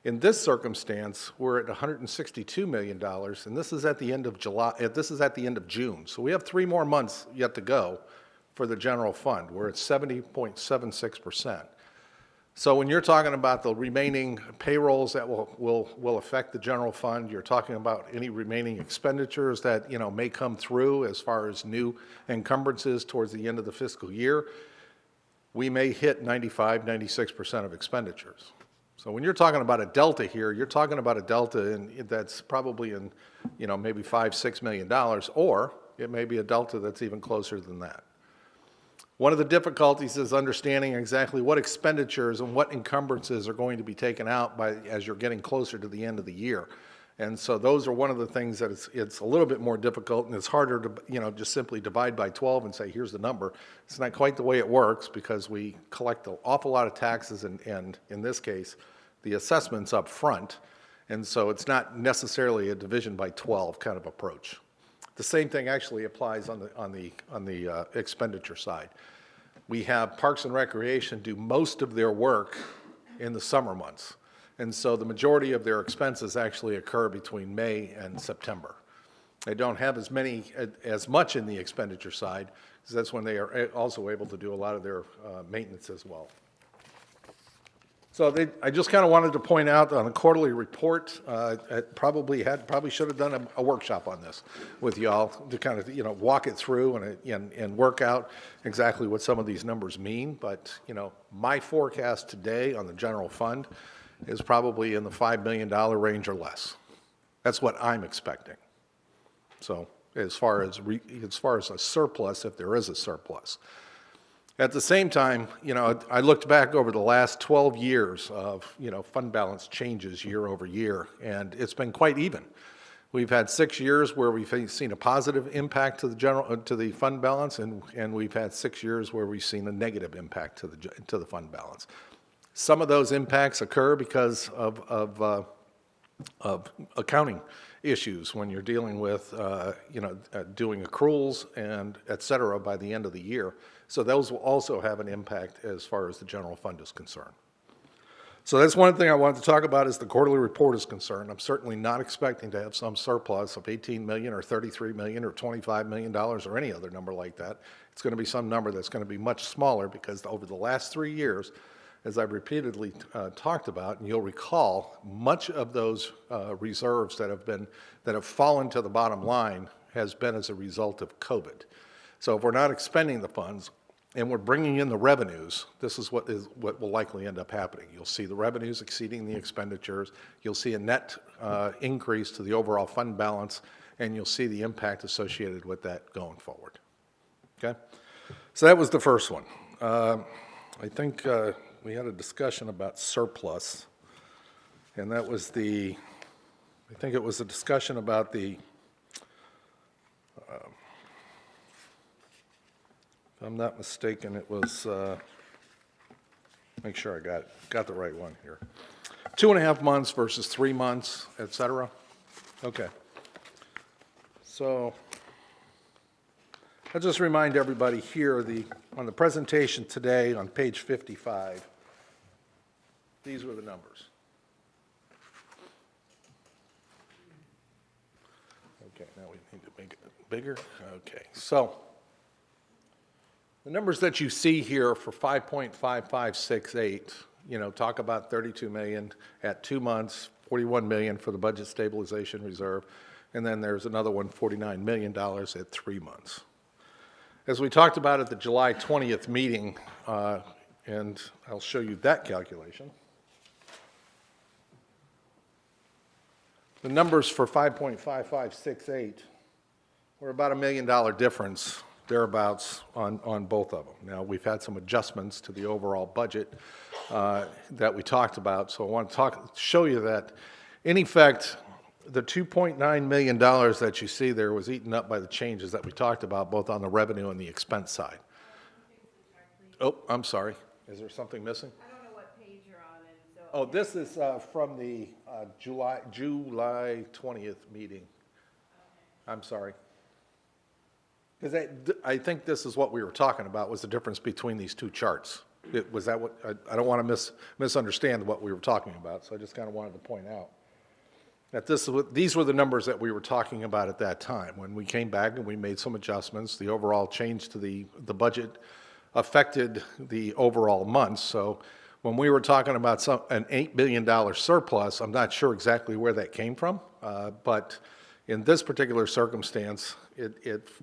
in this circumstance, we're at $162 million, and this is at the end of June. So we have 3 more months yet to go for the general fund. We're at 70.76%. So when you're talking about the remaining payrolls that will affect the general fund, you're talking about any remaining expenditures that, may come through as far as new encumbrances towards the end of the fiscal year, we may hit 95, 96% of expenditures. So when you're talking about a delta here, you're talking about a delta that's probably in, maybe $5, $6 million, or it may be a delta that's even closer than that. One of the difficulties is understanding exactly what expenditures and what encumbrances are going to be taken out as you're getting closer to the end of the year. And so those are one of the things that it's a little bit more difficult, and it's harder to, just simply divide by 12 and say, here's the number. It's not quite the way it works, because we collect an awful lot of taxes and in this case, the assessments up front. And so it's not necessarily a division by 12 kind of approach. The same thing actually applies on the expenditure side. We have Parks and Recreation do most of their work in the summer months. And so the majority of their expenses actually occur between May and September. They don't have as much in the expenditure side, because that's when they are also able to do a lot of their maintenance as well. So I just kind of wanted to point out on the quarterly report, I probably should have done a workshop on this with y'all to kind of, walk it through and work out exactly what some of these numbers mean. But, my forecast today on the general fund is probably in the $5 million range or less. That's what I'm expecting. So as far as a surplus, if there is a surplus. At the same time, I looked back over the last 12 years of, fund balance changes year over year, and it's been quite even. We've had 6 years where we've seen a positive impact to the fund balance, and we've had 6 years where we've seen a negative impact to the fund balance. Some of those impacts occur because of accounting issues when you're dealing with, doing accruals and et cetera by the end of the year. So those will also have an impact as far as the general fund is concerned. So that's one thing I wanted to talk about as the quarterly report is concerned. I'm certainly not expecting to have some surplus of $18 million or $33 million or $25 million or any other number like that. It's going to be some number that's going to be much smaller, because over the last 3 years, as I've repeatedly talked about, and you'll recall, much of those reserves that have fallen to the bottom line has been as a result of COVID. So if we're not expending the funds and we're bringing in the revenues, this is what will likely end up happening. You'll see the revenues exceeding the expenditures. You'll see a net increase to the overall fund balance, and you'll see the impact associated with that going forward. Okay? So that was the first one. I think we had a discussion about surplus, and that was I think it was a discussion about the, if I'm not mistaken, it was, make sure I got the right one here. 2.5 months versus 3 months, et cetera. Okay. So I'll just remind everybody here, on the presentation today, on page 55, these were the numbers. Okay, now we need to make it bigger. Okay, so the numbers that you see here for 5.5568, talk about 32 million at 2 months, 41 million for the budget stabilization reserve, and then there's another one, $49 million at 3 months. As we talked about at the July 20th meeting, and I'll show you that calculation. The numbers for 5.5568 were about $1 million difference, thereabouts, on both of them. Now, we've had some adjustments to the overall budget that we talked about, so I want to show you that, in effect, the $2.9 million that you see there was eaten up by the changes that we talked about, both on the revenue and the expense side. Oh, I'm sorry. Is there something missing? I don't know what page you're on, and so. Oh, this is from the July 20th meeting. I'm sorry. Because I think this is what we were talking about, was the difference between these two charts. Was that what, I don't want to misunderstand what we were talking about, so I just kind of wanted to point out that these were the numbers that we were talking about at that time. When we came back and we made some adjustments, the overall change to the budget affected the overall months. So when we were talking about an $8 billion surplus, I'm not sure exactly where that came from, but in this particular circumstance,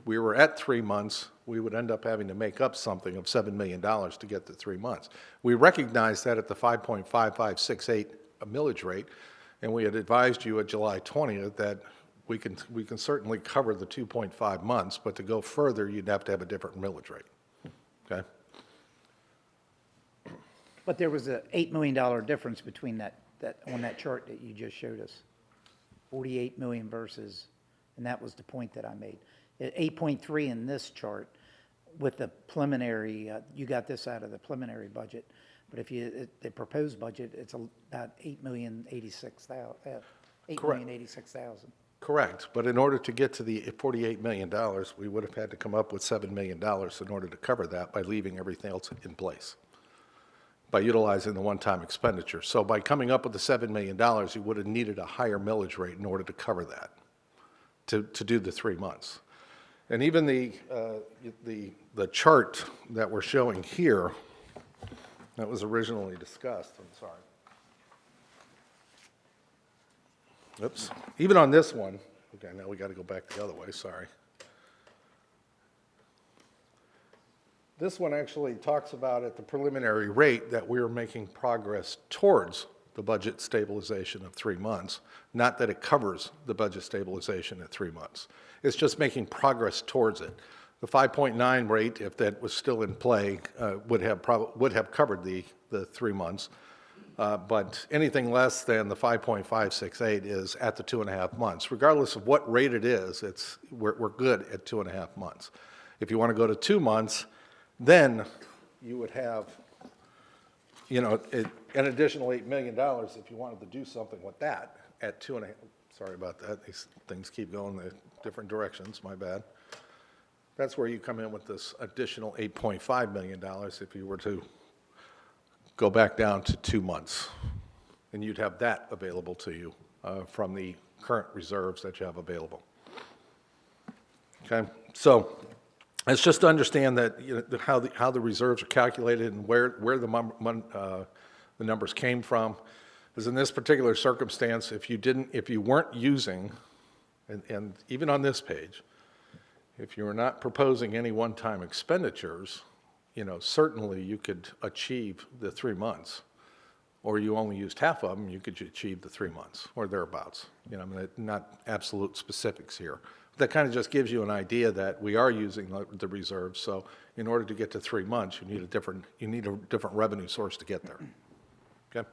we were at 3 months, we would end up having to make up something of $7 million to get to 3 months. We recognized that at the 5.5568 millage rate, and we had advised you at July 20th that we can certainly cover the 2.5 months, but to go further, you'd have to have a different millage rate. Okay? But there was a $8 million difference between that on that chart that you just showed us. 48 million versus, and that was the point that I made. At 8.3 in this chart with the preliminary, you got this out of the preliminary budget, but if the proposed budget, it's about 8,086,000. Correct, but in order to get to the $48 million, we would have had to come up with $7 million in order to cover that by leaving everything else in place, by utilizing the one-time expenditure. So by coming up with the $7 million, you would have needed a higher millage rate in order to cover that, to do the 3 months. And even the chart that we're showing here, that was originally discussed, I'm sorry. Oops. Even on this one, okay, now we got to go back the other way, sorry. This one actually talks about at the preliminary rate that we're making progress towards the budget stabilization of 3 months, not that it covers the budget stabilization at 3 months. It's just making progress towards it. The 5.9 rate, if that was still in play, would have covered the 3 months. But anything less than the 5.568 is at the 2.5 months. Regardless of what rate it is, we're good at 2.5 months. If you want to go to 2 months, then you would have, an additional $8 million if you wanted to do something with that at 2.5. Sorry about that. These things keep going in different directions. My bad. That's where you come in with this additional $8.5 million if you were to go back down to 2 months. And you'd have that available to you from the current reserves that you have available. Okay, so it's just to understand that how the reserves are calculated and where the numbers came from. Because in this particular circumstance, if you weren't using, and even on this page, if you were not proposing any one-time expenditures, certainly you could achieve the 3 months, or you only used half of them, you could achieve the 3 months or thereabouts. Not absolute specifics here. That kind of just gives you an idea that we are using the reserves. So in order to get to 3 months, you need a different revenue source to get there. Okay.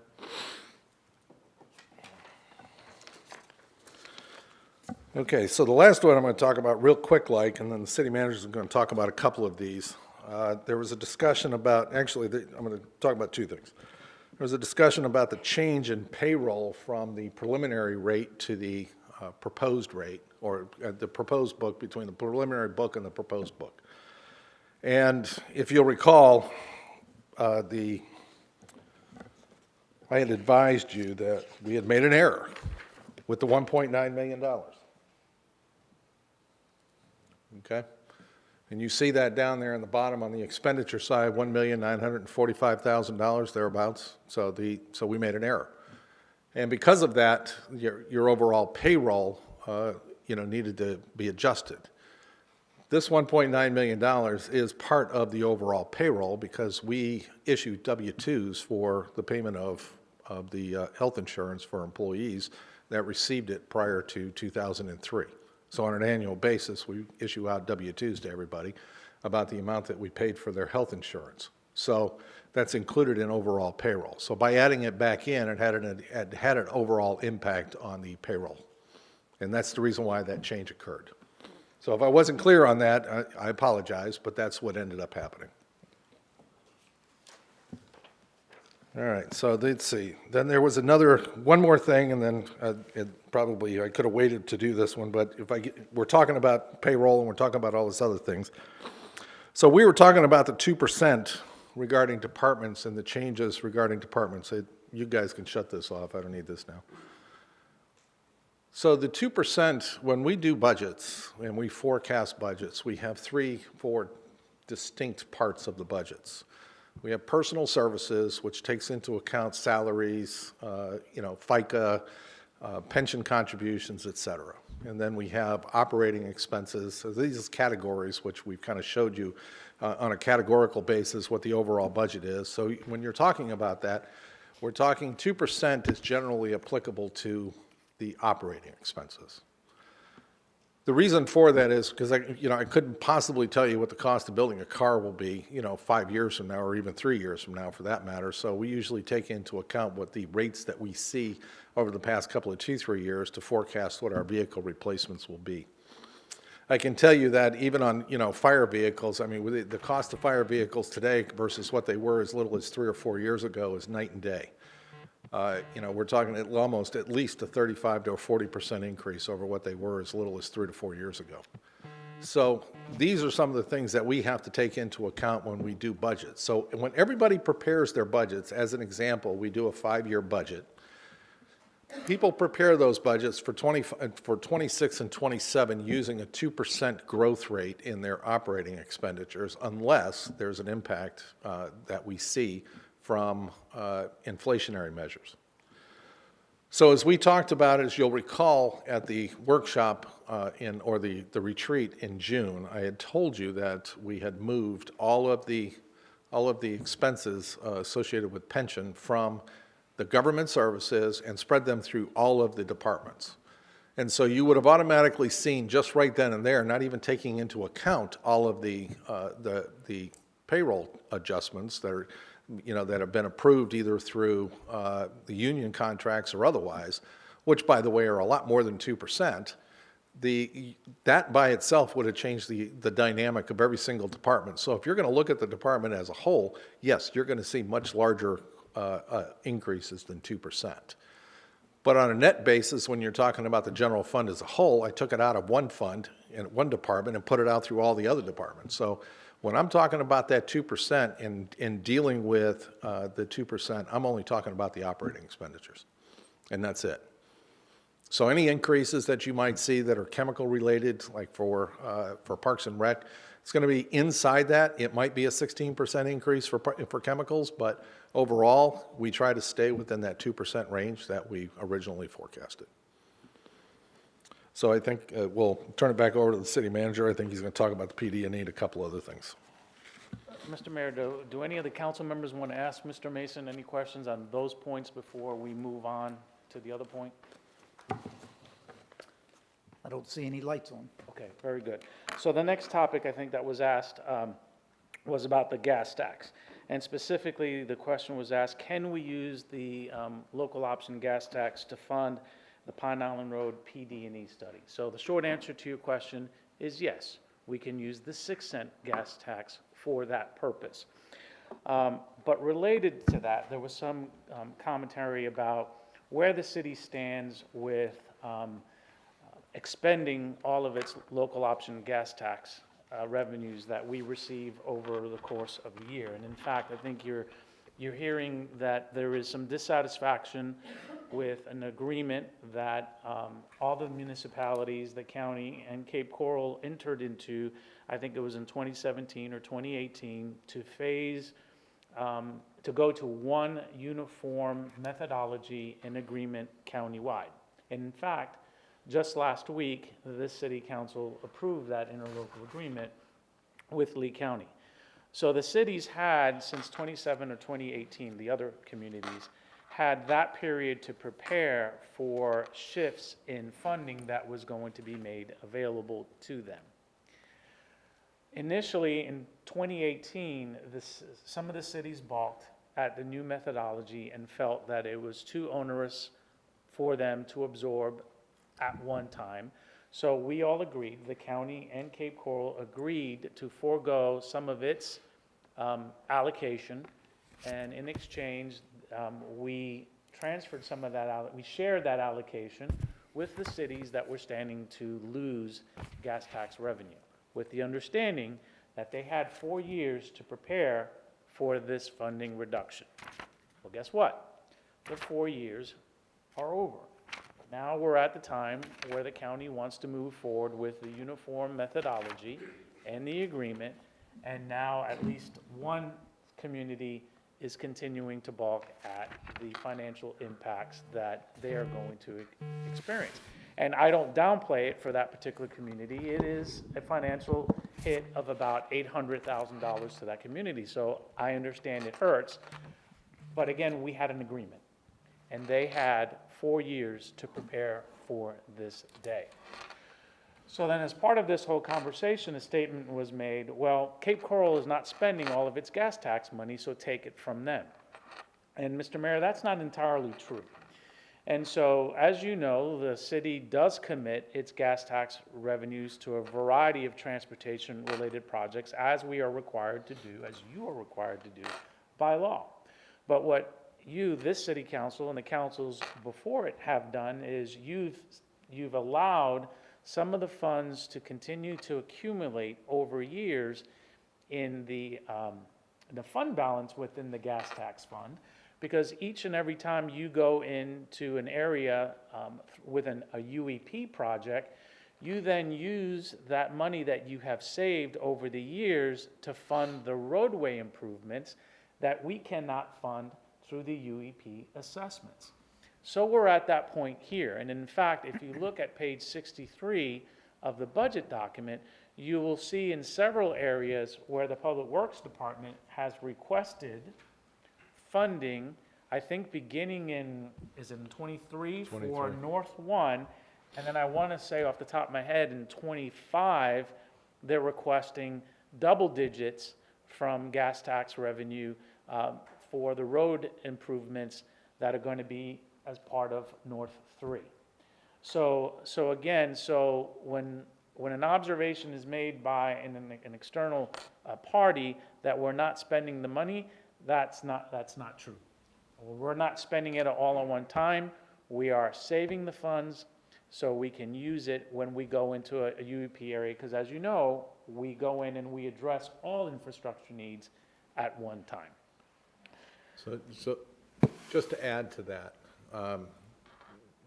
Okay, so the last one I'm going to talk about real quick, and then the city manager is going to talk about a couple of these. There was a discussion about, I'm going to talk about 2 things. There was a discussion about the change in payroll from the preliminary rate to the proposed rate. or the proposed book, between the preliminary book and the proposed book. And if you'll recall, I had advised you that we had made an error with the $1.9 million. Okay? And you see that down there in the bottom on the expenditure side, $1,945,000 thereabouts. So we made an error. And because of that, your overall payroll, needed to be adjusted. This $1.9 million is part of the overall payroll because we issued W-2s for the payment of the health insurance for employees that received it prior to 2003. So on an annual basis, we issue out W-2s to everybody about the amount that we paid for their health insurance. So that's included in overall payroll. So by adding it back in, it had an overall impact on the payroll. And that's the reason why that change occurred. So if I wasn't clear on that, I apologize, but that's what ended up happening. All right, so let's see. Then there was one more thing, and then I could have waited to do this one, but we're talking about payroll and we're talking about all these other things. So we were talking about the 2% regarding departments and the changes regarding departments. You guys can shut this off. I don't need this now. So the 2%, when we do budgets and we forecast budgets, we have 4 distinct parts of the budgets. We have personal services, which takes into account salaries, FICA, pension contributions, et cetera. And then we have operating expenses. So these are categories which we've kind of showed you on a categorical basis what the overall budget is. So when you're talking about that, we're talking 2% is generally applicable to the operating expenses. The reason for that is because I couldn't possibly tell you what the cost of building a car will be, 5 years from now or even 3 years from now for that matter. So we usually take into account what the rates that we see over the past couple of 2-3 years to forecast what our vehicle replacements will be. I can tell you that even on, fire vehicles, I mean, with the cost of fire vehicles today versus what they were as little as 3 or 4 years ago is night and day. We're talking almost at least a 35 to a 40% increase over what they were as little as 3 to 4 years ago. So these are some of the things that we have to take into account when we do budgets. So when everybody prepares their budgets, as an example, we do a 5-year budget. People prepare those budgets for 26 and 27 using a 2% growth rate in their operating expenditures unless there's an impact that we see from inflationary measures. So as we talked about, as you'll recall at the workshop or the retreat in June, I had told you that we had moved all of the expenses associated with pension from the government services and spread them through all of the departments. And so you would have automatically seen just right then and there, not even taking into account all of the payroll adjustments that are, that have been approved either through the union contracts or otherwise, which by the way are a lot more than 2%. That by itself would have changed the dynamic of every single department. So if you're going to look at the department as a whole, yes, you're going to see much larger increases than 2%. But on a net basis, when you're talking about the general fund as a whole, I took it out of one fund in one department and put it out through all the other departments. So when I'm talking about that 2% in dealing with the 2%, I'm only talking about the operating expenditures, and that's it. So any increases that you might see that are chemical related, like for Parks and Rec, it's going to be inside that. It might be a 16% increase for chemicals, but overall, we try to stay within that 2% range that we originally forecasted. So I think we'll turn it back over to the city manager. I think he's going to talk about the PD and need a couple other things. Mr. Mayor, do any of the council members want to ask Mr. Mason any questions on those points before we move on to the other point? I don't see any lights on. Okay, very good. So the next topic I think that was asked was about the gas tax. And specifically, the question was asked, can we use the local option gas tax to fund the Pine Island Road PD&E study? So the short answer to your question is yes, we can use the 6-cent gas tax for that purpose. But related to that, there was some commentary about where the city stands with expending all of its local option gas tax revenues that we receive over the course of the year. And in fact, I think you're hearing that there is some dissatisfaction with an agreement that all the municipalities, the county, and Cape Coral entered into, I think it was in 2017 or 2018, to phase, to go to one uniform methodology and agreement countywide. And in fact, just last week, this city council approved that interlocal agreement with Lee County. So the cities had, since 27 or 2018, the other communities, had that period to prepare for shifts in funding that was going to be made available to them. Initially, in 2018, some of the cities balked at the new methodology and felt that it was too onerous for them to absorb at one time. So we all agreed, the county and Cape Coral agreed to forego some of its allocation, and in exchange, we transferred some of that out. We shared that allocation with the cities that were standing to lose gas tax revenue, with the understanding that they had 4 years to prepare for this funding reduction. Well, guess what? The 4 years are over. Now we're at the time where the county wants to move forward with the uniform methodology and the agreement, and now at least one community is continuing to balk at the financial impacts that they are going to experience. And I don't downplay it for that particular community. It is a financial hit of about $800,000 to that community. So I understand it hurts. But again, we had an agreement, and they had 4 years to prepare for this day. So then as part of this whole conversation, a statement was made, well, Cape Coral is not spending all of its gas tax money, so take it from them. And Mr. Mayor, that's not entirely true. And so, as you know, the city does commit its gas tax revenues to a variety of transportation-related projects, as we are required to do, as you are required to do by law. But what you, this city council, and the councils before it have done is you've allowed some of the funds to continue to accumulate over years in the fund balance within the gas tax fund, because each and every time you go into an area with a UEP project, you then use that money that you have saved over the years to fund the roadway improvements that we cannot fund through the UEP assessments. So we're at that point here. And in fact, if you look at page 63 of the budget document, you will see in several areas where the Public Works Department has requested funding, I think beginning in, is it in 23 for North 1, and then I want to say off the top of my head in 25, they're requesting double digits from gas tax revenue for the road improvements that are going to be as part of North 3. So again, when an observation is made by an external party that we're not spending the money, that's not true. We're not spending it all at one time. We are saving the funds so we can use it when we go into a UEP area, because as you know, we go in and we address all infrastructure needs at one time. So just to add to that,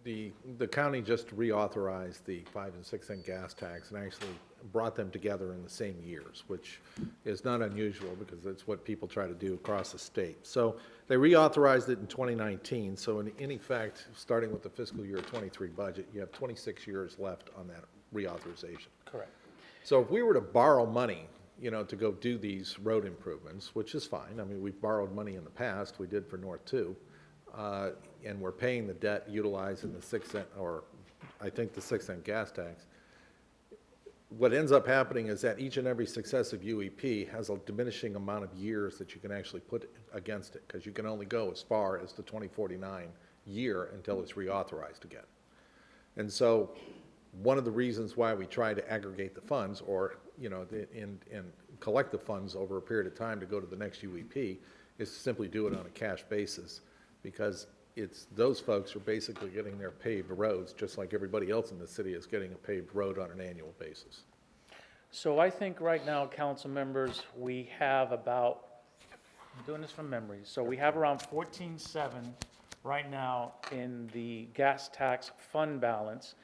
the county just reauthorized the 5 and 6 cent gas tax and actually brought them together in the same years, which is not unusual because that's what people try to do across the state. So they reauthorized it in 2019. So in effect, starting with the fiscal year 23 budget, you have 26 years left on that reauthorization. Correct. So if we were to borrow money, to go do these road improvements, which is fine. I mean, we've borrowed money in the past. We did for North 2. And we're paying the debt utilizing the 6 cent, or I think the 6 cent gas tax. What ends up happening is that each and every successive UEP has a diminishing amount of years that you can actually put against it, because you can only go as far as the 2049 year until it's reauthorized again. And so one of the reasons why we try to aggregate the funds, or and collect the funds over a period of time to go to the next UEP, is to simply do it on a cash basis, because it's, those folks are basically getting their paved roads, just like everybody else in the city is getting a paved road on an annual basis. So I think right now, council members, we have about, I'm doing this from memory, so we have around 14.7 right now in the gas tax fund balance.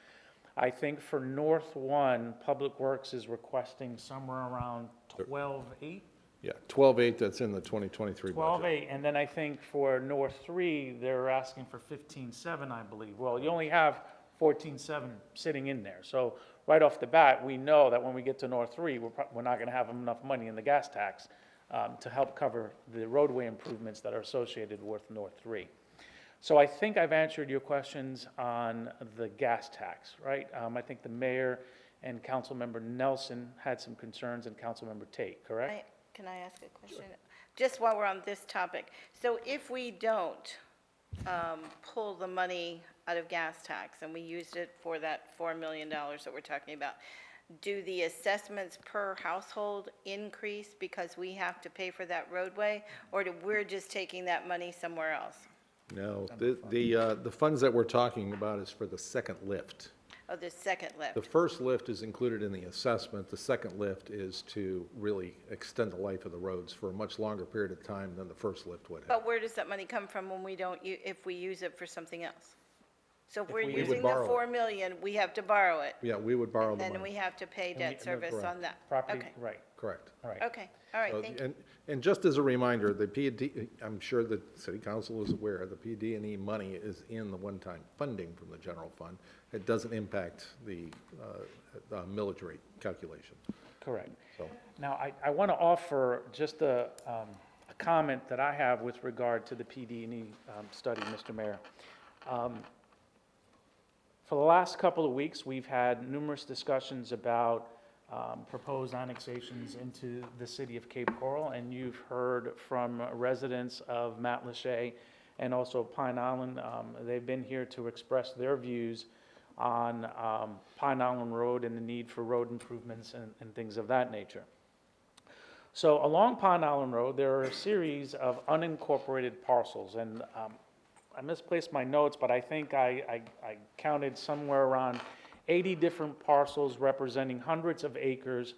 I think for North One, Public Works is requesting somewhere around 12.8. Yeah, 12.8, that's in the 2023 budget. 12.8, and then I think for North 3, they're asking for 15.7, I believe. Well, you only have 14.7 sitting in there. So right off the bat, we know that when we get to North 3, we're not going to have enough money in the gas tax to help cover the roadway improvements that are associated with North 3. So I think I've answered your questions on the gas tax, right? I think the mayor and Councilmember Nelson had some concerns, and Councilmember Tate, correct? Can I ask a question? Just while we're on this topic. So if we don't pull the money out of gas tax and we used it for that $4 million that we're talking about, do the assessments per household increase because we have to pay for that roadway? Or we're just taking that money somewhere else? No, the funds that we're talking about is for the second lift. Oh, the second lift. The first lift is included in the assessment. The second lift is to really extend the life of the roads for a much longer period of time than the first lift would have. But where does that money come from when we don't, if we use it for something else? So if we're we would using the borrow it. 4 million, we have to borrow it. Yeah, we would borrow the And money. we have to pay And debt service correct. on that. Property, Okay, right, Correct. all right. okay, all right, So, thank you. and just as a reminder, the PD, I'm sure the city council is aware, the PD&E money is in the one-time funding from the general fund. It doesn't impact the millage rate calculation. Correct. So, Now, I want to offer just a comment that I have with regard to the PD&E study, Mr. Mayor. For the last couple of weeks, we've had numerous discussions about proposed annexations into the city of Cape Coral, and you've heard from residents of Matlacha and also Pine Island. They've been here to express their views on Pine Island Road and the need for road improvements and things of that nature. So along Pine Island Road, there are a series of unincorporated parcels, and I misplaced my notes, but I think I counted somewhere around 80 different parcels representing hundreds of acres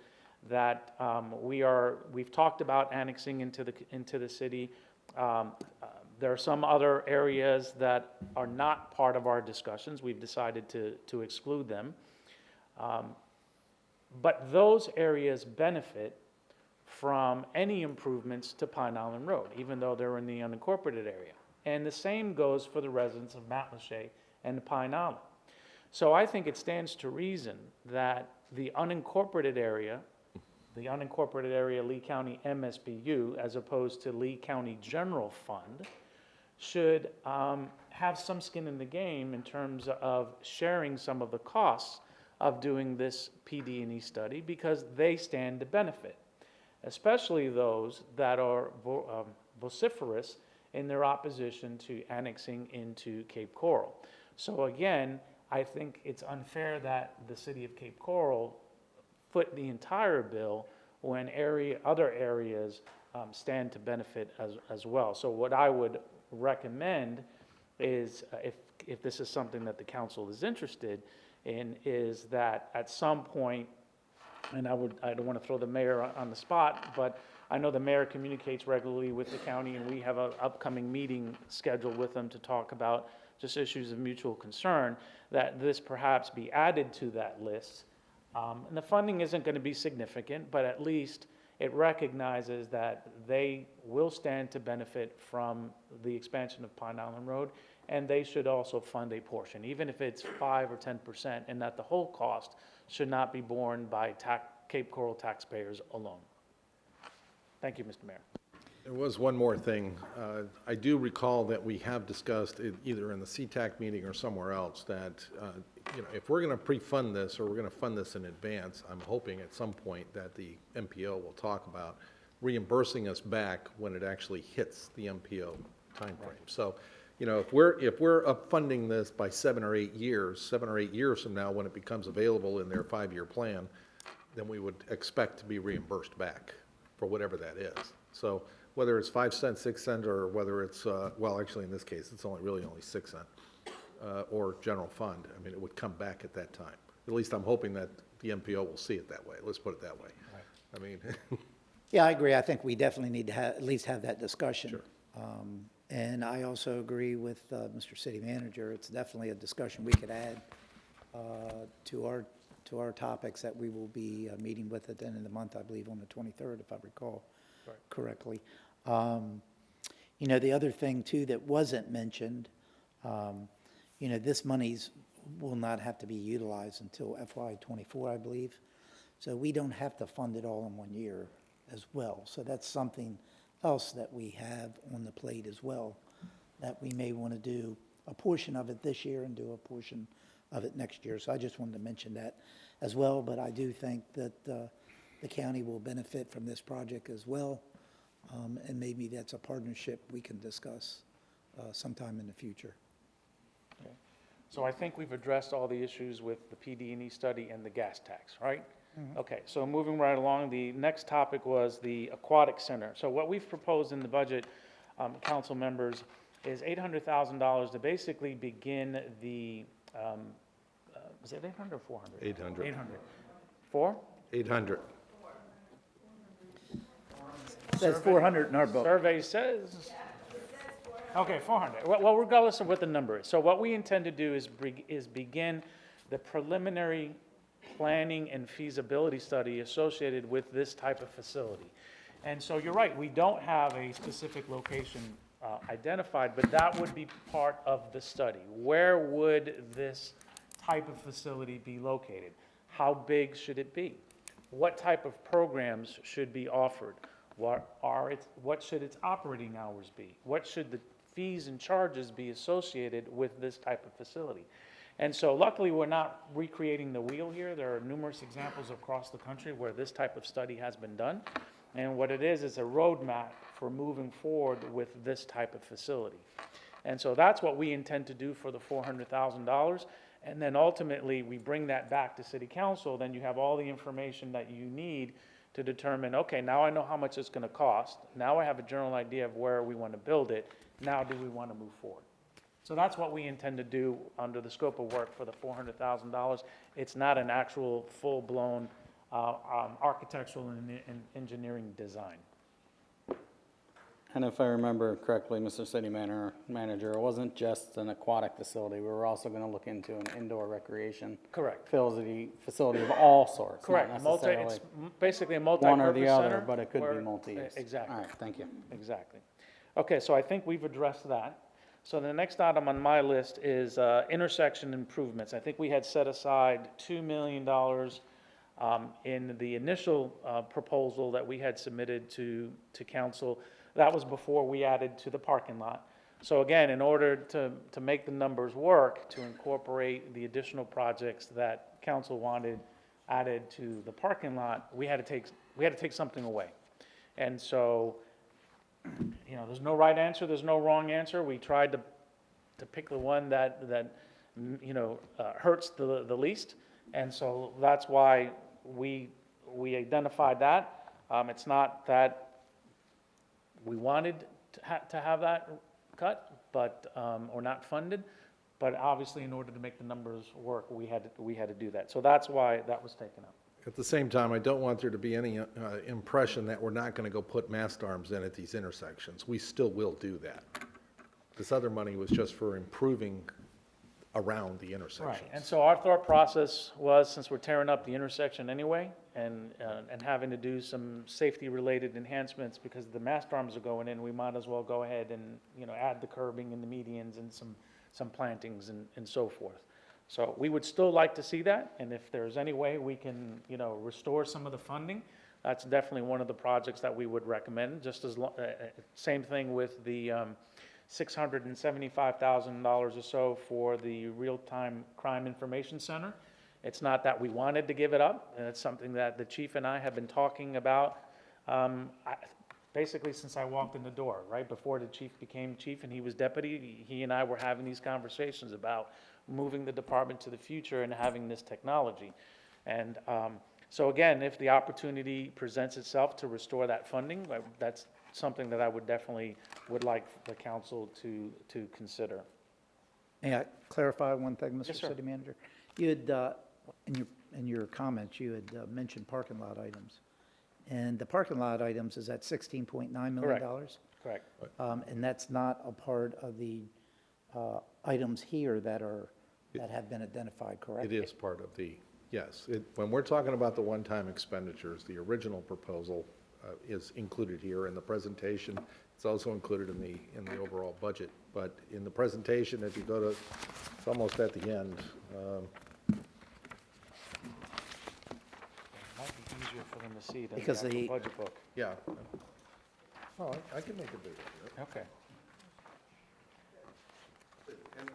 that we've talked about annexing into the city. There are some other areas that are not part of our discussions. We've decided to exclude them. But those areas benefit from any improvements to Pine Island Road, even though they're in the unincorporated area. And the same goes for the residents of Matlacha and Pine Island. So I think it stands to reason that the unincorporated area Lee County MSBU, as opposed to Lee County General Fund, should have some skin in the game in terms of sharing some of the costs of doing this PD&E study, because they stand to benefit, especially those that are vociferous in their opposition to annexing into Cape Coral. So again, I think it's unfair that the city of Cape Coral foot the entire bill when other areas stand to benefit as well. So what I would recommend is, if this is something that the council is interested in, is that at some point, and I don't want to throw the mayor on the spot, but I know the mayor communicates regularly with the county, and we have an upcoming meeting scheduled with them to talk about just issues of mutual concern, that this perhaps be added to that list. And the funding isn't going to be significant, but at least it recognizes that they will stand to benefit from the expansion of Pine Island Road, and they should also fund a portion, even if it's 5 or 10%, and that the whole cost should not be borne by Cape Coral taxpayers alone. Thank you, Mr. Mayor. there was one more thing. I do recall that we have discussed either in the CTAC meeting or somewhere else that, if we're going to pre-fund this or we're going to fund this in advance, I'm hoping at some point that the MPO will talk about reimbursing us back when it actually hits the MPO timeframe. So, if we're up funding this by 7 or 8 years from now when it becomes available in their 5-year plan, then we would expect to be reimbursed back for whatever that is. So whether it's 5 cents, 6 cents, or whether it's, well, actually, in this case, it's only 6 cents, or general fund, I mean, it would come back at that time. At least I'm hoping that the MPO will see it that way. Let's put it that way. I mean, Yeah, I agree. I think we definitely need to at least have that discussion. And I also agree with Mr. City Manager. It's definitely a discussion we could add to our topics that we will be meeting with at the end of the month, I believe, on the 23rd, if I recall correctly. You know, the other thing, too, that wasn't mentioned, you know, this money's will not have to be utilized until FY '24, I believe. So we don't have to fund it all in 1 year as well. So that's something else that we have on the plate as well, that we may want to do a portion of it this year and do a portion of it next year. So I just wanted to mention that as well, but I do think that the county will benefit from this project as well, and maybe that's a partnership we can discuss sometime in the future. Okay. So I think we've addressed all the issues with the PD&E study and the gas tax, right? Okay, so moving right along, the next topic was the aquatic center. So what we've proposed in the budget, council members, is $800,000 to basically begin the, is it 800 or 400? 800. 800. 4? 800. Says 400 in our book. Survey says. Okay, 400. Well, regardless of what the number is. So what we intend to do is begin the preliminary planning and feasibility study associated with this type of facility. And so you're right, we don't have a specific location identified, but that would be part of the study. Where would this type of facility be located? How big should it be? What type of programs should be offered? What should its operating hours be? What should the fees and charges be associated with this type of facility? And so luckily, we're not recreating the wheel here. There are numerous examples across the country where this type of study has been done. And what it is a roadmap for moving forward with this type of facility. And so that's what we intend to do for the $400,000. And then ultimately, we bring that back to City Council. Then you have all the information that you need to determine, okay, now I know how much it's going to cost. Now I have a general idea of where we want to build it. Now do we want to move forward? So that's what we intend to do under the scope of work for the $400,000. It's not an actual full-blown architectural and engineering design. And if I remember correctly, Mr. City Manager, it wasn't just an aquatic facility. We were also going to look into an indoor recreation Correct. facility of all sorts. Correct. Not necessarily It's basically a multi-purpose one or the other, center but it could be where- multi-use. Exactly. All right, thank you. Exactly. Okay, so I think we've addressed that. So the next item on my list is intersection improvements. I think we had set aside $2 million in the initial proposal that we had submitted to council. That was before we added to the parking lot. So again, in order to make the numbers work, to incorporate the additional projects that council wanted added to the parking lot, we had to take something away. And so, you know, there's no right answer, there's no wrong answer. We tried to pick the one that you know, hurts the least. And so that's why we identified that. It's not that we wanted to have that cut, but, or not funded, but obviously in order to make the numbers work, we had to do that. So that's why that was taken up. At the same time, I don't want there to be any impression that we're not going to go put mast arms in at these intersections. We still will do that. This other money was just for improving around the intersections. Right, and so our thought process was, since we're tearing up the intersection anyway, and having to do some safety-related enhancements because the mast arms are going in, we might as well go ahead and, you know, add the curbing and the medians and some plantings and so forth. So we would still like to see that, and if there's any way we can, you know, restore some of the funding, that's definitely one of the projects that we would recommend, just as, same thing with the $675,000 or so for the Real-Time Crime Information Center. It's not that we wanted to give it up, and it's something that the chief and I have been talking about basically since I walked in the door, right before the chief became chief and he was deputy. He and I were having these conversations about moving the department to the future and having this technology. And so again, if the opportunity presents itself to restore that funding, that's something that I would definitely would like the council to consider. May I clarify one thing, Mr. Yes, sir. City Manager? You had, in your comments, you had mentioned parking lot items. And the parking lot items is at $16.9 million? Correct. And that's not a part of the items here that have been identified, correct? It is part of the, yes. When we're talking about the one-time expenditures, the original proposal is included here in the presentation. It's also included in the overall budget. But in the presentation, if you go to, it's almost at the end. It might be easier for them to see than Because the actual the- budget book. Yeah. Oh, I can make it bigger. Okay.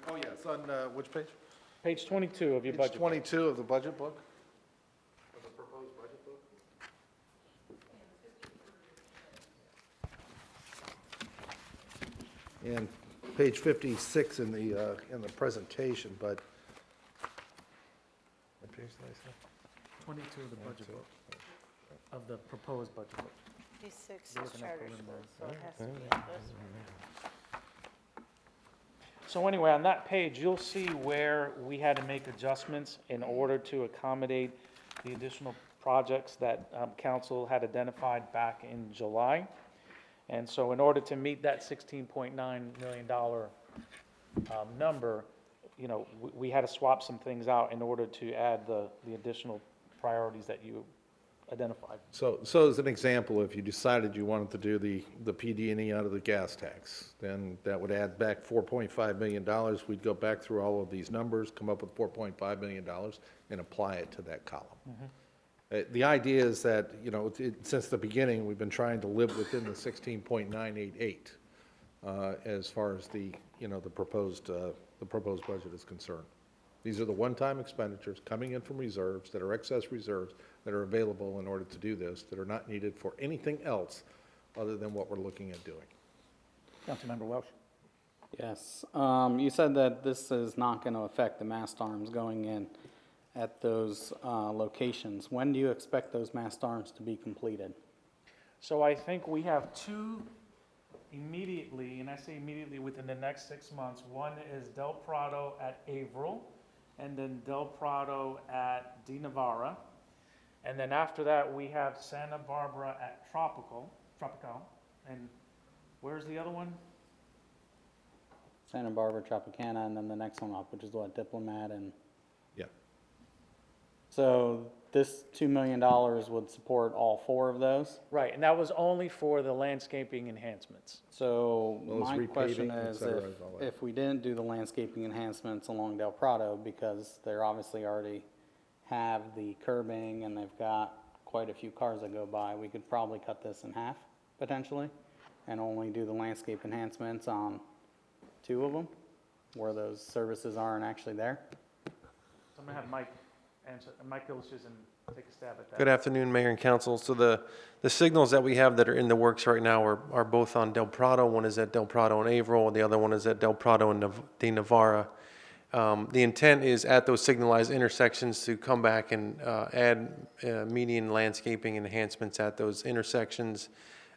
Oh, yeah, it's on which page? Page 22 of your Page budget book. 22 of the budget book? Of the proposed budget book? And page 56 in the presentation, but. What page did I say? 22 of the budget book, of the proposed budget book. 56 is You're looking at charter preliminary. school, so it has to be on this one. So anyway, on that page, you'll see where we had to make adjustments in order to accommodate the additional projects that council had identified back in July. And so in order to meet that $16.9 million number, you know, we had to swap some things out in order to add the additional priorities that you identified. So as an example, if you decided you wanted to do the PD&E out of the gas tax, then that would add back $4.5 million. We'd go back through all of these numbers, come up with $4.5 million, and apply it to that column. The idea is that, you know, since the beginning, we've been trying to live within the 16.988 as far as the proposed budget is concerned. These are the one-time expenditures coming in from reserves that are excess reserves that are available in order to do this, that are not needed for anything else other than what we're looking at doing. Councilmember Welsh? Yes, you said that this is not going to affect the mast arms going in at those locations. When do you expect those mast arms to be completed? So I think we have two immediately, and I say immediately within the next 6 months. One is Del Prado at Averill, and then Del Prado at De Navarra. And then after that, we have Santa Barbara at Tropical, and where's the other one? Santa Barbara, Tropicana, and then the next one up, which is what, Diplomat and... Yeah. So this $2 million would support all 4 of those? Right, and that was only for the landscaping enhancements. So Those my question repaving, et is, cetera, all that. if we didn't do the landscaping enhancements along Del Prado, because they're obviously already have the curbing and they've got quite a few cars that go by, we could probably cut this in half, potentially, and only do the landscape enhancements on 2 of them, where those services aren't actually there? So I'm gonna have Mike answer, Mike Ilitches, and take a stab at that. Good afternoon, Mayor and Council. So the signals that we have that are in the works right now are both on Del Prado. One is at Del Prado and Averill, and the other one is at Del Prado and De Navarra. The intent is at those signalized intersections to come back and add median landscaping enhancements at those intersections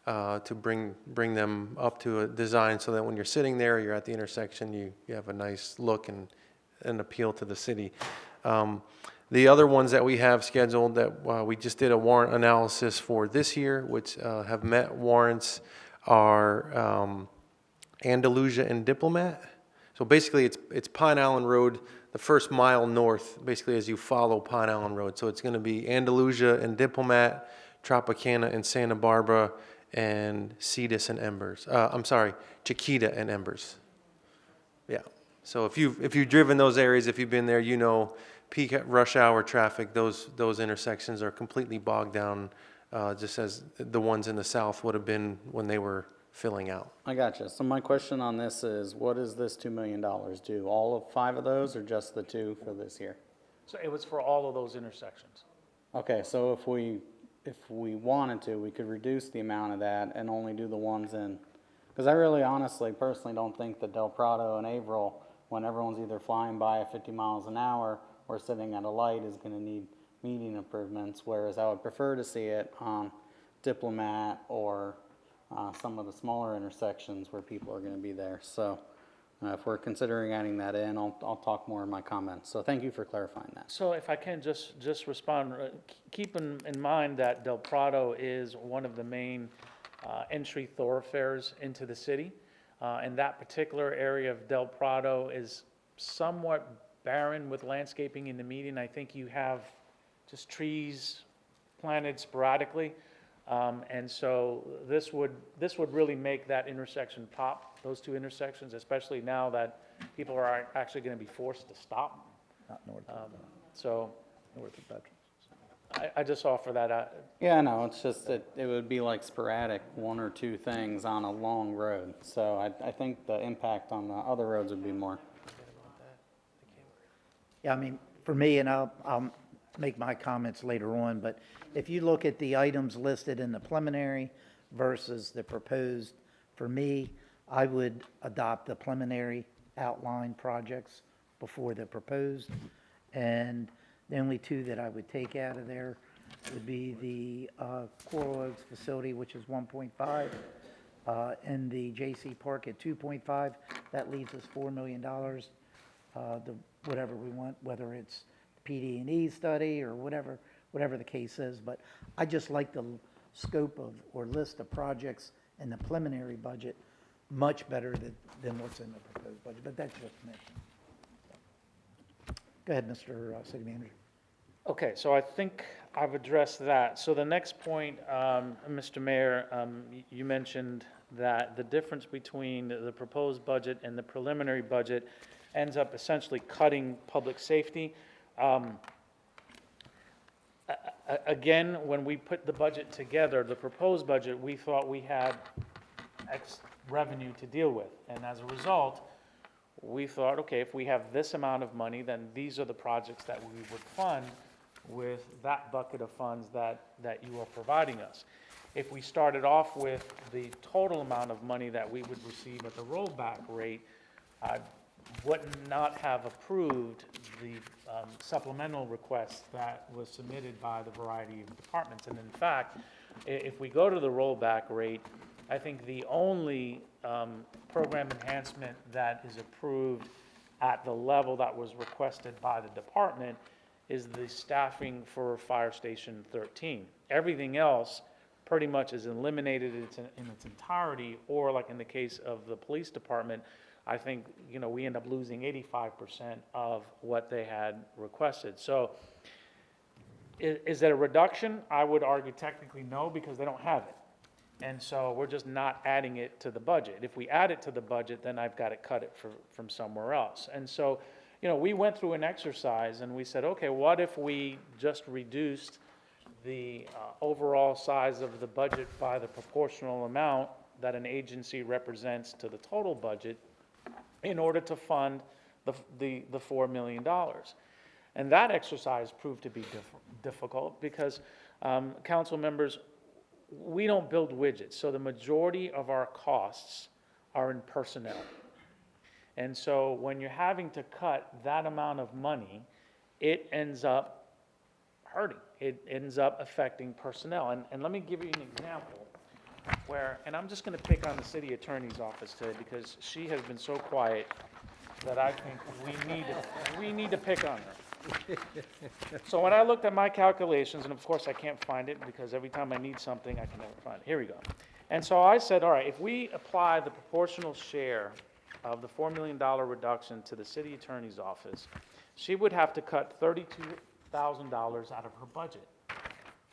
to bring them up to a design so that when you're sitting there, you're at the intersection, you have a nice look and an appeal to the city. The other ones that we have scheduled that we just did a warrant analysis for this year, which have met warrants, are Andalusia and Diplomat. So basically, it's Pine Island Road, the first mile north, basically as you follow Pine Island Road. So it's going to be Andalusia and Diplomat, Tropicana and Santa Barbara, and Cetus and Embers. Chiquita and Embers. Yeah. So if you've driven those areas, if you've been there, you know, peak rush hour traffic, those intersections are completely bogged down, just as the ones in the south would have been when they were filling out. I gotcha. So my question on this is, what does this $2 million do? All of 5 of those, or just the 2 for this year? So it was for all of those intersections. Okay, so if we wanted to, we could reduce the amount of that and only do the ones in, because I really honestly, personally don't think that Del Prado and Averill, when everyone's either flying by at 50 miles an hour or sitting at a light, is going to need median improvements, whereas I would prefer to see it on Diplomat or some of the smaller intersections where people are going to be there. So if we're considering adding that in, I'll talk more in my comments. So thank you for clarifying that. So if I can just respond, keep in mind that Del Prado is one of the main entry thoroughfares into the city. And that particular area of Del Prado is somewhat barren with landscaping in the median. I think you have just trees planted sporadically. And so this would really make that intersection pop, those two intersections, especially now that people are actually going to be forced to stop. Not north So north of Veterans. I just offer that. Yeah, no, it's just that it would be like sporadic, one or two things on a long road. So I think the impact on the other roads would be more. Yeah, I mean, for me, and I'll make my comments later on, but if you look at the items listed in the preliminary versus the proposed, for me, I would adopt the preliminary outline projects before the proposed. And the only two that I would take out of there would be the Coral Oaks facility, which is 1.5, and the JC Park at 2.5. That leaves us $4 million. Whatever we want, whether it's PD&E study or whatever the case is. But I just like the scope of or list of projects in the preliminary budget much better than what's in the proposed budget. But that's just me. Go ahead, Mr. City Manager. Okay, so I think I've addressed that. So the next point, Mr. Mayor, you mentioned that the difference between the proposed budget and the preliminary budget ends up essentially cutting public safety. Again, when we put the budget together, the proposed budget, we thought we had X revenue to deal with. And as a result, we thought, okay, if we have this amount of money, then these are the projects that we would fund with that bucket of funds that you are providing us. If we started off with the total amount of money that we would receive at the rollback rate, I would not have approved the supplemental request that was submitted by the variety of departments. And in fact, if we go to the rollback rate, I think the only program enhancement that is approved at the level that was requested by the department is the staffing for Fire Station 13. Everything else pretty much is eliminated in its entirety, or like in the case of the police department, I think, we end up losing 85% of what they had requested. So is it a reduction? I would argue technically no, because they don't have it. And so we're just not adding it to the budget. If we add it to the budget, then I've got to cut it from somewhere else. And so, we went through an exercise and we said, okay, what if we just reduced the overall size of the budget by the proportional amount that an agency represents to the total budget in order to fund the $4 million? And that exercise proved to be difficult because, council members, we don't build widgets, so the majority of our costs are in personnel. And so when you're having to cut that amount of money, it ends up hurting. It ends up affecting personnel. And let me give you an example where, and I'm just going to pick on the city attorney's office today because she has been so quiet that I think we need to pick on her. So when I looked at my calculations, and of course I can't find it because every time I need something, I can never find it. Here we go. And so I said, all right, if we apply the proportional share of the $4 million reduction to the city attorney's office, she would have to cut $32,000 out of her budget.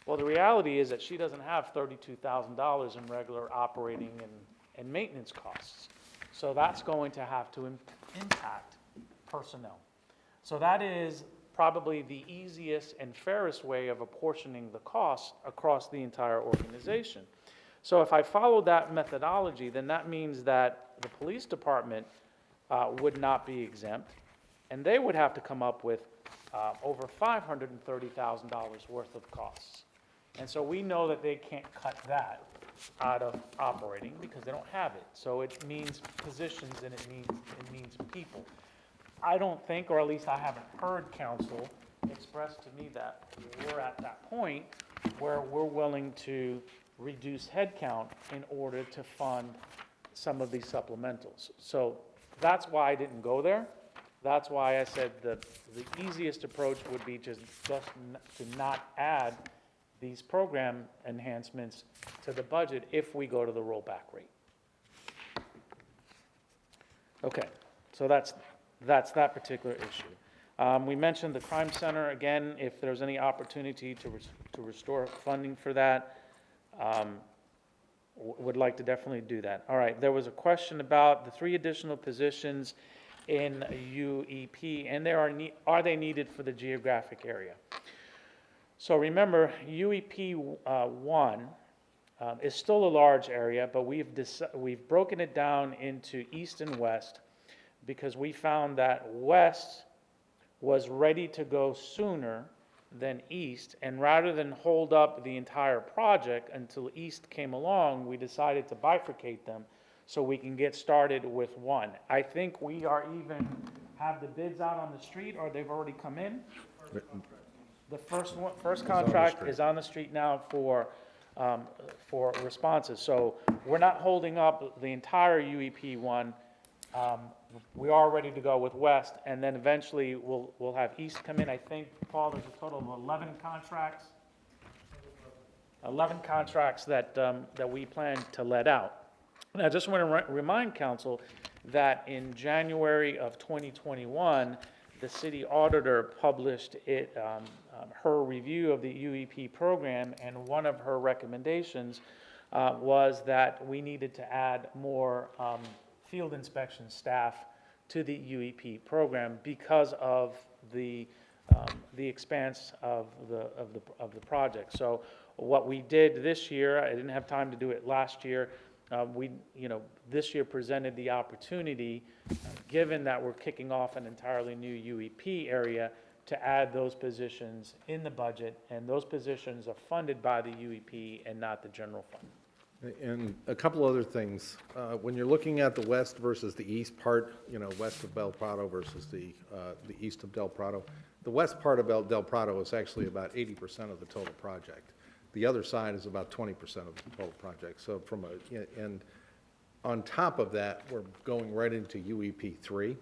Well, the reality is that she doesn't have $32,000 in regular operating and maintenance costs. So that's going to have to impact personnel. So that is probably the easiest and fairest way of apportioning the cost across the entire organization. So if I follow that methodology, then that means that the police department would not be exempt, and they would have to come up with over $530,000 worth of costs. And so we know that they can't cut that out of operating because they don't have it. So it means positions and it means people. I don't think, or at least I haven't heard council express to me that we're at that point where we're willing to reduce headcount in order to fund some of these supplementals. So that's why I didn't go there. That's why I said the easiest approach would be just to not add these program enhancements to the budget if we go to the rollback rate. Okay, so that's that particular issue. We mentioned the crime center, again, if there's any opportunity to restore funding for that, would like to definitely do that. All right, there was a question about the 3 additional positions in UEP, and are they needed for the geographic area? So remember, UEP 1 is still a large area, but we've broken it down into east and west because we found that west was ready to go sooner than east, and rather than hold up the entire project until east came along, we decided to bifurcate them so we can get started with one. I think we are even have the bids out on the street, or they've already come in. The first contract is on the street now for responses. So we're not holding up the entire UEP 1. We are ready to go with West, and then eventually we'll have East come in. I think, Paul, there's a total of 11 contracts. 11 contracts that we plan to let out. And I just want to remind council that in January of 2021, the city auditor published her review of the UEP program, and one of her recommendations was that we needed to add more field inspection staff to the UEP program because of the expanse of the project. So what we did this year, I didn't have time to do it last year. This year presented the opportunity, given that we're kicking off an entirely new UEP area, to add those positions in the budget, and those positions are funded by the UEP and not the general fund. And a couple other things. When you're looking at the west versus the east part, west of Del Prado versus the east of Del Prado, the west part of Del Prado is actually about 80% of the total project. The other side is about 20% of the total project. So and on top of that, we're going right into UEP 3.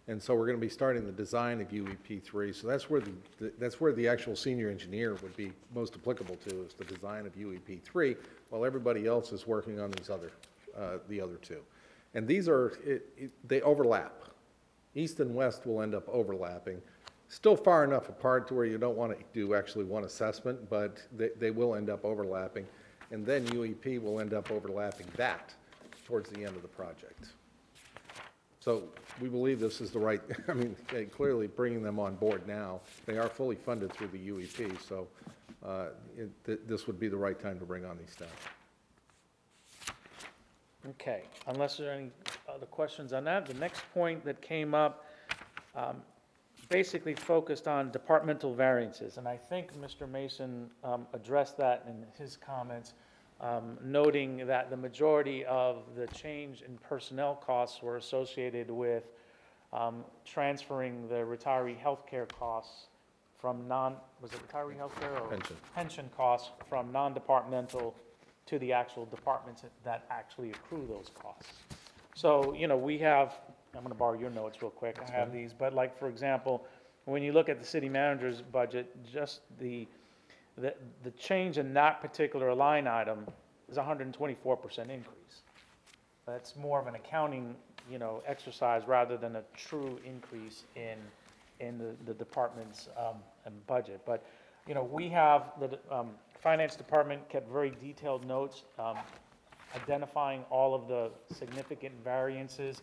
And so we're going to be starting the design of UEP 3. So that's where the actual senior engineer would be most applicable to, is the design of UEP 3, while everybody else is working on these the other 2. And these are, they overlap. East and west will end up overlapping. Still far enough apart to where you don't want to do actually one assessment, but they will end up overlapping. And then UEP will end up overlapping that towards the end of the project. So we believe this is the right, clearly bringing them on board now, they are fully funded through the UEP, so this would be the right time to bring on these staff. Okay, unless there are any other questions on that, the next point that came up basically focused on departmental variances, and I think Mr. Mason addressed that in his comments, noting that the majority of the change in personnel costs were associated with transferring the retiree health care costs from was it retiree health care or pension costs from non-departmental to the actual departments that actually accrue those costs. So, we have, I'm going to borrow your notes real quick. I have these, but like, for example, when you look at the city manager's budget, just the change in that particular line item is 124% increase. That's more of an accounting, exercise rather than a true increase in the department's budget. But, we have the finance department kept very detailed notes identifying all of the significant variances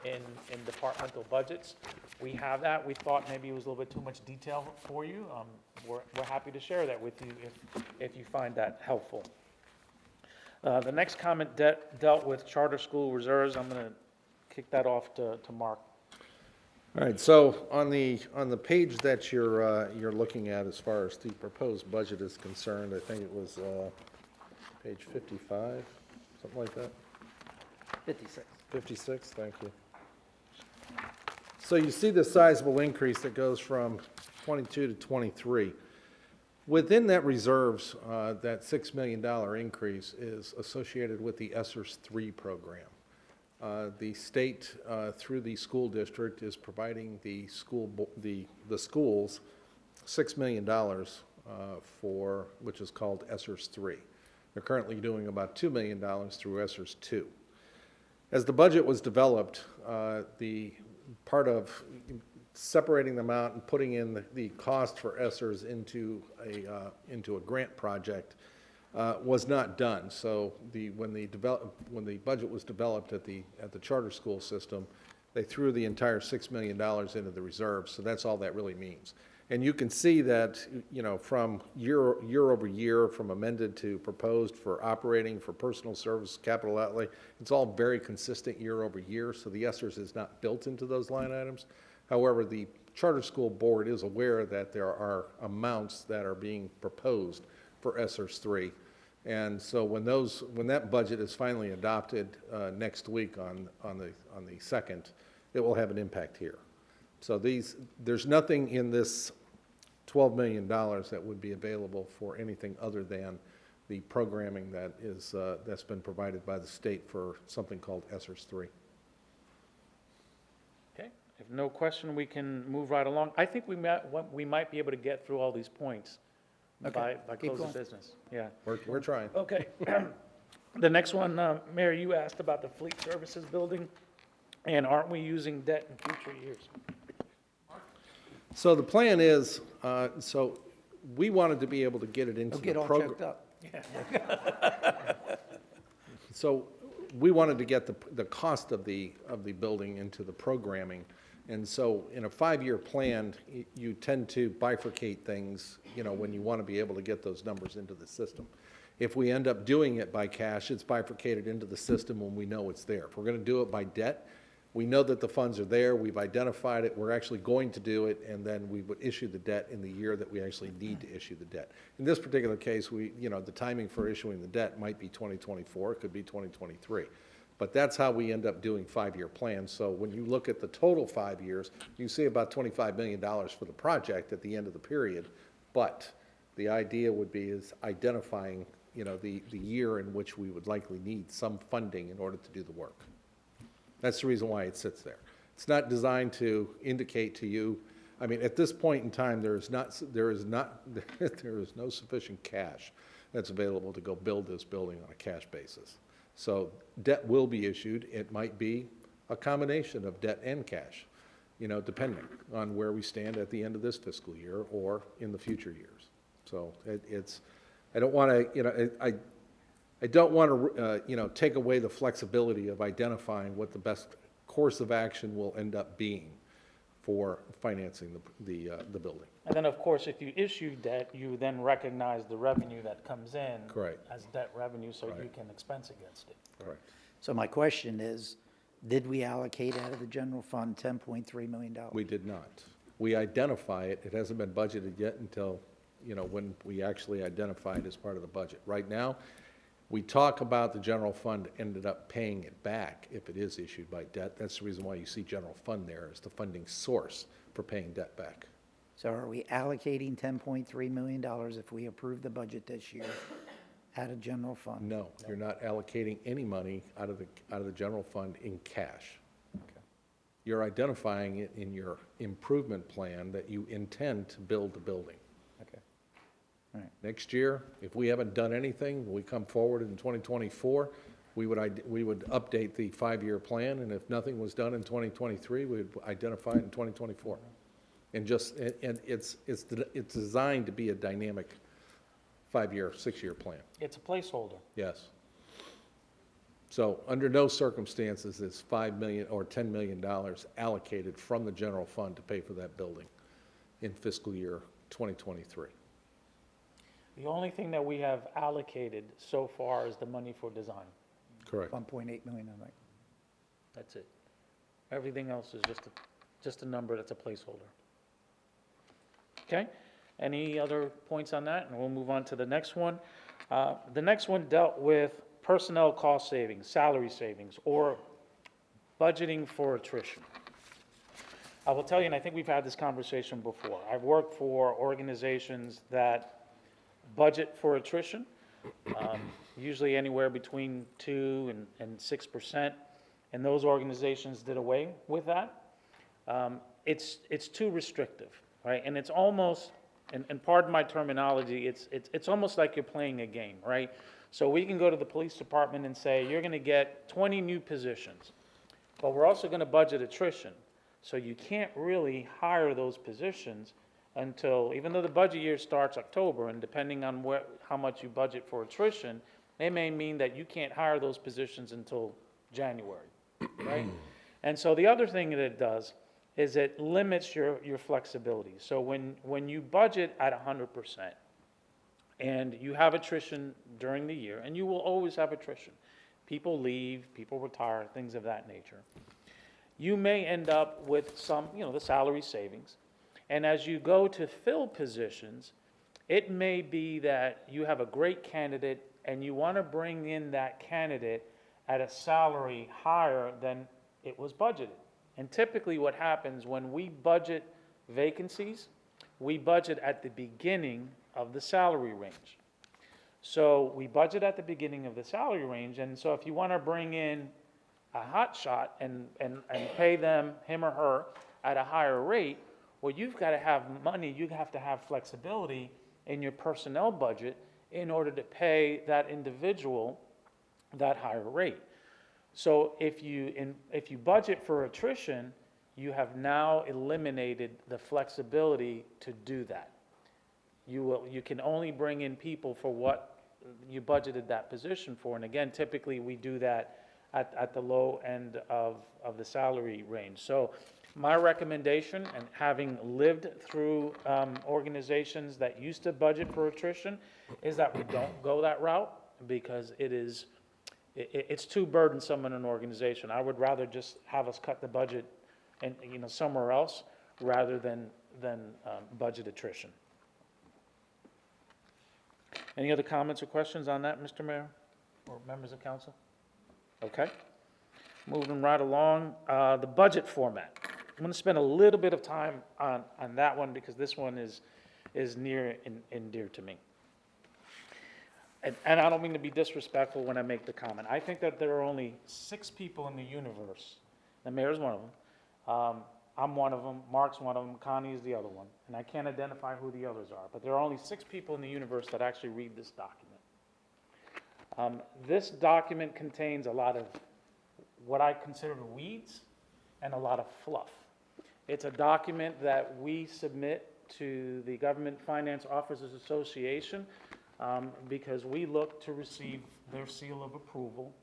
in departmental budgets. We have that. We thought maybe it was a little bit too much detail for you. We're happy to share that with you if you find that helpful. The next comment dealt with charter school reserves. I'm going to kick that off to Mark. All right, so on the page that you're looking at as far as the proposed budget is concerned, I think it was page 55, something like that. 56. 56, thank you. So you see the sizable increase that goes from 22 to 23. Within that reserves, that $6 million increase is associated with the ESSERS 3 program. The state, through the school district, is providing the schools $6 million for, which is called ESSERS 3. They're currently doing about $2 million through ESSERS 2. As the budget was developed, the part of separating them out and putting in the cost for ESSERS into a grant project was not done. So when the budget was developed at the charter school system, they threw the entire $6 million into the reserves. So that's all that really means. And you can see that, you know, from year over year, from amended to proposed for operating, for personal service, capital outlay, it's all very consistent year over year. So the ESSERS is not built into those line items. However, the charter school board is aware that there are amounts that are being proposed for ESSERS 3. And so when that budget is finally adopted next week on the 2nd, it will have an impact here. So there's nothing in this $12 million that would be available for anything other than the programming that is that's been provided by the state for something called ESSERS 3. Okay, if no question, we can move right along. I think we might be able to get through all these points by keep close of going. business. Yeah. We're trying. Okay. The next one, Mayor, you asked about the Fleet Services Building, and aren't we using debt in future years? So the plan is, so we wanted to be able to get it into Don't get the all program. choked up. So we wanted to get the cost of the building into the programming. And so in a 5-year plan, you tend to bifurcate things, you know, when you want to be able to get those numbers into the system. If we end up doing it by cash, it's bifurcated into the system when we know it's there. If we're going to do it by debt, we know that the funds are there, we've identified it, we're actually going to do it, and then we would issue the debt in the year that we actually need to issue the debt. In this particular case, the timing for issuing the debt might be 2024, it could be 2023. But that's how we end up doing 5-year plans. So when you look at the total 5 years, you see about $25 million for the project at the end of the period. But the idea would be is identifying, you know, the year in which we would likely need some funding in order to do the work. That's the reason why it sits there. It's not designed to indicate to you, I mean, at this point in time, there is no sufficient cash that's available to go build this building on a cash basis. So debt will be issued. It might be a combination of debt and cash, you know, depending on where we stand at the end of this fiscal year or in the future years. So I don't want to, you know, I don't want to, you know, take away the flexibility of identifying what the best course of action will end up being for financing the building. And then, of course, if you issue debt, you then recognize the revenue that comes in Correct. as debt revenue, so Right. you can expense against it. Correct. So my question is, did we allocate out of the general fund $10.3 million? We did not. We identify it. It hasn't been budgeted yet until, you know, when we actually identify it as part of the budget. Right now, we talk about the general fund ended up paying it back if it is issued by debt. That's the reason why you see general fund there as the funding source for paying debt back. So are we allocating $10.3 million if we approve the budget this year out of general fund? No, you're not allocating any money out of the general fund in cash. You're identifying it in your improvement plan that you intend to build the building. Okay. All right. Next year, if we haven't done anything, when we come forward in 2024, we would update the 5-year plan, and if nothing was done in 2023, we would identify it in 2024. And it's designed to be a dynamic 5-year, 6-year plan. It's a placeholder. Yes. So under no circumstances is $5 million or $10 million allocated from the general fund to pay for that building in fiscal year 2023. The only thing that we have allocated so far is the money for design. Correct. 1.8 million, I think. That's it. Everything else is just a number that's a placeholder. Okay? Any other points on that? And we'll move on to the next one. The next one dealt with personnel cost savings, salary savings, or budgeting for attrition. I will tell you, and I think we've had this conversation before, I've worked for organizations that budget for attrition, usually anywhere between 2 and 6%, and those organizations did away with that. It's too restrictive, right? And it's almost, and pardon my terminology, it's almost like you're playing a game, right? So we can go to the police department and say, you're going to get 20 new positions, but we're also going to budget attrition. So you can't really hire those positions until, even though the budget year starts October, and depending on how much you budget for attrition, it may mean that you can't hire those positions until January, right? And so the other thing that it does is it limits your flexibility. So when you budget at 100%, and you have attrition during the year, and you will always have attrition. People leave, people retire, things of that nature. You may end up with some, the salary savings. And as you go to fill positions, it may be that you have a great candidate and you want to bring in that candidate at a salary higher than it was budgeted. And typically what happens when we budget vacancies, we budget at the beginning of the salary range. So we budget at the beginning of the salary range, and so if you want to bring in a hot shot and pay them, him or her, at a higher rate, well, you've got to have money, you have to have flexibility in your personnel budget in order to pay that individual that higher rate. So if you budget for attrition, you have now eliminated the flexibility to do that. You can only bring in people for what you budgeted that position for. And again, typically we do that at the low end of the salary range. So my recommendation, and having lived through organizations that used to budget for attrition, is that we don't go that route, because it's too burdensome in an organization. I would rather just have us cut the budget and somewhere else rather than budget attrition. Any other comments or questions on that, Mr. Mayor, or members of council? Okay. Moving right along, the budget format. I'm going to spend a little bit of time on that one because this one is near and dear to me. And I don't mean to be disrespectful when I make the comment. I think that there are only 6 people in the universe. The mayor's one of them. I'm one of them. Mark's one of them. Connie is the other one. And I can't identify who the others are. But there are only 6 people in the universe that actually read this document. This document contains a lot of what I consider weeds and a lot of fluff. It's a document that we submit to the Government Finance Officers Association because we look to receive their seal of approval,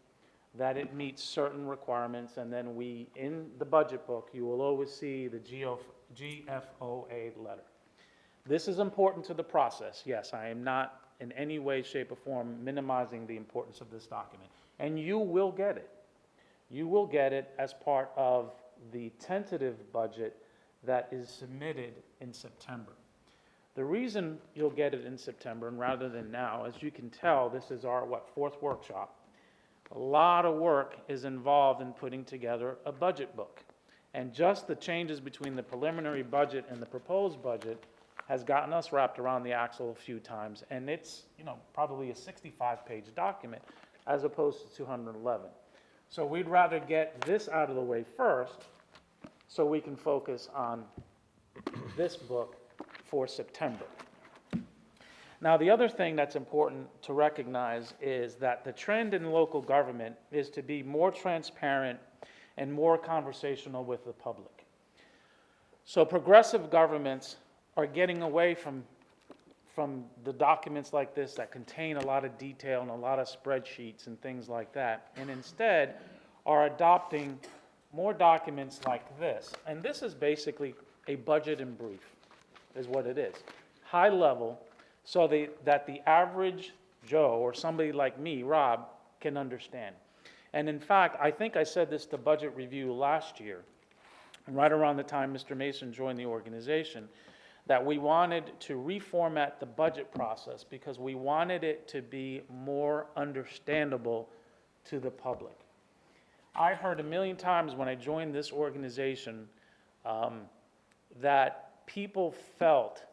that it meets certain requirements, and then in the budget book, you will always see the GFOA letter. This is important to the process. Yes, I am not in any way, shape, or form minimizing the importance of this document. And you will get it. You will get it as part of the tentative budget that is submitted in September. The reason you'll get it in September, and rather than now, as you can tell, this is our, 4th workshop. A lot of work is involved in putting together a budget book. And just the changes between the preliminary budget and the proposed budget has gotten us wrapped around the axle a few times. And it's, probably a 65-page document as opposed to 211. So we'd rather get this out of the way first so we can focus on this book for September. Now, the other thing that's important to recognize is that the trend in local government is to be more transparent and more conversational with the public. So progressive governments are getting away from the documents like this that contain a lot of detail and a lot of spreadsheets and things like that, and instead are adopting more documents like this. And this is basically a budget in brief, is what it is. High level, so that the average Joe or somebody like me, Rob, can understand. And in fact, I think I said this to Budget Review last year, right around the time Mr. Mason joined the organization, that we wanted to reformat the budget process because we wanted it to be more understandable to the public. I heard a million times when I joined this organization that people felt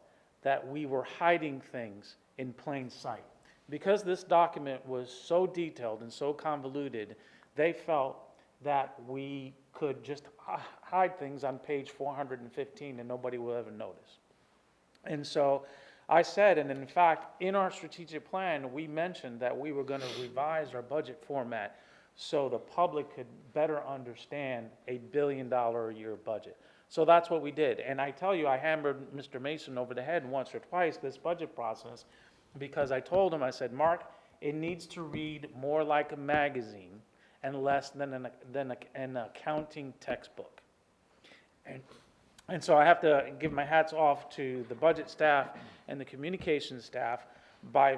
that we were hiding things in plain sight. Because this document was so detailed and so convoluted, they felt that we could just hide things on page 415 and nobody will ever notice. And so I said, and in fact, in our strategic plan, we mentioned that we were going to revise our budget format so the public could better understand a $1 billion a year budget. So that's what we did. And I tell you, I hammered Mr. Mason over the head once or twice this budget process, because I told him, I said, Mark, it needs to read more like a magazine and less than an accounting textbook. And so I have to give my hats off to the budget staff and the communications staff by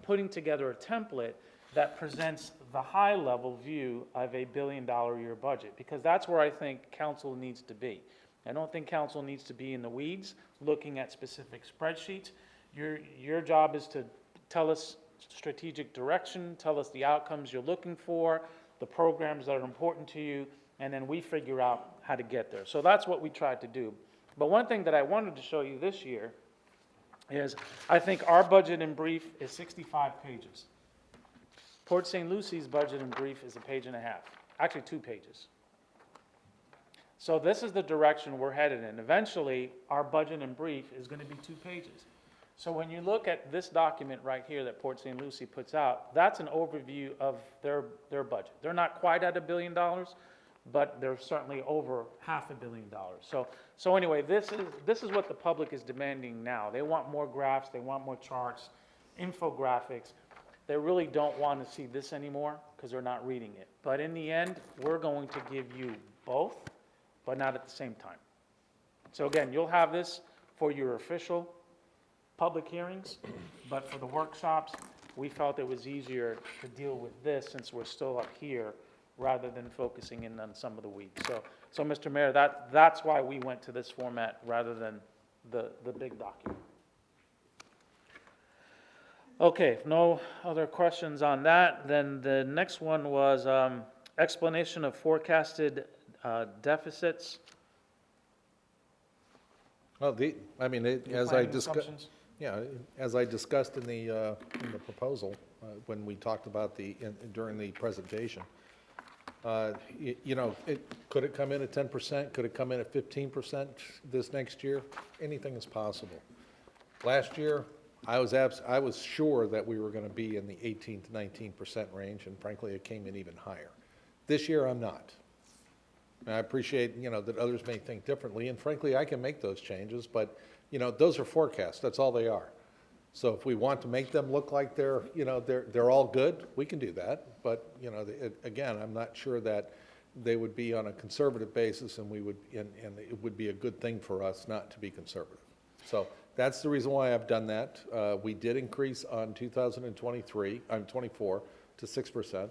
putting together a template that presents the high-level view of a $1 billion a year budget, because that's where I think council needs to be. I don't think council needs to be in the weeds looking at specific spreadsheets. Your job is to tell us strategic direction, tell us the outcomes you're looking for, the programs that are important to you, and then we figure out how to get there. So that's what we tried to do. But one thing that I wanted to show you this year is I think our budget in brief is 65 pages. Port St. Lucie's budget in brief is 1.5 pages, actually 2 pages. So this is the direction we're headed in. Eventually, our budget in brief is going to be 2 pages. So when you look at this document right here that Port St. Lucie puts out, that's an overview of their budget. They're not quite at $1 billion, but they're certainly over $500 million. So anyway, this is what the public is demanding now. They want more graphs, they want more charts, infographics. They really don't want to see this anymore because they're not reading it. But in the end, we're going to give you both, but not at the same time. So again, you'll have this for your official public hearings, but for the workshops, we felt it was easier to deal with this since we're still up here rather than focusing in on some of the weeds. So Mr. Mayor, that's why we went to this format rather than the big document. Okay, if no other questions on that, then the next one was explanation of forecasted deficits. Well, as I Planning discussed, assumptions. yeah, as I discussed in the proposal, when we talked about during the presentation, could it come in at 10%? Could it come in at 15% this next year? Anything is possible. Last year, I was sure that we were going to be in the 18 to 19% range, and frankly, it came in even higher. This year, I'm not. And I appreciate, that others may think differently, and frankly, I can make those changes, but, those are forecasts. That's all they are. So if we want to make them look like they're all good, we can do that. But, again, I'm not sure that they would be on a conservative basis, and it would be a good thing for us not to be conservative. So that's the reason why I've done that. We did increase on 24 to 6%.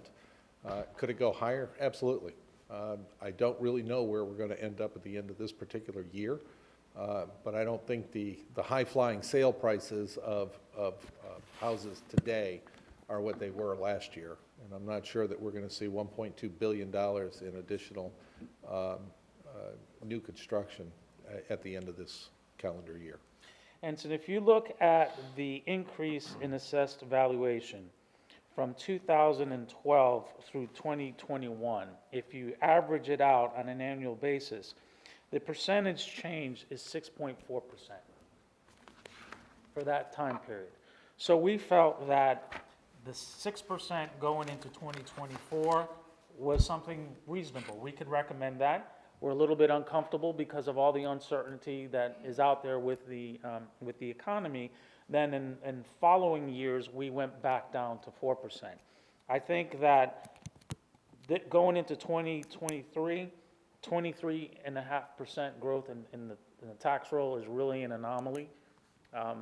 Could it go higher? Absolutely. I don't really know where we're going to end up at the end of this particular year, but I don't think the high-flying sale prices of houses today are what they were last year, and I'm not sure that we're going to see $1.2 billion in additional new construction at the end of this calendar year. And so if you look at the increase in assessed valuation from 2012 through 2021, if you average it out on an annual basis, the percentage change is 6.4% for that time period. So we felt that the 6% going into 2024 was something reasonable. We could recommend that. We're a little bit uncomfortable because of all the uncertainty that is out there with the economy. Then in following years, we went back down to 4%. I think that going into 2023, 23.5% growth in the tax roll is really an anomaly.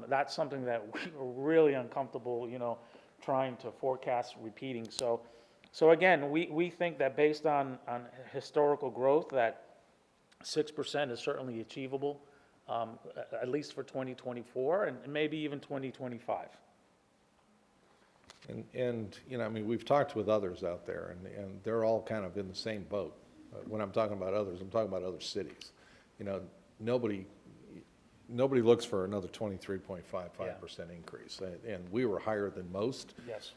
That's something that we're really uncomfortable, trying to forecast repeating. So again, we think that based on historical growth, that 6% is certainly achievable, at least for 2024 and maybe even 2025. And we've talked with others out there, and they're all kind of in the same boat. When I'm talking about others, I'm talking about other cities. Nobody, nobody looks for another 23.55% increase. And we were higher than most. Yes.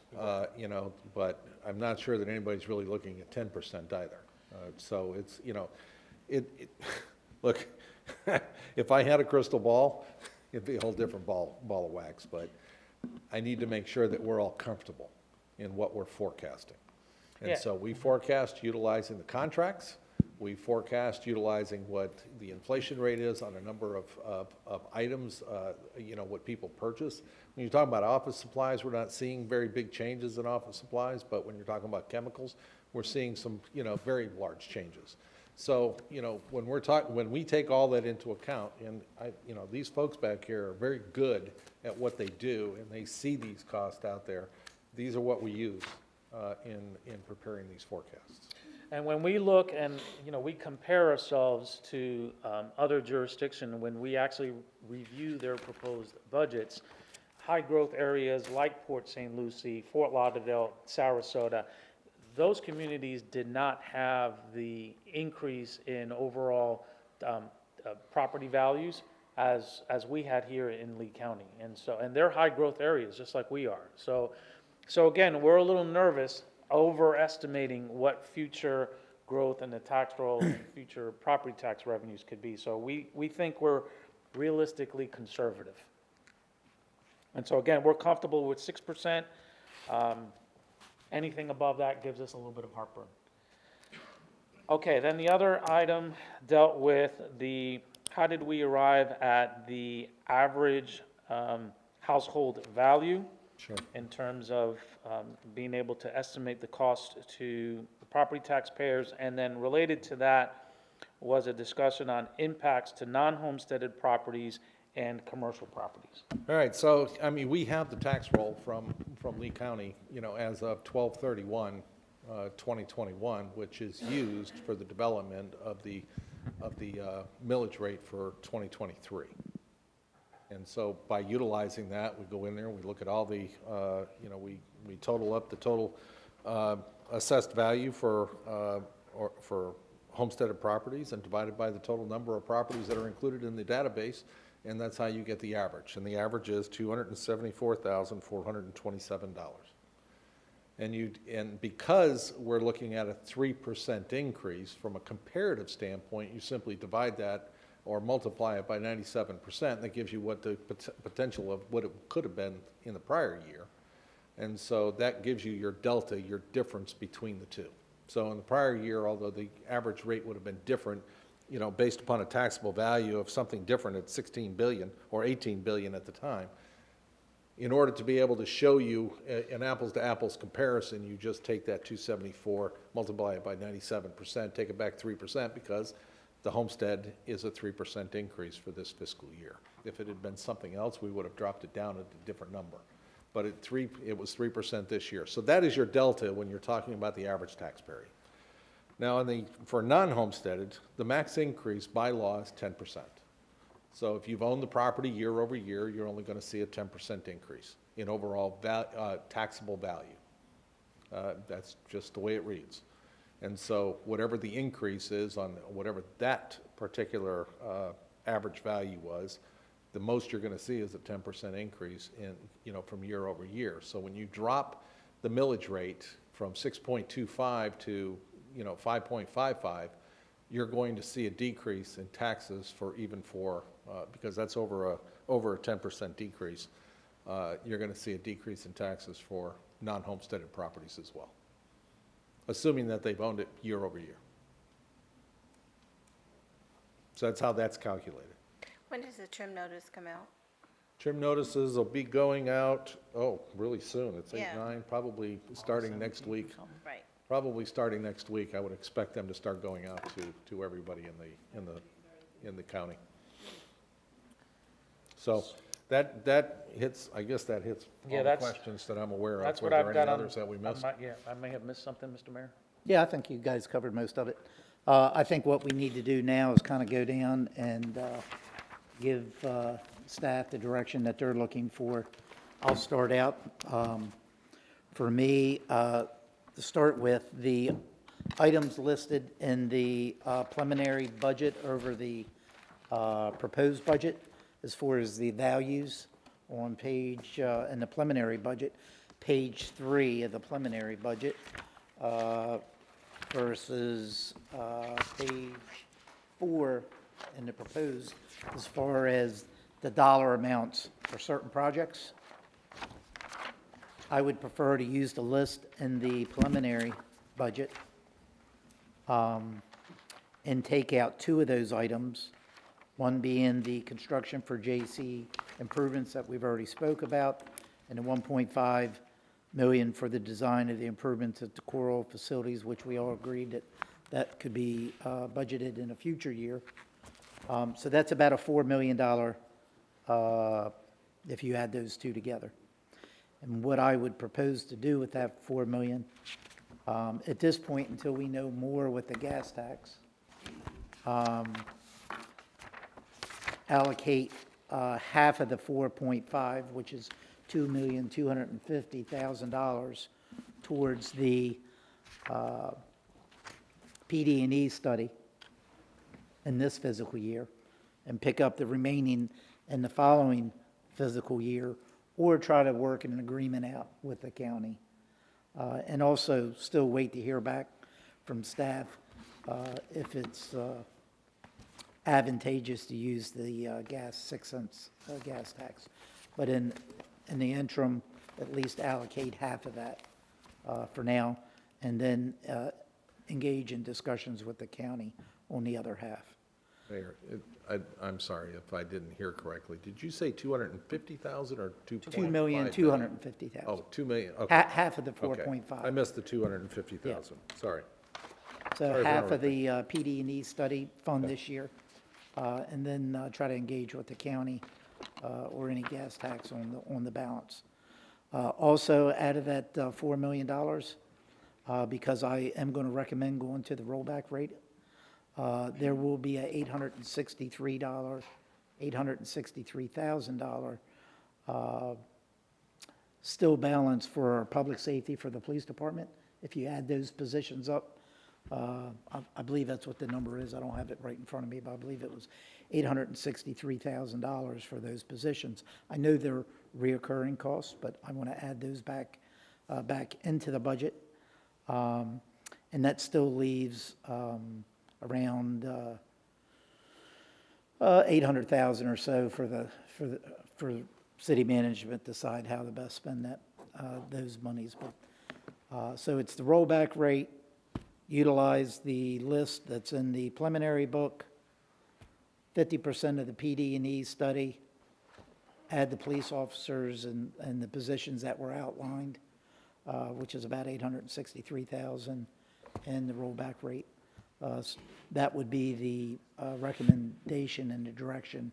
You know, but I'm not sure that anybody's really looking at 10% either. So it's, you know, look, if I had a crystal ball, it'd be a whole different ball of wax, but I need to make sure that we're all comfortable in what we're forecasting. Yeah. And so we forecast utilizing the contracts, we forecast utilizing what the inflation rate is on a number of items, you know, what people purchase. When you're talking about office supplies, we're not seeing very big changes in office supplies, but when you're talking about chemicals, we're seeing some, you know, very large changes. So, you know, when we take all that into account, and you know, these folks back here are very good at what they do, and they see these costs out there. These are what we use in preparing these forecasts. And when we look and, you know, we compare ourselves to other jurisdictions, when we actually review their proposed budgets, high-growth areas like Port St. Lucie, Fort Lauderdale, Sarasota, those communities did not have the increase in overall property values as we had here in Lee County. And they're high-growth areas, just like we are. So again, we're a little nervous overestimating what future growth in the tax roll and future property tax revenues could be. So we think we're realistically conservative. And so again, we're comfortable with 6%. Anything above that gives us a little bit of heartburn. Okay, then the other item dealt with how did we arrive at the average household value? Sure. In terms of being able to estimate the cost to the property taxpayers. And then related to that was a discussion on impacts to non-homesteaded properties and commercial properties. All right, so, I mean, we have the tax roll from Lee County, you know, as of 12/31/2021, which is used for the development of the millage rate for 2023. And so by utilizing that, we go in there, we look at all the, you know, we total up the total assessed value for homesteaded properties and divide it by the total number of properties that are included in the database, and that's how you get the average. And the average is $274,427. And because we're looking at a 3% increase from a comparative standpoint, you simply divide that or multiply it by 97%, that gives you what the potential of what it could have been in the prior year. And so that gives you your delta, your difference between the two. So in the prior year, although the average rate would have been different, you know, based upon a taxable value of something different at 16 billion or 18 billion at the time, in order to be able to show you an apples to apples comparison, you just take that 274, multiply it by 97%, take it back 3%, because the homestead is a 3% increase for this fiscal year. If it had been something else, we would have dropped it down at a different number. But it was 3% this year. So that is your delta when you're talking about the average taxpayer. Now, for non-homesteaded, the max increase by law is 10%. So if you've owned the property year over year, you're only going to see a 10% increase in overall taxable value. That's just the way it reads. And so whatever the increase is on whatever that particular average value was, the most you're going to see is a 10% increase in, you know, from year over year. So when you drop the millage rate from 6.25 to, you know, 5.55, you're going to see a decrease in taxes because that's over a 10% decrease. You're going to see a decrease in taxes for non-homesteaded properties as well, assuming that they've owned it year over year. So that's how that's calculated. When does the trim notice come out? Trim notices will be going out, really soon. It's 8/9, Yeah. probably starting next week. Right. Probably starting next week, I would expect them to start going out to everybody in the county. So that hits, I guess that hits Yeah, all the that's- questions that I'm aware of. That's Was what I've there got any on. others that we missed? I may have missed something, Mr. Mayor. Yeah, I think you guys covered most of it. I think what we need to do now is kind of go down and give staff the direction that they're looking for. I'll start out. For me, to start with, the items listed in the preliminary budget over the proposed budget, as far as the values on page, in the preliminary budget, page 3 of the preliminary budget, versus page 4 in the proposed, as far as the dollar amounts for certain projects. I would prefer to use the list in the preliminary budget and take out 2 of those items, one being the construction for JC improvements that we've already spoke about, and the 1.5 million for the design of the improvements at the coral facilities, which we all agreed that that could be budgeted in a future year. So that's about a $4 million if you add those 2 together. And what I would propose to do with that 4 million, at this point, until we know more with the gas tax, allocate half of the 4.5, which is $2,250,000, towards the PD&E study in this fiscal year, and pick up the remaining in the following fiscal year, or try to work an agreement out with the county. And also still wait to hear back from staff if it's advantageous to use the gas 6 cents gas tax. But in the interim, at least allocate half of that for now, and then engage in discussions with the county on the other half. Mayor, I'm sorry if I didn't hear correctly. Did you say 250,000 or 2.5? $2,250,000. Oh, 2 million, okay. Half of the Okay. 4.5. I missed the 250,000, sorry. So Sorry for half of interrupting. the PD&E study fund this year, and then try to engage with the county or any gas tax on the balance. Also, out of that $4 million, because I am going to recommend going to the rollback rate, there will be a $863,000 still balance for our public safety for the police department. If you add those positions up, I believe that's what the number is. I don't have it right in front of me, but I believe it was $863,000 for those positions. I know they're reoccurring costs, but I want to add those back into the budget. And that still leaves around 800,000 or so for city management to decide how to best spend those monies. But so it's the rollback rate. Utilize the list that's in the preliminary book, 50% of the PD&E study, add the police officers and the positions that were outlined, which is about 863,000, and the rollback rate. That would be the recommendation and the direction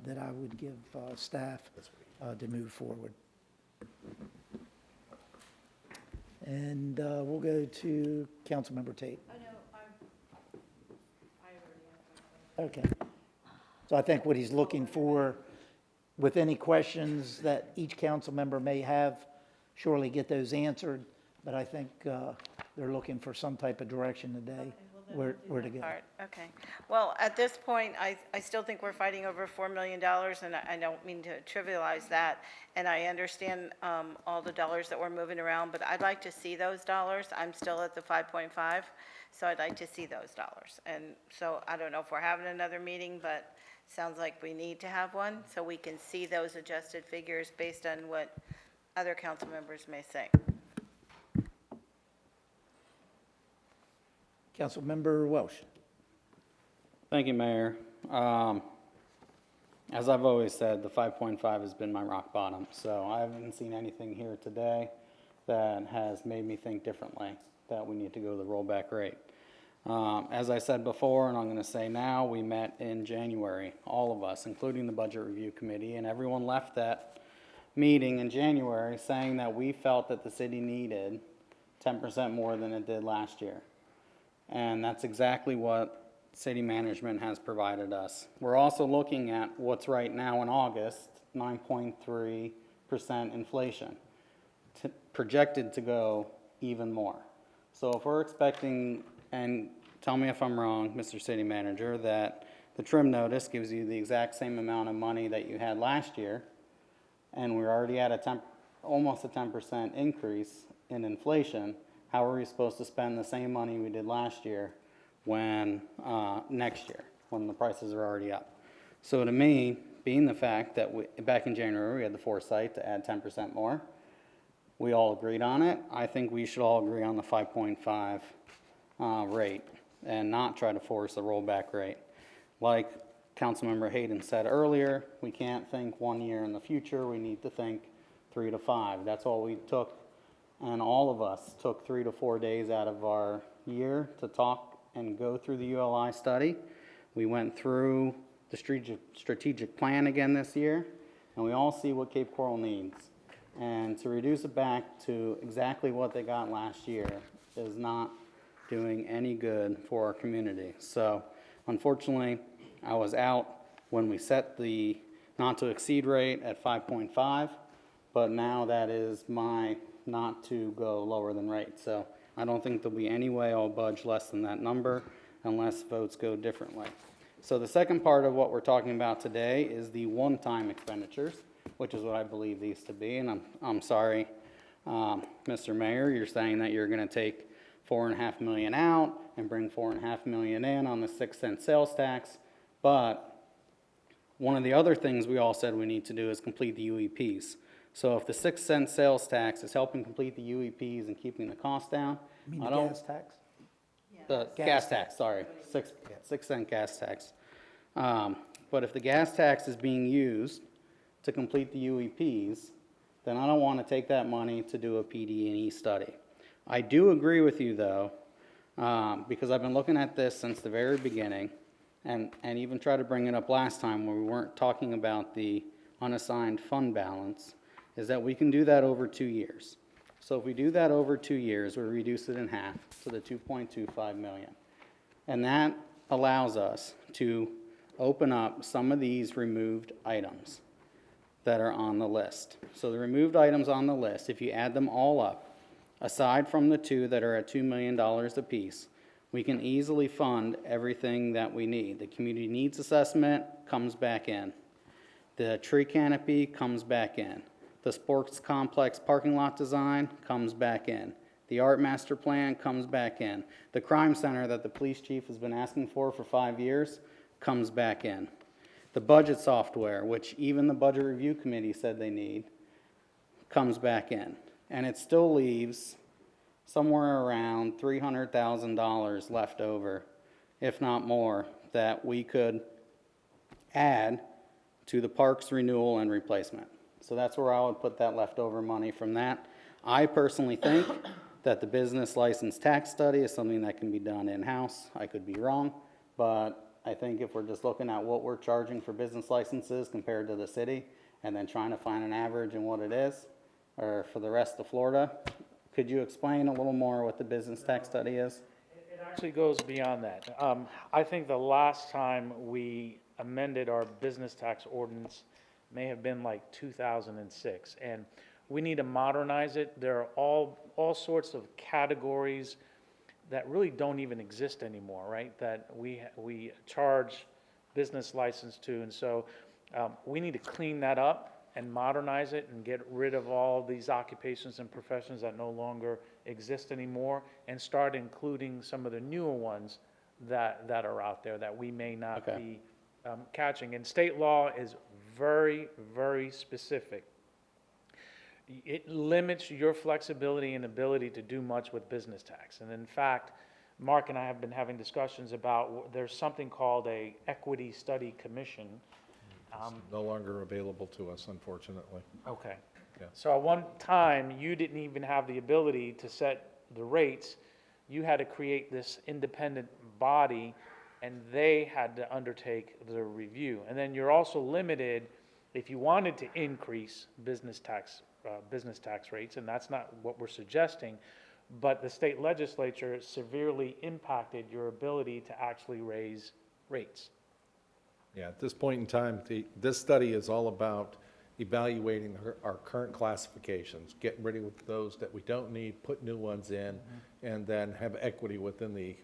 that I would give staff to move forward. And we'll go to Councilmember Tate. I know, I already answered. Okay. So I think what he's looking for, with any questions that each council member may have, surely get those answered. But I think they're looking for some type of direction today, where to go. All right, okay. Well, at this point, I still think we're fighting over $4 million, and I don't mean to trivialize that. And I understand all the dollars that we're moving around, but I'd like to see those dollars. I'm still at the 5.5, so I'd like to see those dollars. And so I don't know if we're having another meeting, but sounds like we need to have one, so we can see those adjusted figures based on what other council members may say. Councilmember Welsh. Thank you, Mayor. As I've always said, the 5.5 has been my rock bottom, so I haven't seen anything here today that has made me think differently, that we need to go to the rollback rate. As I said before, and I'm going to say now, we met in January, all of us, including the Budget Review Committee, and everyone left that meeting in January saying that we felt that the city needed 10% more than it did last year. And that's exactly what city management has provided us. We're also looking at what's right now in August, 9.3% inflation, projected to go even more. So if we're expecting, and tell me if I'm wrong, Mr. City Manager, that The trim notice gives you the exact same amount of money that you had last year, and we're already at almost a 10% increase in inflation. How are we supposed to spend the same money we did last year when, next year, when the prices are already up? So to me, being the fact that back in January, we had the foresight to add 10% more, we all agreed on it. I think we should all agree on the 5.5 rate and not try to force a rollback rate. Like Councilmember Hayden said earlier, we can't think 1 year in the future. We need to think 3 to 5. That's all we took, and all of us took 3 to 4 days out of our year to talk and go through the ULI study. We went through the strategic plan again this year, and we all see what Cape Coral needs. And to reduce it back to exactly what they got last year is not doing any good for our community. So unfortunately, I was out when we set the not to exceed rate at 5.5, but now that is my not to go lower than rate. So I don't think there'll be any way I'll budge less than that number unless votes go differently. So the second part of what we're talking about today is the one-time expenditures, which is what I believe these to be. And I'm sorry, Mr. Mayor, you're saying that you're going to take $4.5 million out and bring $4.5 million in on the 6-cent sales tax. But one of the other things we all said we need to do is complete the UEPs. So if the 6-cent sales tax is helping complete the UEPs and keeping the cost down, You mean the gas tax? the gas tax, sorry, 6-cent gas tax. But if the gas tax is being used to complete the UEPs, then I don't want to take that money to do a PD&E study. I do agree with you, though, because I've been looking at this since the very beginning, and even tried to bring it up last time where we weren't talking about the unassigned fund balance, is that we can do that over 2 years. So if we do that over 2 years, we reduce it in half to the 2.25 million. And that allows us to open up some of these removed items that are on the list. So the removed items on the list, if you add them all up, aside from the two that are at $2 million apiece, we can easily fund everything that we need. The community needs assessment comes back in. The tree canopy comes back in. The sports complex parking lot design comes back in. The art master plan comes back in. The crime center that the police chief has been asking for 5 years comes back in. The budget software, which even the budget review committee said they need, comes back in. And it still leaves somewhere around $300,000 left over, if not more, that we could add to the parks renewal and replacement. So that's where I would put that leftover money from that. I personally think that the business license tax study is something that can be done in-house. I could be wrong, but I think if we're just looking at what we're charging for business licenses compared to the city, and then trying to find an average in what it is, or for the rest of Florida, could you explain a little more what the business tax study is? It actually goes beyond that. I think the last time we amended our business tax ordinance may have been like 2006, and we need to modernize it. There are all sorts of categories that really don't even exist anymore, right? That we charge business license to, and so we need to clean that up and modernize it and get rid of all these occupations and professions that no longer exist anymore, and start including some of the newer ones that are out there that we may not be catching. And state law is very, very specific. It limits your flexibility and ability to do much with business tax. And in fact, Mark and I have been having discussions about, there's something called a equity study commission. No longer available to us, unfortunately. Okay. Yeah. So at one time, you didn't even have the ability to set the rates. You had to create this independent body, and they had to undertake the review. And then you're also limited if you wanted to increase business tax rates, and that's not what we're suggesting, but the state legislature severely impacted your ability to actually raise rates. Yeah, at this point in time, this study is all about evaluating our current classifications, getting rid of those that we don't need, put new ones in, and then have equity within the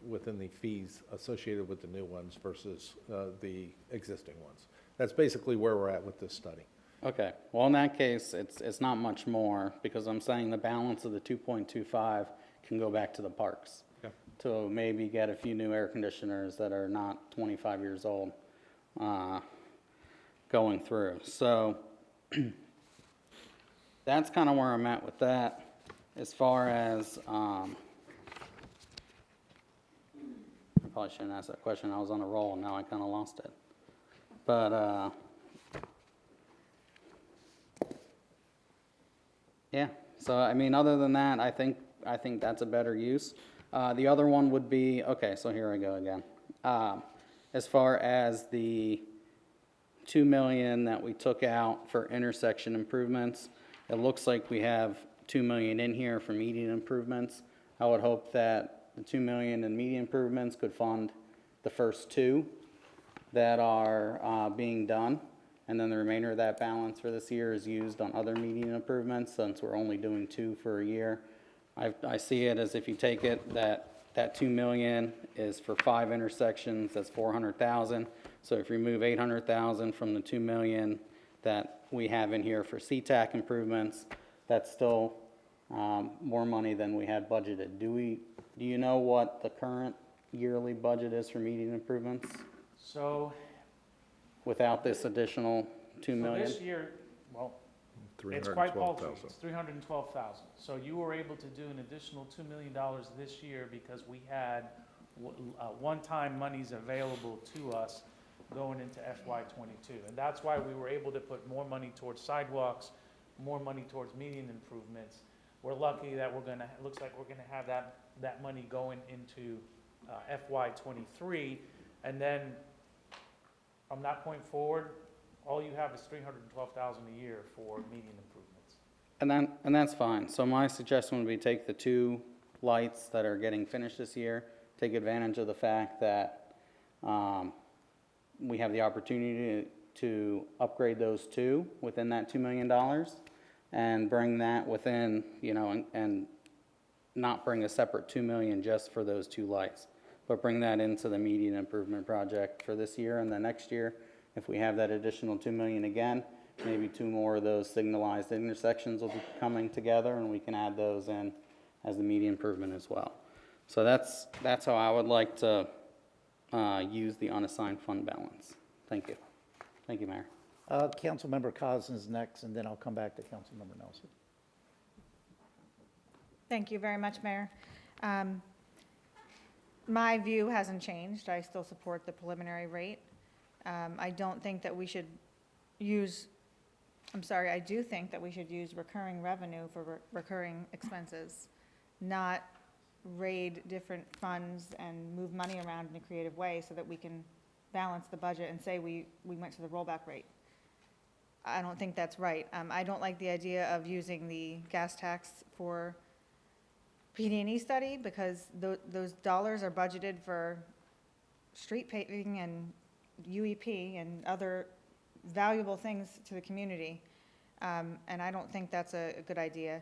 fees associated with the new ones versus the existing ones. That's basically where we're at with this study. Okay, well, in that case, it's not much more, because I'm saying the balance of the 2.25 can go back to the parks. Okay. To maybe get a few new air conditioners that are not 25 years old, going through. So that's kind of where I'm at with that. As far as, I probably shouldn't ask that question. I was on a roll, and now I kind of lost it. But, yeah, so I mean, other than that, I think that's a better use. The other one would be, okay, so here I go again. As far as the 2 million that we took out for intersection improvements, it looks like we have 2 million in here for median improvements. I would hope that the 2 million in median improvements could fund the first 2 that are being done. And then the remainder of that balance for this year is used on other median improvements, since we're only doing 2 for a year. I see it as if you take it, that 2 million is for 5 intersections, that's 400,000. So if you remove 800,000 from the 2 million that we have in here for CTAC improvements, that's still more money than we had budgeted. Do you know what the current yearly budget is for median improvements So, without this additional 2 so million? this year, well, it's quite paltry. It's 312,000. So you were able to do an additional $2 million this year because we had one-time monies available to us going into FY22. And that's why we were able to put more money towards sidewalks, more money towards median improvements. We're lucky that looks like we're gonna have that money going into FY23. And then from that point forward, all you have is 312,000 a year for median improvements. And that's fine. So my suggestion would be take the 2 lights that are getting finished this year, take advantage of the fact that we have the opportunity to upgrade those 2 within that $2 million, and bring that within, and not bring a separate 2 million just for those 2 lights, but bring that into the median improvement project for this year. And the next year, if we have that additional 2 million again, maybe 2 more of those signalized intersections will be coming together, and we can add those in as the median improvement as well. So that's how I would like to use the unassigned fund balance. Thank you. Thank you, Mayor. Councilmember Cozzens next, and then I'll come back to Councilmember Nelson. Thank you very much, Mayor. My view hasn't changed. I still support the preliminary rate. I don't think that we should use, I do think that we should use recurring revenue for recurring expenses, not raid different funds and move money around in a creative way so that we can balance the budget and say we went to the rollback rate. I don't think that's right. I don't like the idea of using the gas tax for PD&E study, because those dollars are budgeted for street paving and UEP and other valuable things to the community. And I don't think that's a good idea.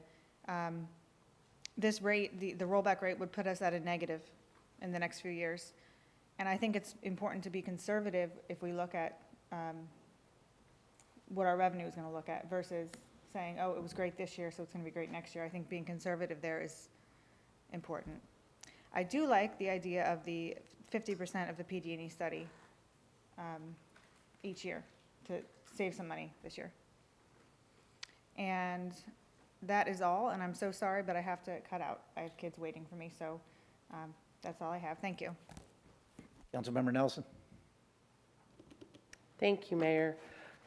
This rate, the rollback rate, would put us at a negative in the next few years. And I think it's important to be conservative if we look at what our revenue is going to look at versus saying, oh, it was great this year, so it's going to be great next year. I think being conservative there is important. I do like the idea of the 50% of the PD&E study each year to save some money this year. And that is all, and I'm so sorry, but I have to cut out. I have kids waiting for me, so that's all I have. Thank you. Councilmember Nelson. Thank you, Mayor.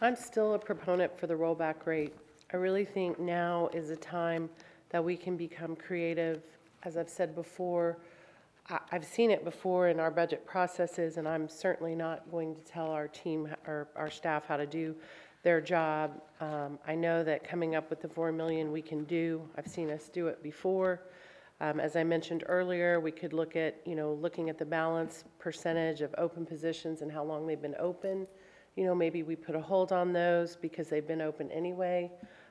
I'm still a proponent for the rollback rate. I really think now is a time that we can become creative. As I've said before, I've seen it before in our budget processes, and I'm certainly not going to tell our team or our staff how to do their job. I know that coming up with the 4 million we can do. I've seen us do it before. As I mentioned earlier, we could look at, looking at the balance percentage of open positions and how long they've been open maybe we put a hold on those because they've been open anyway.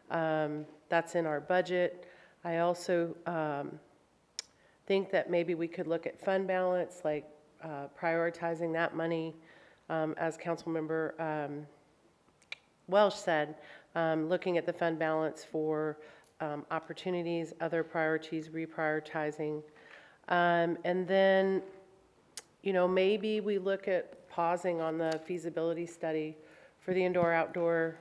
That's in our budget. I also think that maybe we could look at fund balance, like prioritizing that money, as Councilmember Welsh said, looking at the fund balance for opportunities, other priorities, reprioritizing. And then, maybe we look at pausing on the feasibility study for the indoor-outdoor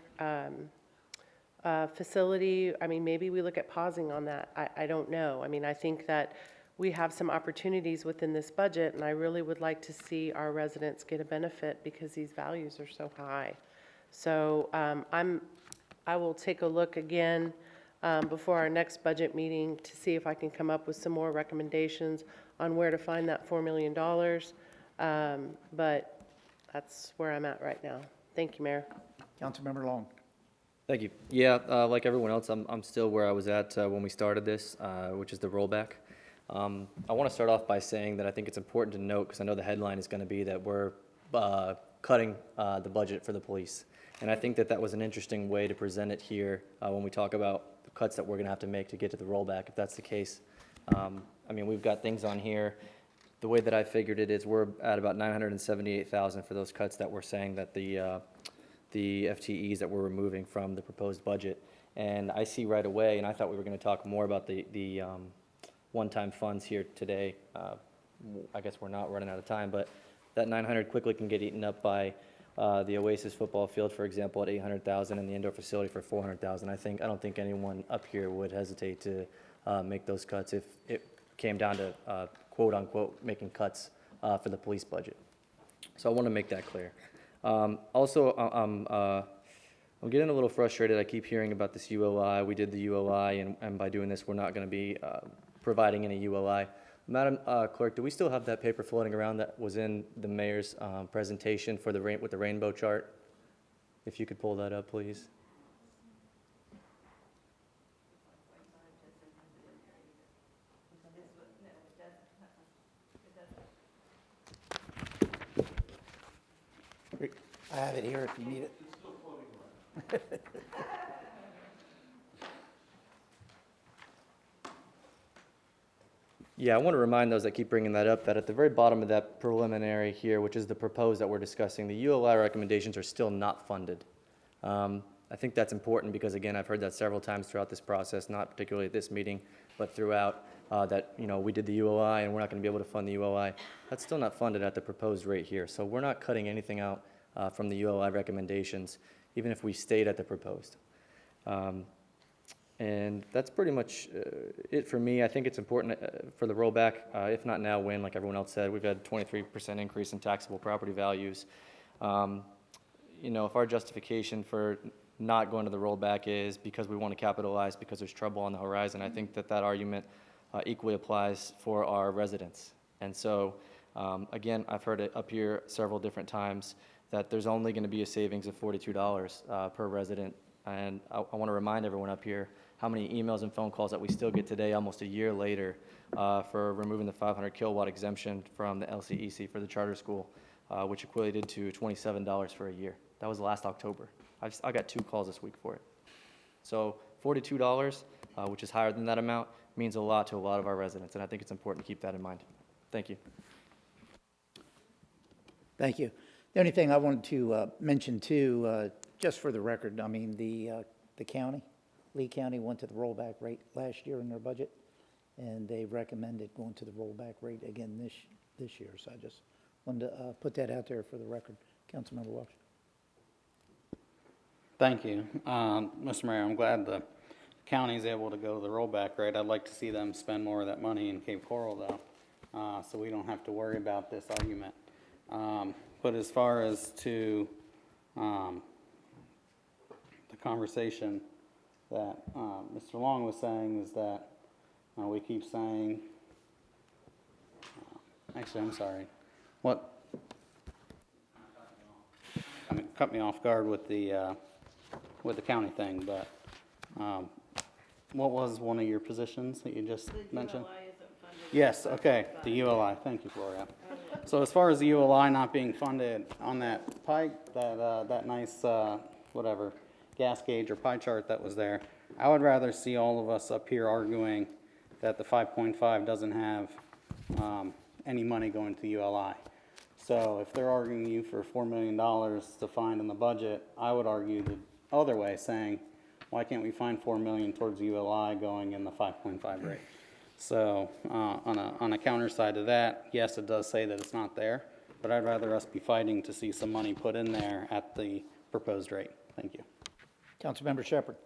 facility. I mean, maybe we look at pausing on that. I don't know. I mean, I think that we have some opportunities within this budget, and I really would like to see our residents get a benefit because these values are so high. So I will take a look again before our next budget meeting to see if I can come up with some more recommendations on where to find that $4 million. But that's where I'm at right now. Thank you, Mayor. Councilmember Long. Thank you. Yeah, like everyone else, I'm still where I was at when we started this, which is the rollback. I want to start off by saying that I think it's important to note, because I know the headline is going to be that we're cutting the budget for the police. And I think that that was an interesting way to present it here when we talk about the cuts that we're going to have to make to get to the rollback, if that's the case. I mean, we've got things on here. The way that I figured it is we're at about $978,000 for those cuts that we're saying that the FTEs that we're removing from the proposed budget. And I see right away, and I thought we were going to talk more about the one-time funds here today. I guess we're not running out of time, but that 900 quickly can get eaten up by the Oasis football field, for example, at $800,000, and the indoor facility for $400,000. I don't think anyone up here would hesitate to make those cuts if it came down to quote unquote making cuts for the police budget. So I want to make that clear. Also, I'm getting a little frustrated. I keep hearing about this UOI. We did the UOI, and by doing this, we're not going to be providing any UOI. Madam Clerk, do we still have that paper floating around that was in the mayor's presentation for with the rainbow chart? If you could pull that up, please. I have it here if you need it. Yeah, I want to remind those that keep bringing that up that at the very bottom of that preliminary here, which is the proposed that we're discussing, the ULI recommendations are still not funded. I think that's important because, again, I've heard that several times throughout this process, not particularly at this meeting, but throughout that, we did the UOI and we're not going to be able to fund the UOI. That's still not funded at the proposed rate here. So we're not cutting anything out from the UOI recommendations, even if we stayed at the proposed. And that's pretty much it for me. I think it's important for the rollback, if not now, when, like everyone else said, we've had a 23% increase in taxable property values. If our justification for not going to the rollback is because we want to capitalize because there's trouble on the horizon, I think that argument equally applies for our residents. And so, again, I've heard it up here several different times that there's only going to be a savings of $42 per resident. And I want to remind everyone up here how many emails and phone calls that we still get today, almost a year later, for removing the 500 kilowatt exemption from the LCEC for the charter school, which equated to $27 for a year. That was last October. I got 2 calls this week for it. So $42, which is higher than that amount, means a lot to a lot of our residents, and I think it's important to keep that in mind. Thank you. Thank you. The only thing I wanted to mention too, just for the record, I mean, the county, Lee County went to the rollback rate last year in their budget, and they recommended going to the rollback rate again this year. So I just wanted to put that out there for the record. Councilmember Welsh. Thank you. Mr. Mayor, I'm glad the county's able to go to the rollback rate. I'd like to see them spend more of that money in Cape Coral, though, so we don't have to worry about this argument. But as far as to the conversation that Mr. Long was saying is that we keep saying, actually, I'm sorry, cut me off guard with the county thing, but what was one of your positions that you just mentioned? ULI isn't funded. Yes, okay, the ULI. Thank you, Gloria. So as far as the ULI not being funded on that pie, that nice, whatever, gas gauge or pie chart that was there, I would rather see all of us up here arguing that the 5.5 doesn't have any money going to ULI. So if they're arguing you for $4 million to find in the budget, I would argue the other way, saying, why can't we find $4 million towards ULI going in the 5.5 rate? So on a counter side to that, yes, it does say that it's not there, but I'd rather us be fighting to see some money put in there at the proposed rate. Thank you. Councilmember Shepherd.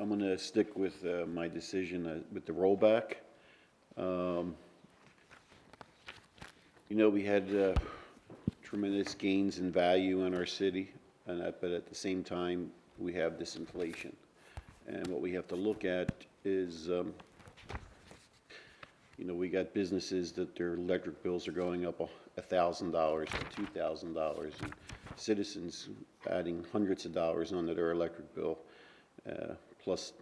I'm going to stick with my decision with the rollback. You know, we had tremendous gains in value in our city, but at the same time, we have this inflation. And what we have to look at is, you know, we got businesses that their electric bills are going up $1,000 to $2,000, and citizens adding hundreds of dollars onto their electric bill, plus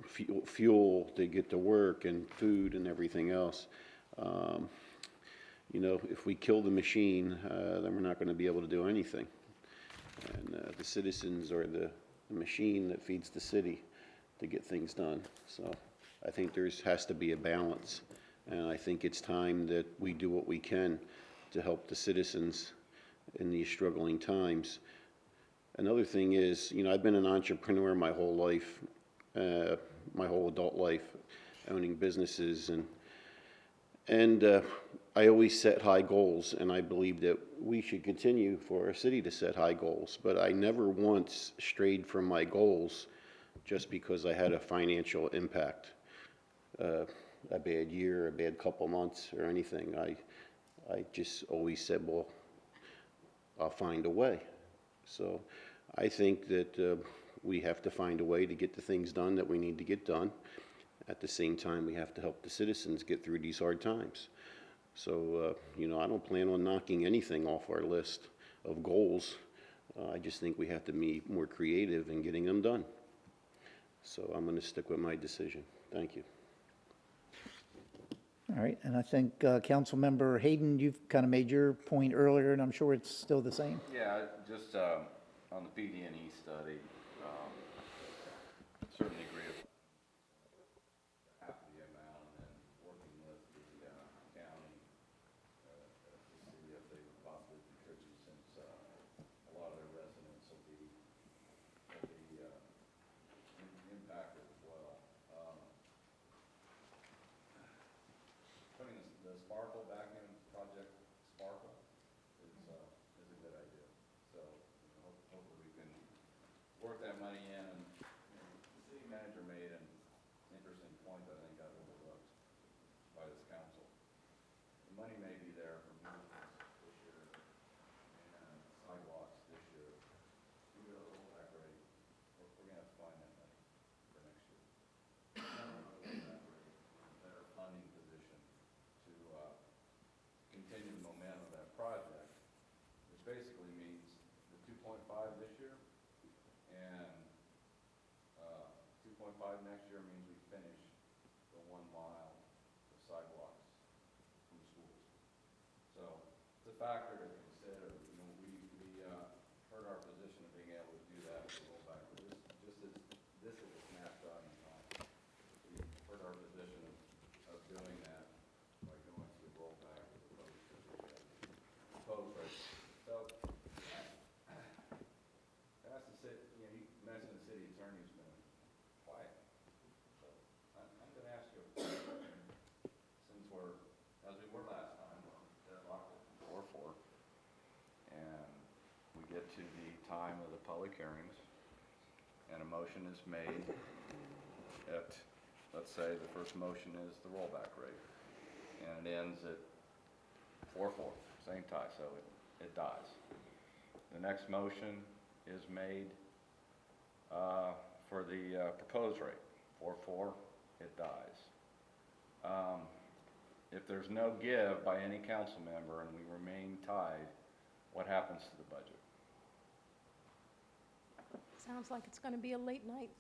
fuel to get to work and food and everything else. You know, if we kill the machine, then we're not going to be able to do anything. And the citizens are the machine that feeds the city to get things done. So I think has to be a balance. And I think it's time that we do what we can to help the citizens in these struggling times. Another thing is, you know, I've been an entrepreneur my whole life, my whole adult life, owning businesses, and I always set high goals, and I believe that we should continue for our city to set high goals. But I never once strayed from my goals just because I had a financial impact, a bad year, a bad couple months, or anything. I just always said, well, I'll find a way. So I think that we have to find a way to get the things done that we need to get done. At the same time, we have to help the citizens get through these hard times. So, you know, I don't plan on knocking anything off our list of goals. I just think we have to be more creative in getting them done. So I'm going to stick with my decision. Thank you. All right, and I think Councilmember Hayden, you've kind of made your point earlier, and I'm sure it's still the same. Yeah, just on the PD&E study, certainly agree with half of the amount, and then working with the county to see if they would possibly contribute, since a lot of their residents will be impacted as well. Putting the Sparkle back in, Project Sparkle, is a good idea. So, you know, hopefully we can work that money in. And you know, the city manager made an interesting point that I think got overlooked by this council. The money may be there for movements this year and sidewalks this year. We go to the rollback rate, we're going to have to find that money for next year. Better funding position to continue the momentum of that project, which basically means the 2.5 this year and 2.5 next year means we finish the 1 mile of sidewalks from the schools. So it's a factor to consider. You know, we heard our position of being able to do that with the rollback. This is a snapshot in time. We heard our position of doing that by going to the rollback as opposed to the proposed rate. So that's the city. You know, you mentioned the city attorney's been quiet. So I'm going to ask you, since we're, as we were last time, we're deadlocked at 4-4, and we get to the time of the public hearings, and a motion is made at, let's say the first motion is the rollback rate, and it ends at 4-4, same tie, so it dies. The next motion is made for the proposed rate, 4-4, it dies. If there's no give by any council member and we remain tied, what happens to the budget? Sounds like it's going to be a late night.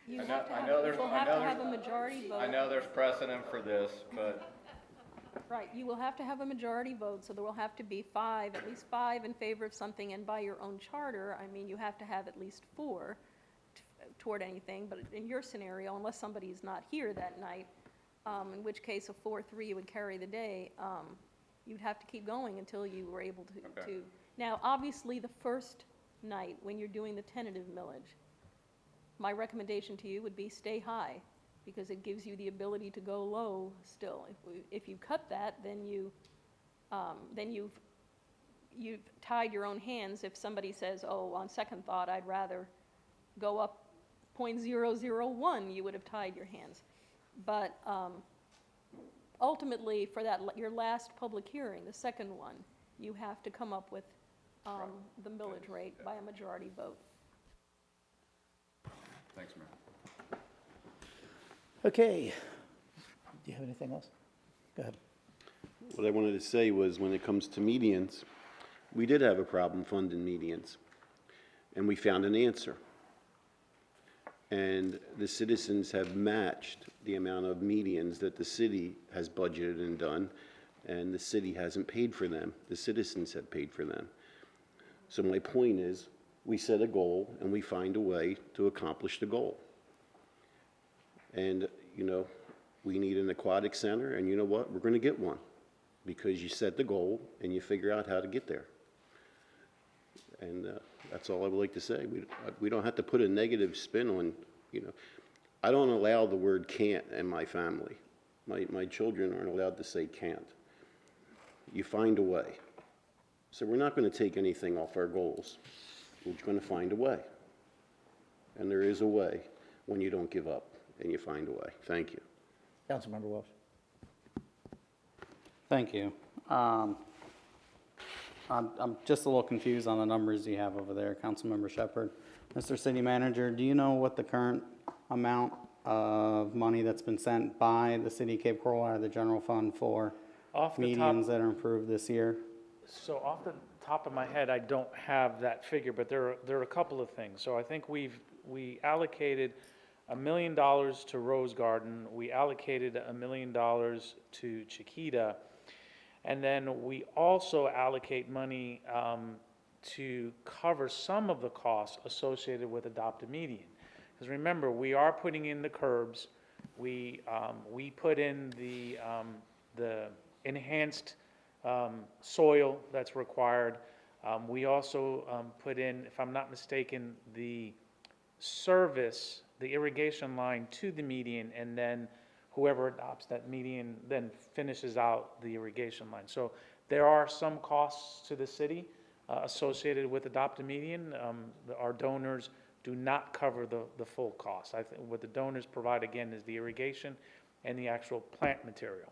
You have to have, you will have to have a majority vote. I know there's precedent for this, but Right, you will have to have a majority vote, so there will have to be five, at least five in favor of something, and by your own charter, I mean, you have to have at least four toward anything, but in your scenario, unless somebody's not here that night, in which case a 4-3 would carry the day, you'd have to keep going until you were able to. Now, obviously, the first night, when you're doing the tentative millage, my recommendation to you would be stay high, because it gives you the ability to go low still. If you cut that, then you've tied your own hands. If somebody says, oh, on second thought, I'd rather go up 0.001, you would have tied your hands. But ultimately, for that, your last public hearing, the second one, you have to come up with the millage rate by a majority vote. thanks, Mayor. Okay. Do you have anything else? Go ahead. What I wanted to say was, when it comes to medians, we did have a problem funding medians, and we found an answer. And the citizens have matched the amount of medians that the city has budgeted and done, and the city hasn't paid for them. The citizens have paid for them. So my point is, we set a goal and we find a way to accomplish the goal. And, you know, we need an aquatic center, and you know what? We're going to get one, because you set the goal and you figure out how to get there. And that's all I would like to say. We don't have to put a negative spin on, you know. I don't allow the word can't in my family. My children aren't allowed to say can't. You find a way. So we're not going to take anything off our goals. We're going to find a way. And there is a way when you don't give up and you find a way. Thank you. Councilmember Walsh. Thank you. I'm just a little confused on the numbers you have over there, Councilmember Shepherd. Mr. City Manager, do you know what the current amount of money that's been sent by the City of Cape Coral out of the general fund for medians that are improved this year? So off the top of my head, I don't have that figure, but there are a couple of things. So I think we allocated $1 million to Rose Garden. We allocated $1 million to Chiquita. And then we also allocate money to cover some of the costs associated with Adopt a Median. Because remember, we are putting in the curbs. We put in the enhanced soil that's required. We also put in, if I'm not mistaken, the service, the irrigation line to the median, and then whoever adopts that median then finishes out the irrigation line. So there are some costs to the city associated with Adopt a Median. Our donors do not cover the full cost. I think what the donors provide, again, is the irrigation and the actual plant material.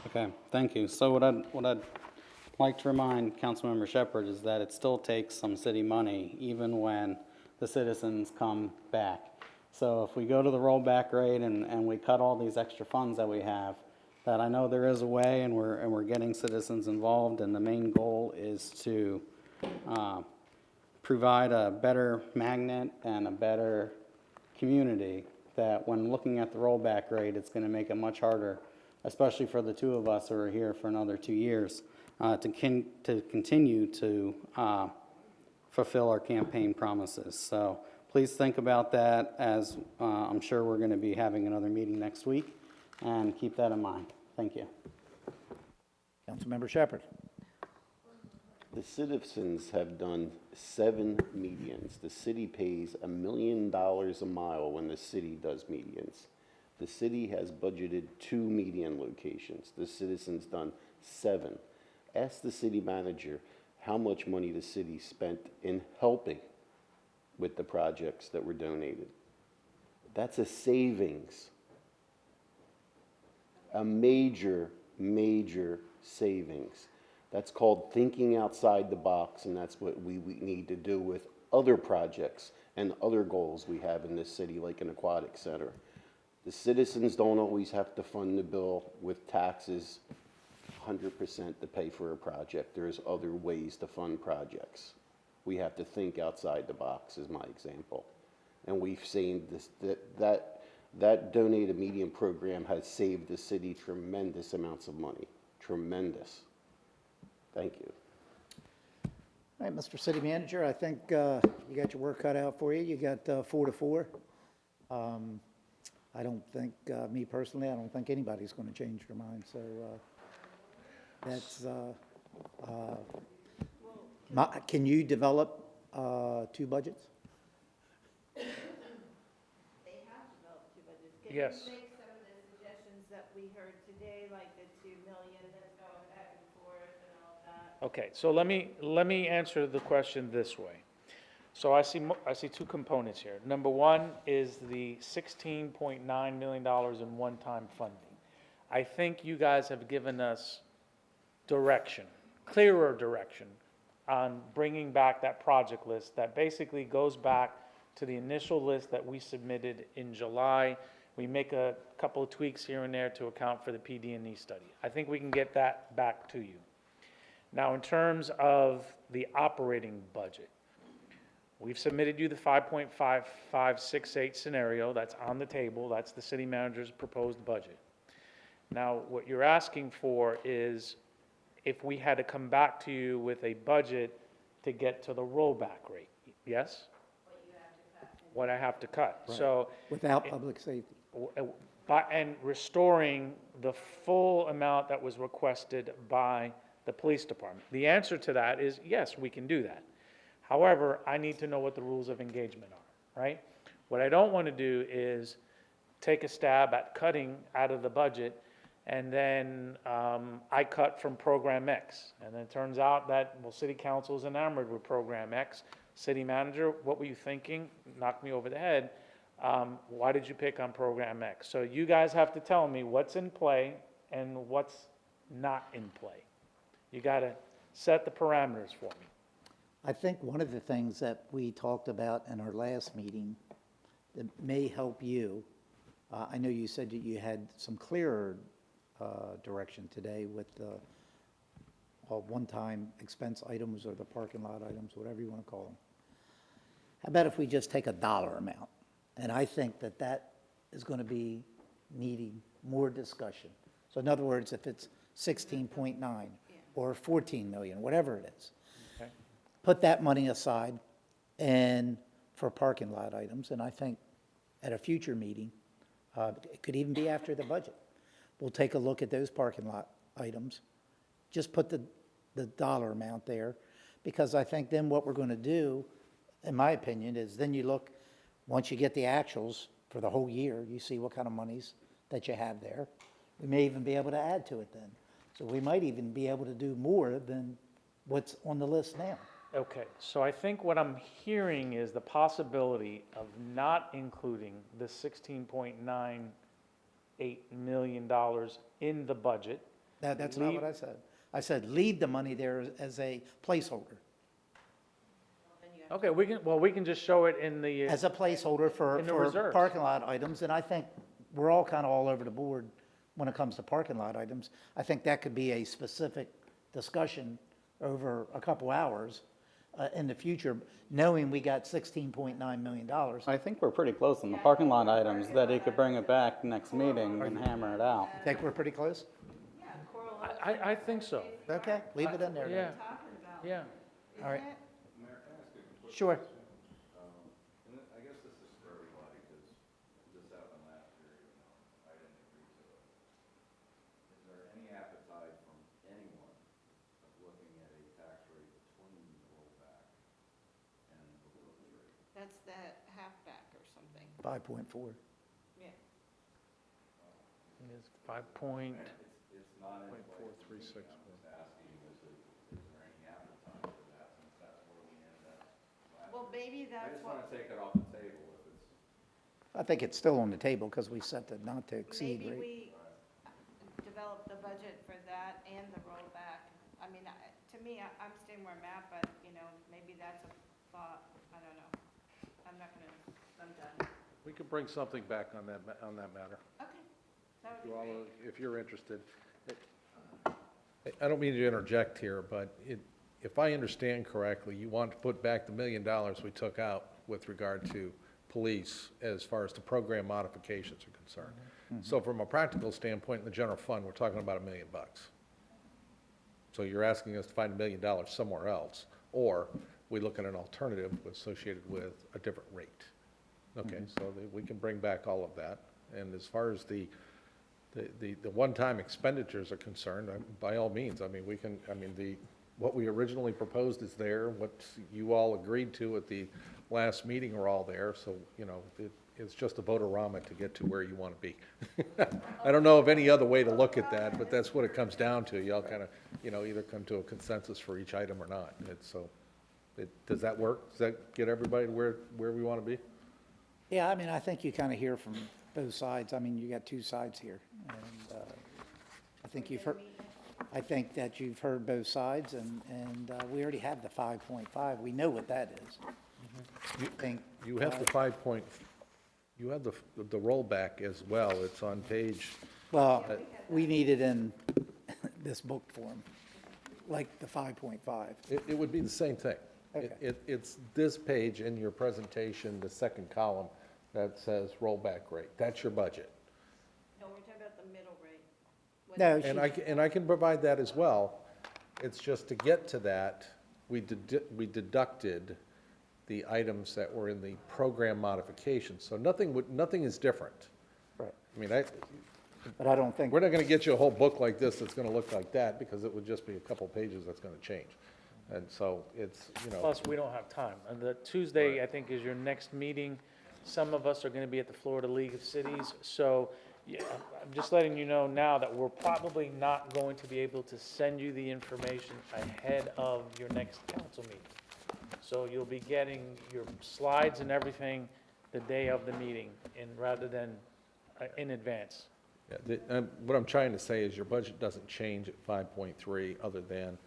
Okay, thank you. So what I'd like to remind Councilmember Shepherd is that it still takes some city money even when the citizens come back. So if we go to the rollback rate and we cut all these extra funds that we have, that I know there is a way, and we're getting citizens involved, and the main goal is to provide a better magnet and a better community, that when looking at the rollback rate, it's going to make it much harder, especially for the two of us who are here for another 2 years, to continue to fulfill our campaign promises. So please think about that, as I'm sure we're going to be having another meeting next week, and keep that in mind. Thank you. Councilmember Shepherd. The citizens have done 7 medians. The city pays $1 million a mile when the city does medians. The city has budgeted 2 median locations. The citizens done 7. Ask the city manager how much money the city spent in helping with the projects that were donated. That's a savings. A major, major savings. That's called thinking outside the box, and that's what we need to do with other projects and other goals we have in this city, like an aquatic center. The citizens don't always have to fund the bill with taxes 100% to pay for a project. There's other ways to fund projects. We have to think outside the box, is my example. And we've seen this, that donated medium program has saved the city tremendous amounts of money, tremendous. Thank you. All right, Mr. City Manager, I think you got your work cut out for you. You got 4 to 4. I don't think, me personally, I don't think anybody's going to change their mind. So that's, can you develop 2 budgets? They have developed 2 budgets. Yes. Can you make some of the suggestions that we heard today, like the 2 million that's going back and forth and all that? Okay, so let me answer the question this way. So I see 2 components here. Number 1 is the $16.9 million in one-time funding. I think you guys have given us direction, clearer direction, on bringing back that project list that basically goes back to the initial list that we submitted in July. We make a couple of tweaks here and there to account for the PD&E study. I think we can get that back to you. Now, in terms of the operating budget, we've submitted you the 5.5568 scenario. That's on the table. That's the city manager's proposed budget. Now, what you're asking for is if we had to come back to you with a budget to get to the rollback rate, yes? What I have to cut. Right. So, Without public safety. and restoring the full amount that was requested by the police department. The answer to that is yes, we can do that. However, I need to know what the rules of engagement are, right? What I don't want to do is take a stab at cutting out of the budget, and then I cut from Program X. And then it turns out that, well, City Council is enamored with Program X. City Manager, what were you thinking? Knocked me over the head. Why did you pick on Program X? So you guys have to tell me what's in play and what's not in play. You got to set the parameters for me. I think one of the things that we talked about in our last meeting that may help you, I know you said that you had some clearer direction today with the one-time expense items or the parking lot items, whatever you want to call them. How about if we just take a dollar amount? And I think that that is going to be needing more discussion. So in other words, if it's 16.9 or 14 million, whatever it is, Okay. put that money aside and for parking lot items. And I think at a future meeting, it could even be after the budget, we'll take a look at those parking lot items. Just put the dollar amount there, because I think then what we're going to do, in my opinion, is then you look, once you get the actuals for the whole year, you see what kind of monies that you have there. We may even be able to add to it then. So we might even be able to do more than what's on the list now. Okay, so I think what I'm hearing is the possibility of not including the $16.98 million in the budget. That's not what I said. I said leave the money there as a placeholder. Okay, we can just show it in the. As a placeholder In the for reserves. parking lot items, and I think we're all kind of all over the board when it comes to parking lot items. I think that could be a specific discussion over a couple hours in the future, knowing we got $16.9 million. I think we're pretty close on the parking lot items, that he could bring it back next meeting and hammer it out. Think we're pretty close? I think so. Okay, leave it in there then. Yeah. All right. Sure. And I guess this is for everybody, because this happened last year, even though I didn't agree to it. Is there any appetite from anyone of looking at a tax rate between the rollback and the proposed rate? That's that halfback or something. 5.4. Yeah. It's 5 point. It's not in play. 436. I'm just asking, is there any appetite for that, since that's where we ended up last Well, year? maybe I that's just want what, to take it off the table if it's. I think it's still on the table because we set the not to exceed maybe rate. we develop the budget for that and the rollback. I mean, to me, I'm staying where I'm at, but, you know, maybe that's a thought. I don't know. I'm not gonna, I'm done. We could bring something back on that matter. Okay, that would be You all, great. if you're interested. I don't mean to interject here, but if I understand correctly, you want to put back the $1 million we took out with regard to police as far as the program modifications are concerned. So from a practical standpoint, in the general fund, we're talking about $1 million. So you're asking us to find $1 million somewhere else, or we look at an alternative associated with a different rate. Okay, so we can bring back all of that. And as far as the one-time expenditures are concerned, by all means, I mean, what we originally proposed is there, what you all agreed to at the last meeting are all there, so, you know, it's just a vote-a-rama to get to where you want to be. I don't know of any other way to look at that, but that's what it comes down to. Y'all kind of, you know, either come to a consensus for each item or not. Does that work? Does that get everybody to where we want to be? Yeah, I mean, I think you kind of hear from both sides. I mean, you got two sides here. And I think that you've heard both sides, and we already have the 5.5. We know what that is. You have the you have the rollback as well. It's on page. Well, we need it in this book form, like the 5.5. It would be the same thing. Okay. It's this page in your presentation, the second column, that says rollback rate. That's your budget. No, we're talking about the middle rate. No, And I can provide that as well. It's just to get to that, we deducted the items that were in the program modification. So nothing is different. Right. I mean, But I don't think, we're not going to get you a whole book like this that's going to look like that, because it would just be a couple pages that's going to change. And so it's, you know. Plus, we don't have time. And the Tuesday, I think, is your next meeting. Some of us are going to be at the Florida League of Cities. So yeah, I'm just letting you know now that we're probably not going to be able to send you the information ahead of your next council meeting. So you'll be getting your slides and everything the day of the meeting, rather than in advance. Yeah, what I'm trying to say is your budget doesn't change at 5.3, other than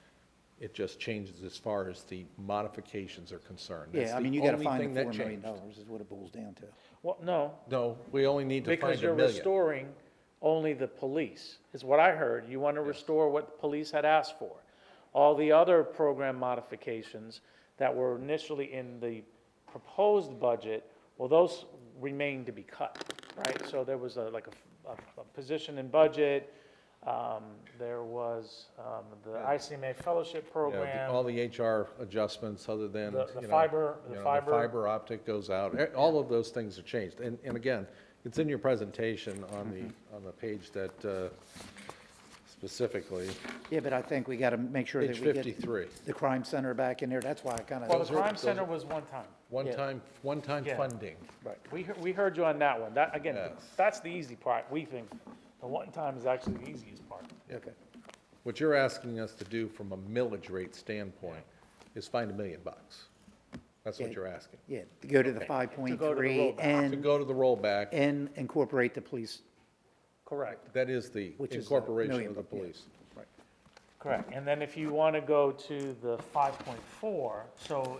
it just changes as far as the modifications are concerned. That's yeah, I mean, the you got to only find thing the that $4 million changed. is what it boils down to. Well, no, No, we only need to find because $1 you're million. restoring only the police, is what I heard. You want to restore what the police had asked for. All the other program modifications that were initially in the proposed budget, well, those remain to be cut, right? So there was a position in budget. There was the ICMA fellowship Yeah, program. all the HR adjustments, other than, The you know, fiber- you the know, fiber- fiber optic goes out. All of those things are changed. And again, it's in your presentation on the page that specifically, Yeah, but I think we got to make sure that page we get 53. the crime center back in there. That's why I kind Well, of, the crime center was one time. One-time Yeah. funding. We heard you on that one. That, again, Yes. that's the easy part, we think. The one time is actually the easiest part. okay. What you're asking us to do from a millage rate standpoint is find $1 million. That's what Yeah. you're asking. Yeah, to go to the To 5.3 go to the rollback. To and go to the rollback, incorporate the police. Correct. that is the Which is the incorporation million of the buck, yeah. police. Correct. And then if you want to go to the 5.4, so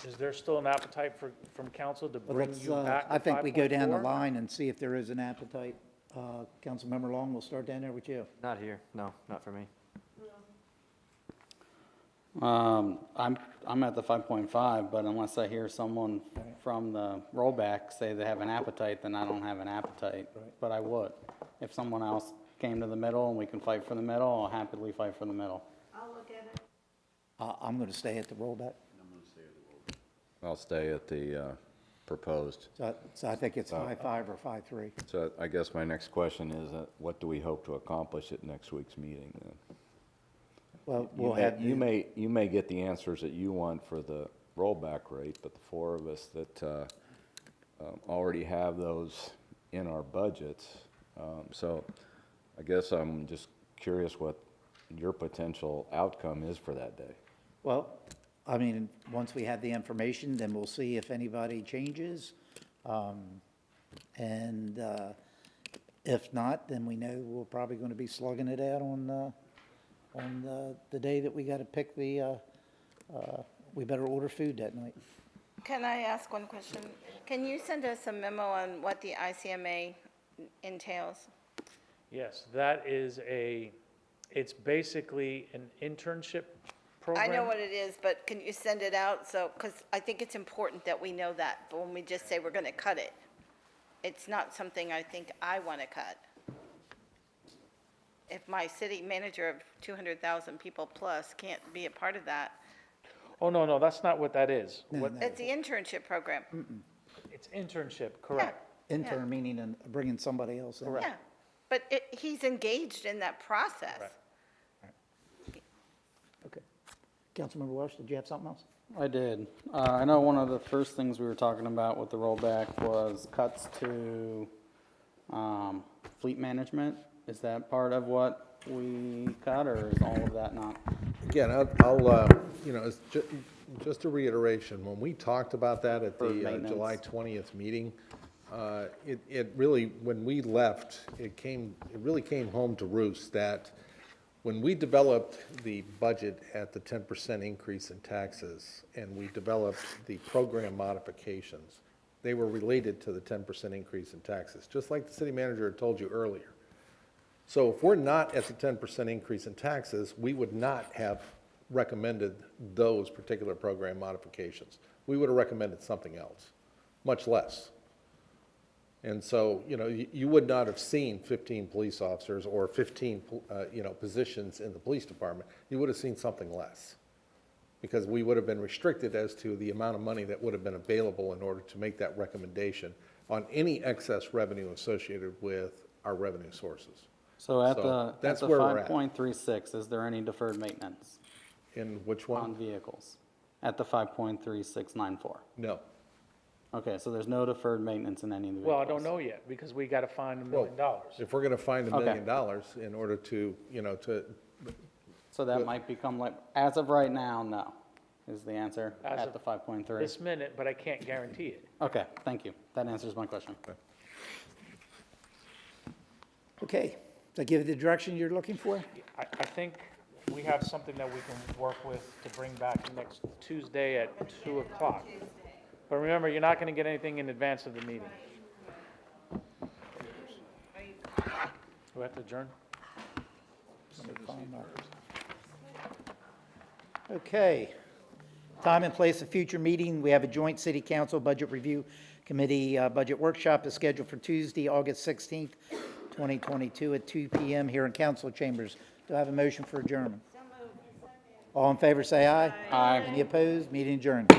is there still an appetite from council to Well, bring let's, you back to I think we go down the 5.4? line and see if there is an appetite. Councilmember Long, we'll start down there with you. Not here, no, not for me. I'm at the 5.5, but unless I hear someone from the rollback say they have an appetite, then I don't have an appetite. But I would. If someone else came to the middle and we can fight for the middle, I'll happily fight for the middle. I'll look at it. I'm going to stay at the rollback. I'll stay at the proposed. So I think it's 5.5 or 5.3. So I guess my next question is, what do we hope to accomplish at next week's meeting then? Well, we'll have. You may get the answers that you want for the rollback rate, but the four of us that already have those in our budgets. So I guess I'm just curious what your potential outcome is for that day. Well, I mean, once we have the information, then we'll see if anybody changes. And if not, then we know we're probably going to be slugging it out on the day that we got to pick the, we better order food that night. Can I ask one question? Can you send us a memo on what the ICMA entails? Yes, that is it's basically an internship program. I know what it is, but can you send it out? So, because I think it's important that we know that, but when we just say we're going to cut it, it's not something I think I want to cut. If my city manager of 200,000 people plus can't be a part of that, Oh, no, that's not what that is. No, What, no. it's the internship program. it's internship, correct. Intern meaning bringing somebody else in. Yeah, but he's engaged in that process. Right. Okay. Councilmember Welsh, did you have something else? I did. I know one of the first things we were talking about with the rollback was cuts to fleet management. Is that part of what we cut, or is all of that not? Again, it's just a reiteration, when we talked about that at For the maintenance. July 20th meeting, it really, when we left, it really came home to roost that when we developed the budget at the 10% increase in taxes, and we developed the program modifications, they were related to the 10% increase in taxes, just like the city manager had told you earlier. So if we're not at the 10% increase in taxes, we would not have recommended those particular program modifications. We would have recommended something else, much less. And so, you would not have seen 15 police officers or 15, positions in the police department. You would have seen something less, because we would have been restricted as to the amount of money that would have been available in order to make that recommendation on any excess revenue associated with our revenue sources. So at So the that's where we're at. 5.36, is there any deferred maintenance In which on one? vehicles? At the 5.3694? No. Okay, so there's no deferred maintenance in any of the vehicles? Well, I don't know yet, because we got to find $1 million. If we're going to find $1 Okay. million in order to, So that might become like, as of right now, no, is the answer As at of the 5.3? This minute, but I can't guarantee it. Okay, thank you. That answers my question. Okay. Does that give you the direction you're looking for? I think we have something that we can work with to bring back next Tuesday at 2 o'clock. But remember, you're not going to get anything in advance of the meeting. We have to adjourn? Okay. Time and place of future meeting. We have a joint city council budget review committee budget workshop is scheduled for Tuesday, August 16th, 2022 at 2 p.m. here in council chambers. Do I have a motion for adjournment? All in favor, say aye. Aye. Any opposed? Meeting adjourned.